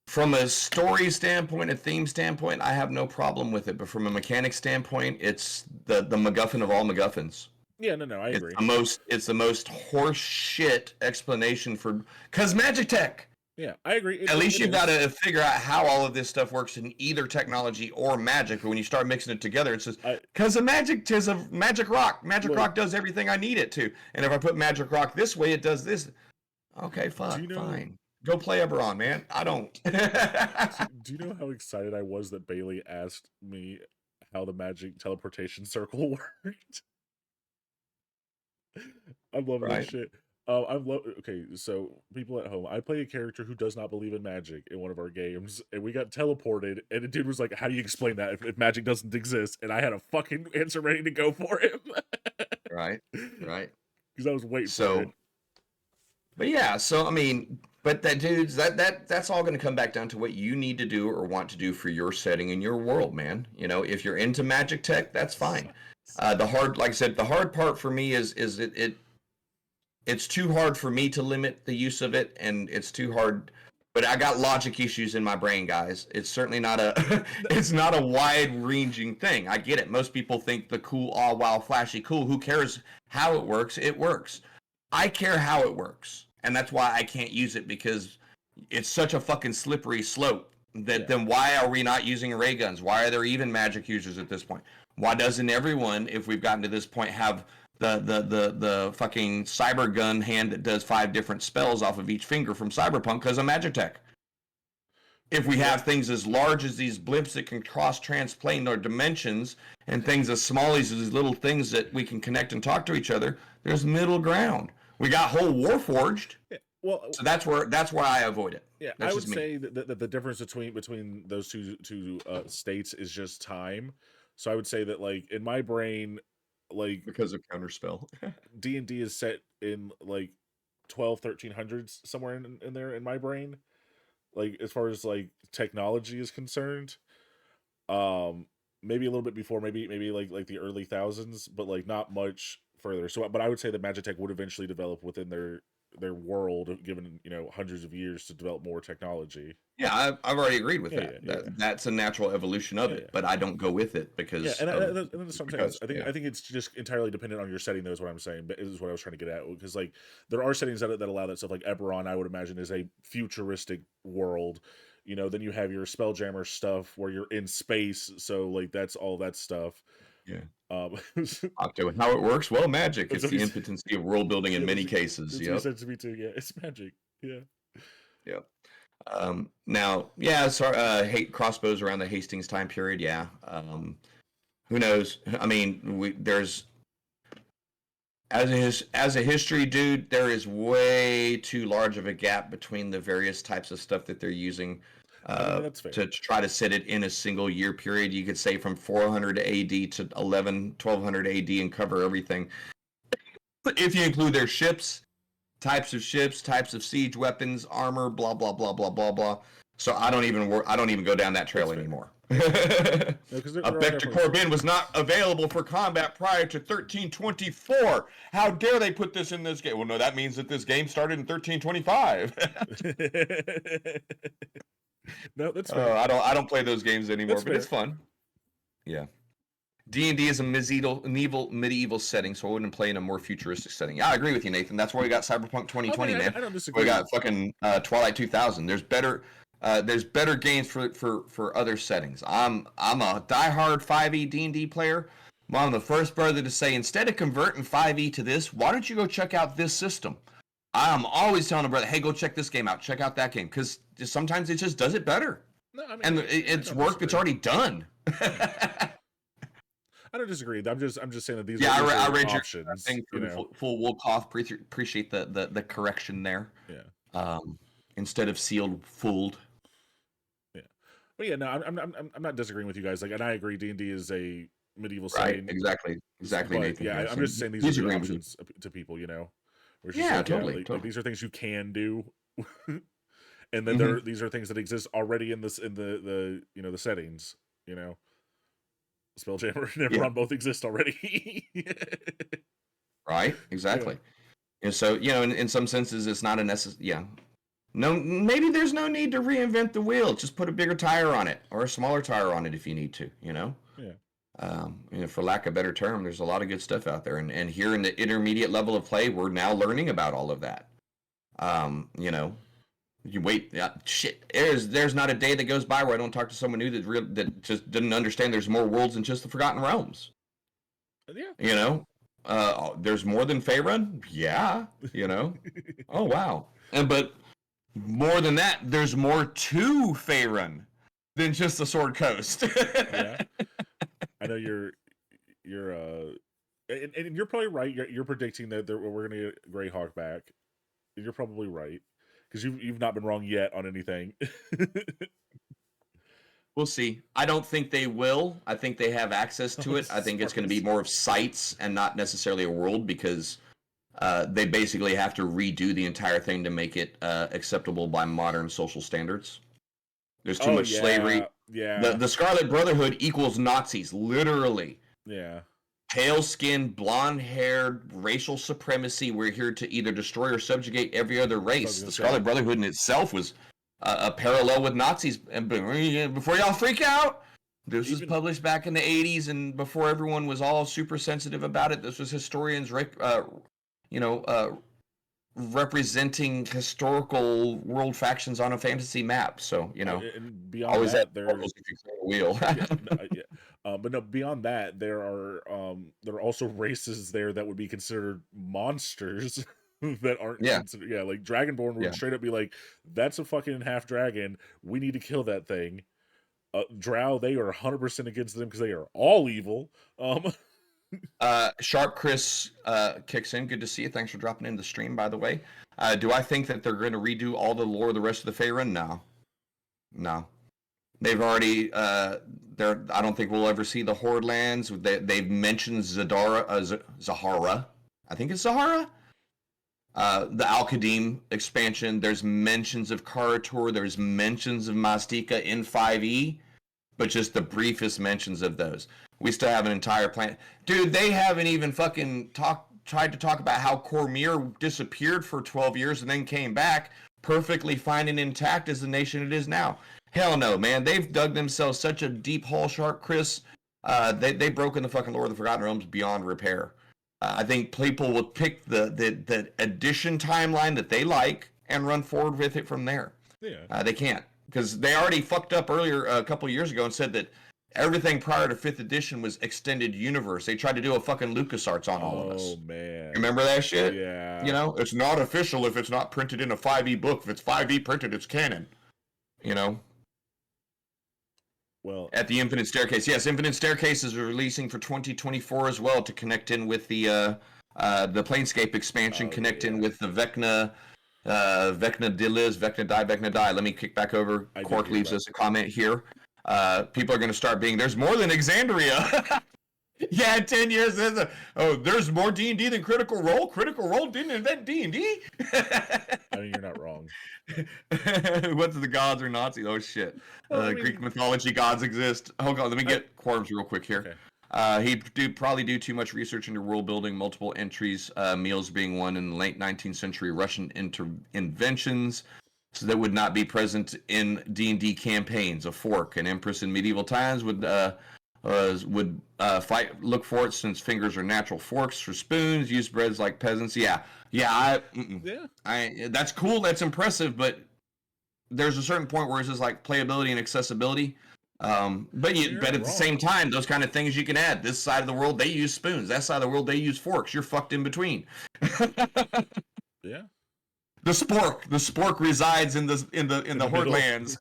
from a story standpoint, a theme standpoint, I have no problem with it. But from a mechanic standpoint, it's the MacGuffin of all MacGuffins.
Yeah, no, I agree.
It's the most horse shit explanation for because Magitech.
Yeah, I agree.
At least you've got to figure out how all of this stuff works in either technology or magic. But when you start mixing it together, it's just because a magic rock. Magic rock does everything I need it to. And if I put magic rock this way, it does this. Okay, fine. Go play Eberron, man. I don't.
Do you know how excited I was that Bailey asked me how the magic teleportation circle worked? I'm loving this shit. Okay, so people at home, I play a character who does not believe in magic in one of our games, and we got teleported, and the dude was like, how do you explain that if magic doesn't exist? And I had a fucking answer ready to go for him.
Right.
Because I was waiting for it.
But yeah, so I mean, but that's all going to come back down to what you need to do or want to do for your setting and your world, man. You know, if you're into magic tech, that's fine. Like I said, the hard part for me is it's too hard for me to limit the use of it, and it's too hard. But I got logic issues in my brain, guys. It's certainly not it's not a wide-ranging thing. I get it. Most people think the cool, all wow, flashy, cool. Who cares how it works? It works. I care how it works, and that's why I can't use it because it's such a fucking slippery slope. Then why are we not using ray guns? Why are there even magic users at this point? Why doesn't everyone, if we've gotten to this point, have the fucking cyber gun hand that does 5 different spells off of each finger from Cyberpunk because of Magitech? If we have things as large as these blimps that can cross transplane our dimensions and things as small as these little things that we can connect and talk to each other, there's middle ground. We got whole Warforged. Yeah. Well, so that's where I avoid it.
Yeah, I would say that the difference between those two states is just time. So I would say that, like, in my brain, like,
because of Counterspell,
D&D is set in like 1300s, somewhere in there in my brain, like as far as like technology is concerned. Maybe a little bit before, maybe like the early thousands, but like not much further. So, but I would say that Magitech would eventually develop within their world, given hundreds of years to develop more technology.
Yeah, I've already agreed with
Yeah,
that.
yeah,
That's a natural evolution of
Yeah,
it,
yeah.
but I don't go with it because
Yeah, and that's what I'm saying.
because,
I think it's just entirely dependent on your setting. Though is what I'm saying. But is what I was trying to get at, because like there are settings that allow that stuff. Like Eberron, I would imagine is a futuristic world. Then you have your Spelljammer stuff where you're in space. So like that's all that stuff.
Yeah.
It's
Octo, how it works? Well, magic. It's
what
the
he-
impotency of world building in many cases.
what he
Yep.
said to me too. Yeah, it's magic. Yeah.
Yep. Now, yeah, so hate crossbows around the Hastings time period. Yeah. Who knows? I mean, there's as a history dude, there is way too large of a gap between the various types of stuff that they're using
That's fair.
to try to set it in a single year period. You could say from 400 AD to 1200 AD and cover everything. But if you include their ships, types of siege weapons, armor, blah blah blah blah blah blah. So I don't even go down that trail
That's fair.
anymore.
Because
A Vector Corbin was not available for combat prior to 1324. How dare they put this in this game? Well, no, that means that this game started in 1325.
No, that's fair.
I don't play those games anymore,
That's
but it's fun. Yeah. D&D is a medieval setting, so I wouldn't play in a more futuristic setting. Yeah, I agree with you, Nathan. That's why we got Cyberpunk 2020, man.
I don't disagree.
We got fucking Twilight 2000. There's better games for other settings. I'm a diehard 5e D&D player. I'm the first brother to say, instead of converting 5e to this, why don't you go check out this system? I'm always telling a brother, hey, go check this game out, check out that game, because sometimes it just does it better.
No, I mean,
And
I
it's
don't
work that's already done.
I don't disagree. I'm just saying that these
Yeah,
are
I read your
options.
thing through full Wolkoff. Appreciate the correction there.
Yeah.
Instead of sealed, fooled.
Yeah. But yeah, no, I'm not disagreeing with you guys. Like, and I agree. D&D is a medieval
Right.
setting.
Exactly.
But,
Nathan.
yeah, I'm just saying these are good options to people. Where it's just
Yeah,
like,
totally,
like,
totally.
these are things you can do. And then these are things that exist already in the the settings. Spelljammer and Eberron both exist already.
Right. Exactly. And so in some senses, it's not a necessary. Yeah. No, maybe there's no need to reinvent the wheel. Just put a bigger tire on it or a smaller tire on it if you need to.
Yeah.
For lack of a better term, there's a lot of good stuff out there, and here in the intermediate level of play, we're now learning about all of that. You wait, shit. There's not a day that goes by where I don't talk to someone new that just didn't understand there's more worlds than just the Forgotten Realms.
Yeah.
There's more than Faerun. Yeah. Oh wow. But more than that, there's more to Faerun than just the Sword Coast.
Yeah. I know you're and you're probably right. You're predicting that we're gonna get Greyhawk back. You're probably right because you've not been wrong yet on anything.
We'll see. I don't think they will. I think they have access to it. I think it's going to be more of sites and not necessarily a world, because they basically have to redo the entire thing to make it acceptable by modern social standards. There's too much slavery.
Yeah.
The Scarlet Brotherhood equals Nazis, literally.
Yeah.
Pale skinned, blonde haired, racial supremacy. We're here to either destroy or subjugate every other race. The Scarlet Brotherhood in itself was a parallel with Nazis. And before y'all freak out, this was published back in the 80s, and before everyone was all super sensitive about it. This was historians, representing historical world factions on a fantasy map. So,
and beyond
always
that,
there's a wheel.
But no, beyond that, there are also races there that would be considered monsters that aren't considered. Yeah, like Dragonborn would straight up be like, "That's a fucking half dragon. We need to kill that thing." Drow, they are 100% against them because they are all evil.
Sharp Chris kicks in. Good to see you. Thanks for dropping in the stream, by the way. Do I think that they're going to redo all the lore of the rest of the Faerun? No. They've already. I don't think we'll ever see the Horde lands. They've mentioned Zahara. I think it's Zahara. The Al-Qadim expansion. There's mentions of Karator. There's mentions of Mastika in 5e, but just the briefest mentions of those. We still have an entire planet. Dude, they haven't even fucking tried to talk about how Cormier disappeared for 12 years and then came back perfectly fine and intact as the nation it is now. Hell no, man. They've dug themselves such a deep hole, Shark Chris. They've broken the fucking Lord of the Forgotten Realms beyond repair. I think people will pick the edition timeline that they like and run forward with it from there.
Yeah.
They can't, because they already fucked up earlier a couple of years ago and said that everything prior to 5th edition was extended universe. They tried to do a fucking LucasArts on all of us.
Oh man.
Remember that shit?
Yeah.
You know, it's not official if it's not printed in a 5e book. If it's 5e printed, it's canon. You know?
Well,
At the Infinite Staircase. Yes, Infinite Staircase is releasing for 2024 as well to connect in with the Planescape expansion,
Oh,
connect
yeah.
in with the Vecna Dilis, Vecna Die. Let me kick back over.
I did
Cork
hear
leaves
that.
us a comment here. People are going to start being, there's more than Exandria. Yeah, in 10 years, there's more D&D than Critical Role. Critical Role didn't invent D&D.
I mean, you're not wrong.
What's the gods or Nazis? Oh shit!
Well, I mean-
Greek mythology gods exist. Hold on, let me get Quorums real quick here.
Okay.
He'd probably do too much research into world building, multiple entries, meals being one in the late 19th century Russian inventions, so that would not be present in D&D campaigns. A fork, an empress in medieval times would look for it since fingers are natural forks for spoons. Use breads like peasants. Yeah.
Yeah.
That's cool. That's impressive, but there's a certain point where it's just like playability and accessibility. But
You're
at the
wrong.
same time, those kind of things you can add. This side of the world, they use spoons. That side of the world, they use forks. You're fucked in between.
Yeah.
The spork resides in the Horde
middle.
lands.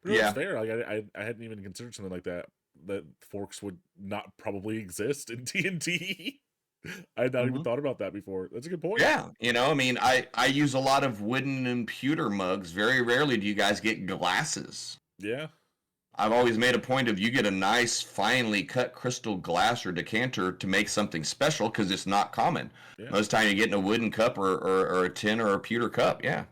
But no,
Yeah.
it's fair. Like I hadn't even considered something like that. That forks would not probably exist in D&D. I had not even
Mhm.
thought about that before. That's a good point.
Yeah, I mean, I use a lot of wooden and pewter mugs. Very rarely do you guys get glasses.
Yeah.
I've always made a point of you get a nice, finely cut crystal glass or decanter to make something special because it's not common.
Yeah.
Most time you're getting a wooden cup or a tin or a pewter cup. Yeah.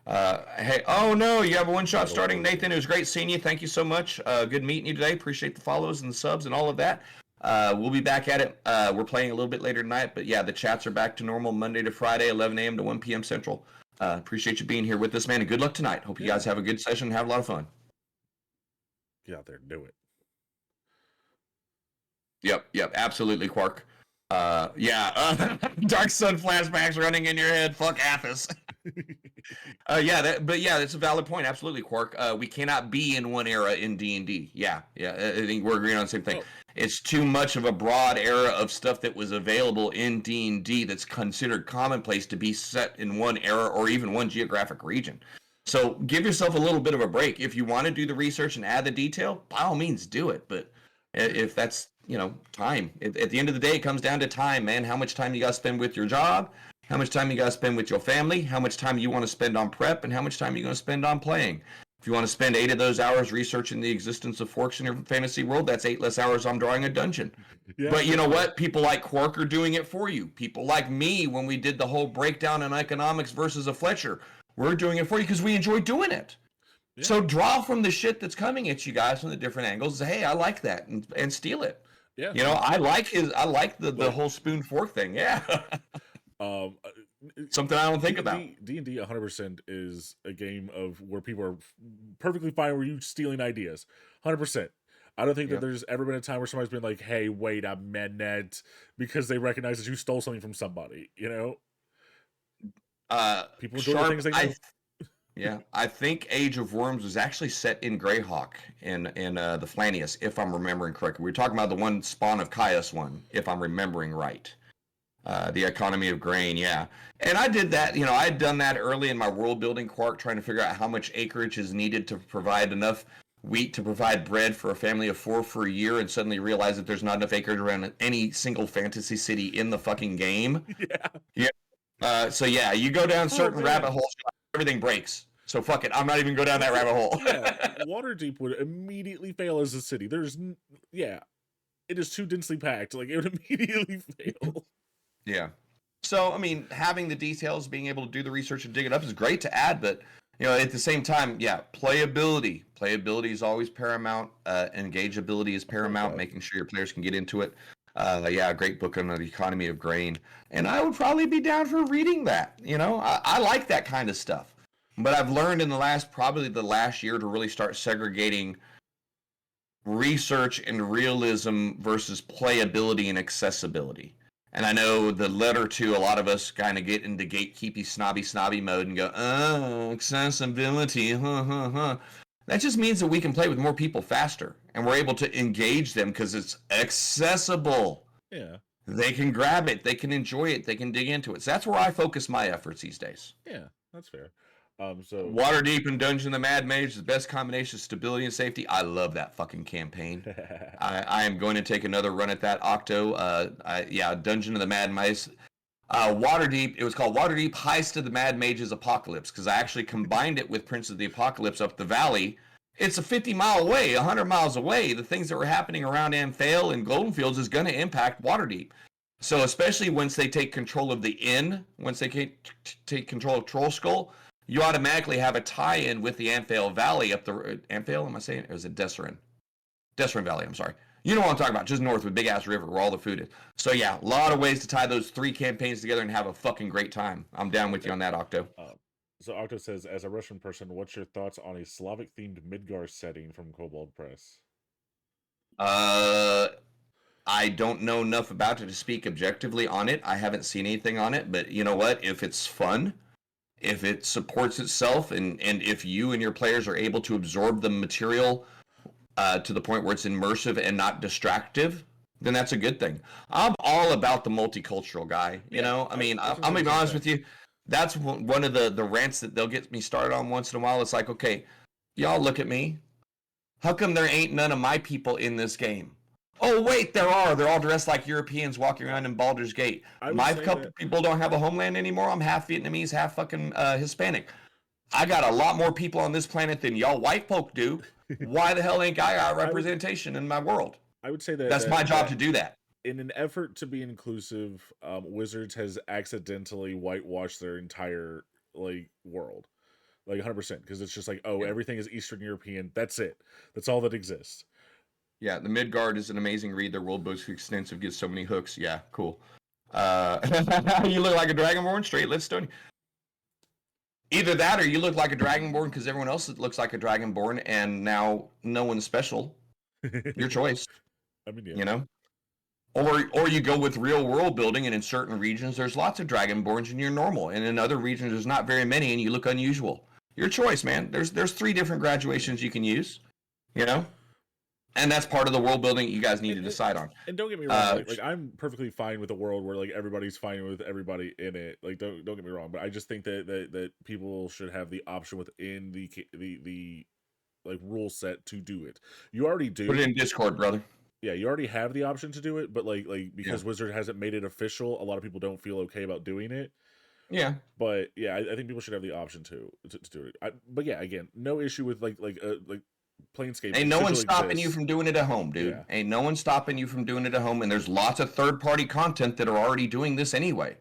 Hey, oh no, you have a one shot starting, Nathan. It was great seeing you. Thank you so much. Good meeting you today. Appreciate the follows and the subs and all of that. We'll be back at it. We're playing a little bit later tonight, but yeah, the chats are back to normal Monday to Friday, 11 a.m. to 1 p.m. Central. Appreciate you being here with us, man, and good luck tonight. Hope you guys have a good session and have a lot of fun.
Get out there and do it.
Yep, absolutely, Quark. Dark Sun flashbacks running in your head. Fuck Athos. That's a valid point. Absolutely, Quark. We cannot be in one era in D&D. Yeah. I think we're agreeing on the same thing.
Oh.
It's too much of a broad era of stuff that was available in D&D that's considered commonplace to be set in one era or even one geographic region. So give yourself a little bit of a break. If you want to do the research and add the detail, by all means do it. But if that's, time. At the end of the day, it comes down to time, man. How much time you got to spend with your job, how much time you got to spend with your family, how much time you want to spend on prep, and how much time you're going to spend on playing. If you want to spend 8 of those hours researching the existence of forks in your fantasy world, that's 8 less hours on drawing a dungeon.
Yeah.
But you know what? People like Quark are doing it for you. People like me, when we did the whole breakdown in economics versus a Fletcher, we're doing it for you because we enjoy doing it.
Yeah.
So draw from the shit that's coming at you guys from the different angles. Say, hey, I like that, and steal it.
Yeah.
I like the whole spoon fork thing. Yeah. Something I don't think about.
D&D 100% is a game of where people are perfectly fine with you stealing ideas. 100%. I don't think that there's ever been a time where somebody's been like, hey, wait a minute, because they recognize that you stole something from somebody, People enjoy the things they know.
I think Age of Worms was actually set in Greyhawk in the Flanius, if I'm remembering correctly. We were talking about the one Spawn of Caius one, if I'm remembering right. The Economy of Grain, yeah. And I did that, I had done that early in my world building, Quark, trying to figure out how much acreage is needed to provide enough wheat to provide bread for a family of 4 for a year, and suddenly realize that there's not enough acreage around any single fantasy city in the fucking game. You go down certain rabbit holes, everything breaks. So fuck it, I'm not even go down that rabbit hole.
Waterdeep would immediately fail as a city. It is too densely packed. Like, it would immediately fail.
Yeah. So, I mean, having the details, being able to do the research and dig it up is great to add, but, at the same time, playability. Playability is always paramount. Engageability is paramount, making sure your players can get into it. Yeah, a great book on the economy of grain, and I would probably be down for reading that. I like that kind of stuff, but I've learned in probably the last year to really start segregating research and realism versus playability and accessibility. And I know the letter to a lot of us kind of get into gatekeepy, snobby mode and go, oh, accessibility, huh, huh, huh. That just means that we can play with more people faster and we're able to engage them because it's accessible.
Yeah.
They can grab it, they can enjoy it, they can dig into it. So that's where I focus my efforts these days.
Yeah, that's fair. So
Waterdeep and Dungeon of the Mad Mage is the best combination of stability and safety. I love that fucking campaign. I am going to take another run at that Octo. Dungeon of the Mad Mage. Waterdeep. It was called Waterdeep Heist of the Mad Mage's Apocalypse because I actually combined it with Prince of the Apocalypse up the valley. It's a 50-mile away, 100 miles away. The things that were happening around Amphail and Goldenfields is going to impact Waterdeep. So especially once they take control of the inn, once they take control of Troll Skull, you automatically have a tie-in with the Amphail Valley up the Amphail. Am I saying? Or is it Desserin? Desserin Valley. I'm sorry. You know what I'm talking about? Just north with Big Ass River, where all the food is. So yeah, a lot of ways to tie those 3 campaigns together and have a fucking great time. I'm down with you on that, Octo.
So Octo says, as a Russian person, what's your thoughts on a Slavic-themed Midgar setting from Kobold Press?
I don't know enough about it to speak objectively on it. I haven't seen anything on it, but you know what? If it's fun, if it supports itself, and if you and your players are able to absorb the material to the point where it's immersive and not distractive, then that's a good thing. I'm all about the multicultural guy. You know, I mean, I'm gonna be honest with you. That's one of the rants that they'll get me started on once in a while. It's like, okay, y'all look at me. How come there ain't none of my people in this game? Oh, wait, there are. They're all dressed like Europeans walking around in Baldur's Gate. My couple people don't have a homeland anymore. I'm half Vietnamese, half fucking Hispanic. I got a lot more people on this planet than y'all white folk do. Why the hell ain't I got representation in my world?
I would say that
that's my job to do that.
In an effort to be inclusive, Wizards has accidentally whitewashed their entire world, 100%, because it's just everything is Eastern European. That's it. That's all that exists.
Yeah, the Midgard is an amazing read. Their world book's extensive, gives so many hooks. Yeah, cool. You look like a Dragonborn, straight Lidstone. Either that, or you look like a Dragonborn because everyone else looks like a Dragonborn, and now no one's special. Your choice.
I mean, yeah.
You know. Or you go with real world building, and in certain regions there's lots of Dragonborns and you're normal, and in other regions there's not very many and you look unusual. Your choice, man. There's 3 different graduations you can use, you know, and that's part of the world building you guys need to decide on.
And don't get me wrong, I'm perfectly fine with a world where everybody's fine with everybody in it. Don't get me wrong, but I just think that people should have the option within the rule set to do it. You already do.
Put it in Discord, brother.
Yeah, you already have the option to do it, but because Wizard hasn't made it official, a lot of people don't feel okay about doing it.
Yeah,
but yeah, I think people should have the option to do it. But yeah, again, no issue with Planescape.
Ain't no one stopping you from doing it at home, dude. Yeah. Ain't no one stopping you from doing it at home, and there's lots of third-party content that are already doing this anyway.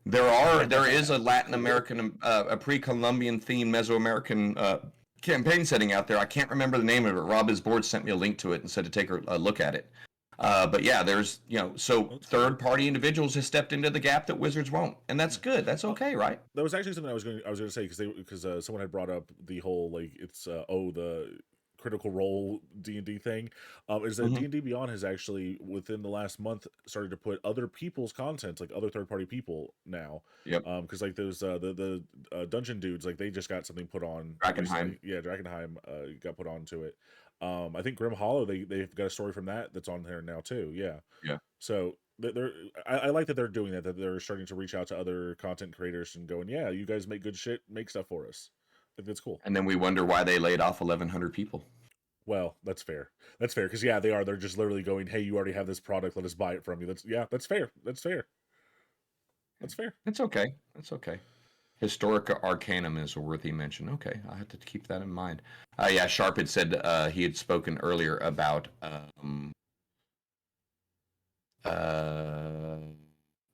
There is a Latin American, a pre-Columbian themed Mesoamerican campaign setting out there. I can't remember the name of it. Rob, his board, sent me a link to it and said to take a look at it. But yeah, there's, so third-party individuals have stepped into the gap that Wizards won't, and that's good. That's okay, right?
That was actually something I was going to say because someone had brought up the whole the Critical Role D&D thing. Is that D&D Beyond has actually within the last month started to put other people's content, other third-party people now.
Yep.
Because those the dungeon dudes, they just got something put on.
Drakenheim.
Yeah, Drakenheim got put onto it. I think Grim Hollow, they've got a story from that's on there now too. Yeah.
Yeah.
So I like that they're doing that they're starting to reach out to other content creators and going, yeah, you guys make good shit, make stuff for us. I think that's cool.
And then we wonder why they laid off 1,100 people.
Well, that's fair. That's fair because they are. They're just literally going, hey, you already have this product, let us buy it from you. That's fair. That's fair. That's fair.
It's okay. That's okay. Historica Arcanum is a worthy mention. Okay, I have to keep that in mind. Yeah, Sharp had said he had spoken earlier about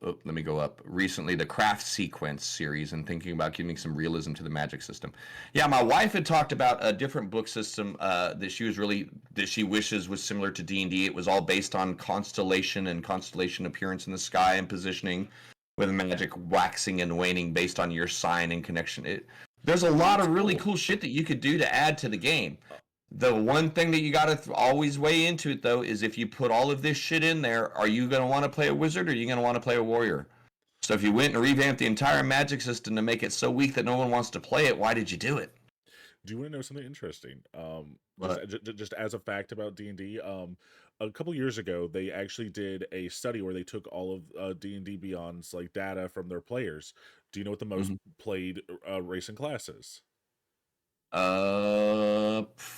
let me go up. Recently, the Craft Sequence series, and thinking about giving some realism to the Magic system. Yeah, my wife had talked about a different book system that she wishes was similar to D&D. It was all based on constellation and constellation appearance in the sky and positioning, with magic waxing and waning based on your sign and connection. There's a lot of really cool shit that you could do to add to the game. The one thing that you got to always weigh into it, though, is if you put all of this shit in there, are you going to want to play a wizard or are you going to want to play a warrior? So if you went and revamped the entire magic system to make it so weak that no one wants to play it, why did you do it?
Do you want to know something interesting?
What?
Just as a fact about D&D, a couple years ago, they actually did a study where they took all of D&D Beyond's like data from their players. Do you know what the most played race and class is?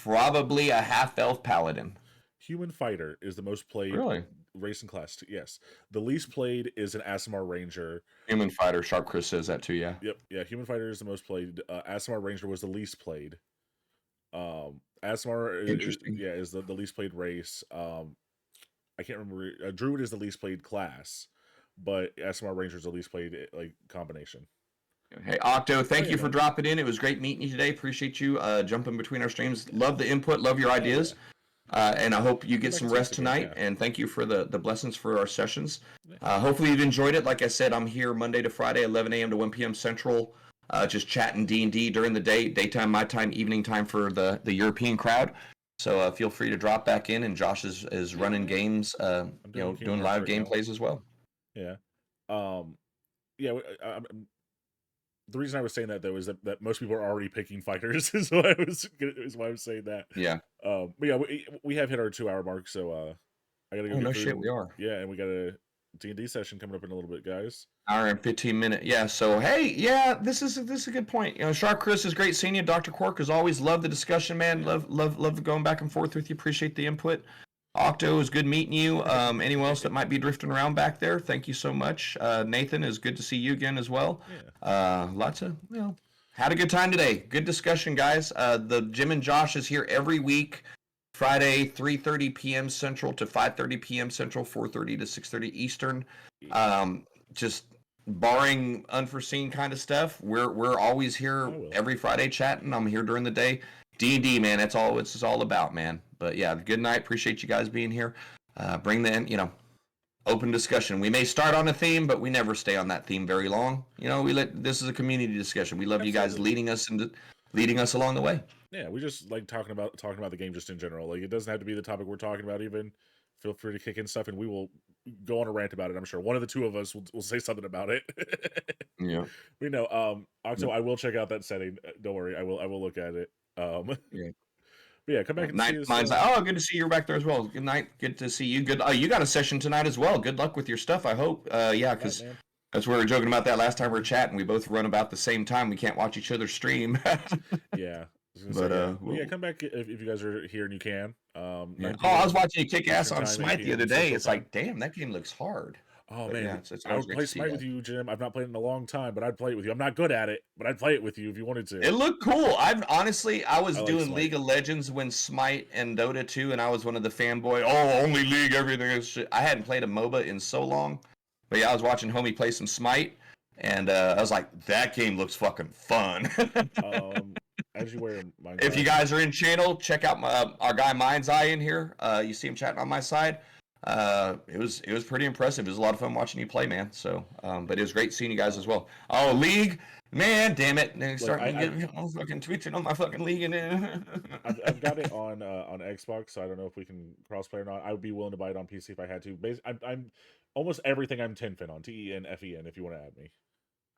Probably a half-elf paladin.
Human fighter is the most played
Really?
race and class. Yes, the least played is an Aasimar ranger.
Human fighter. Sharp Chris says that too. Yeah.
Yep, yeah. Human fighter is the most played. Aasimar ranger was the least played. Aasimar
Interesting.
is the least played race. I can't remember. Druid is the least played class, but Aasimar ranger is the least played like combination.
Hey, Octo, thank
yeah,
you for
man.
dropping in. It was great meeting you today. Appreciate you jumping between our streams. Love the input. Love your ideas. And I hope you get some rest tonight. And thank you for the blessings for our sessions. Hopefully you've enjoyed it. Like I said, I'm here Monday to Friday, 11 a.m. to 1 p.m. Central, just chatting D&D during the day, daytime, my time, evening time for the European crowd. So feel free to drop back in. And Josh is running games, doing live gameplays as well.
Yeah. The reason I was saying that though is that most people are already picking fighters, is why I was saying that.
Yeah.
But yeah, we have hit our 2-hour mark, so I gotta go.
Oh, no shit, we are.
Yeah, and we got a D&D session coming up in a little bit, guys.
Hour and 15 minute. Yeah. So hey, yeah, this is a good point. Shark Chris is great seeing you. Dr. Quark, as always, love the discussion, man. Love going back and forth with you. Appreciate the input. Octo, is good meeting you. Anyone else that might be drifting around back there, thank you so much. Nathan, is good to see you again as well. Lots of, had a good time today. Good discussion, guys. The Jim and Josh is here every week, Friday, 3:30 p.m. Central to 5:30 p.m. Central, 4:30 to 6:30 Eastern. Just barring unforeseen kind of stuff, we're always here every Friday chatting. I'm here during the day. D&D, man, that's all it's all about, man. But yeah, good night. Appreciate you guys being here. Bring the open discussion. We may start on a theme, but we never stay on that theme very long. This is a community discussion. We love you guys leading us along the way.
Yeah, we just like talking about the game just in general. Like, it doesn't have to be the topic we're talking about. Even feel free to kick in stuff, and we will go on a rant about it. I'm sure one of the two of us will say something about it.
Yeah,
we know. Octo, I will check out that setting. Don't worry, I will look at it.
Yeah.
But yeah, come back and
night.
see us.
Mine's like, good to see you back there as well. Good night. Good to see you. Good. You got a session tonight as well. Good luck with your stuff. I hope. Yeah, because that's we were joking about that last time we were chatting. We both run about the same time. We can't watch each other stream.
Yeah.
But
come back if you guys are here and you can.
I was watching you kick ass on Smite the other day. It's like, damn, that game looks hard.
Oh
But
man,
yeah, it's
I would play Smite with you, Jim. I've not played it in a long time, but I'd play it with you. I'm not good at it, but I'd play it with you if you wanted to.
It looked cool. I was
like
doing
Smite.
League of Legends when Smite and Dota 2, and I was one of the fanboy. Oh, only League, everything is shit. I hadn't played a MOBA in so long, but yeah, I was watching homie play some Smite, and I was like, that game looks fucking fun.
As you wear my
If you guys are in channel, check out our guy Mind's Eye in here. You see him chatting on my side. It was pretty impressive. It was a lot of fun watching you play, man. So, but it was great seeing you guys as well. Oh, League, man, damn it! And starting to get fucking twitching on my fucking League, and
I've got it on Xbox, so I don't know if we can crossplay or not. I would be willing to buy it on PC if I had to. I'm almost everything. I'm TenFin on TENFEN if you want to add me.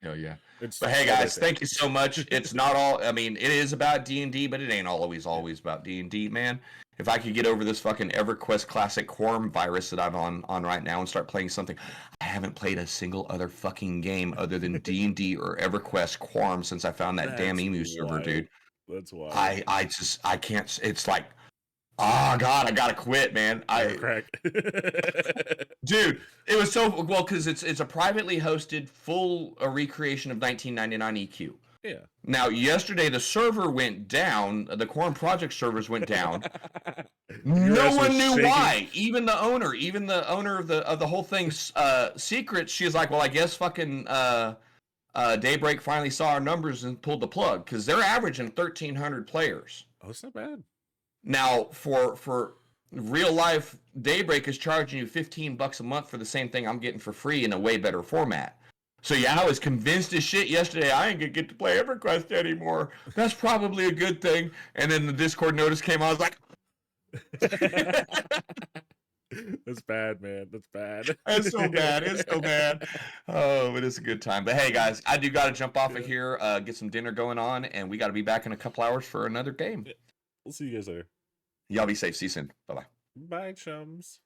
Oh yeah.
But
hey guys, thank you so much. It's not all. I mean, it is about D&D, but it ain't always about D&D, man. If I could get over this fucking EverQuest Classic Quorum virus that I'm on right now and start playing something, I haven't played a single other fucking game other than D&D or EverQuest Quorum since I found that damn emu server, dude.
That's wild.
I can't. It's like, oh god, I gotta quit, man. Dude, it was so well because it's a privately hosted full recreation of 1999 EQ.
Yeah.
Now, yesterday the server went down. The Quorum Project servers went down.
Your
No
ass was
one knew
shaking.
why. Even the owner of the whole thing's secret. She's like, well, I guess fucking Daybreak finally saw our numbers and pulled the plug because they're averaging 1,300 players.
Oh, it's not bad.
Now, for real life, Daybreak is charging you $15 a month for the same thing I'm getting for free in a way better format. So yeah, I was convinced as shit yesterday I ain't gonna get to play EverQuest anymore. That's probably a good thing. And then the Discord notice came. I was like,
That's bad, man. That's bad.
it's so bad. It's so bad. Oh, but it's a good time. But hey, guys, I do got to jump off of here, get some dinner going on, and we got to be back in a couple hours for another game.
We'll see you guys later.
Y'all be safe. See you soon. Bye-bye.
Bye, chums.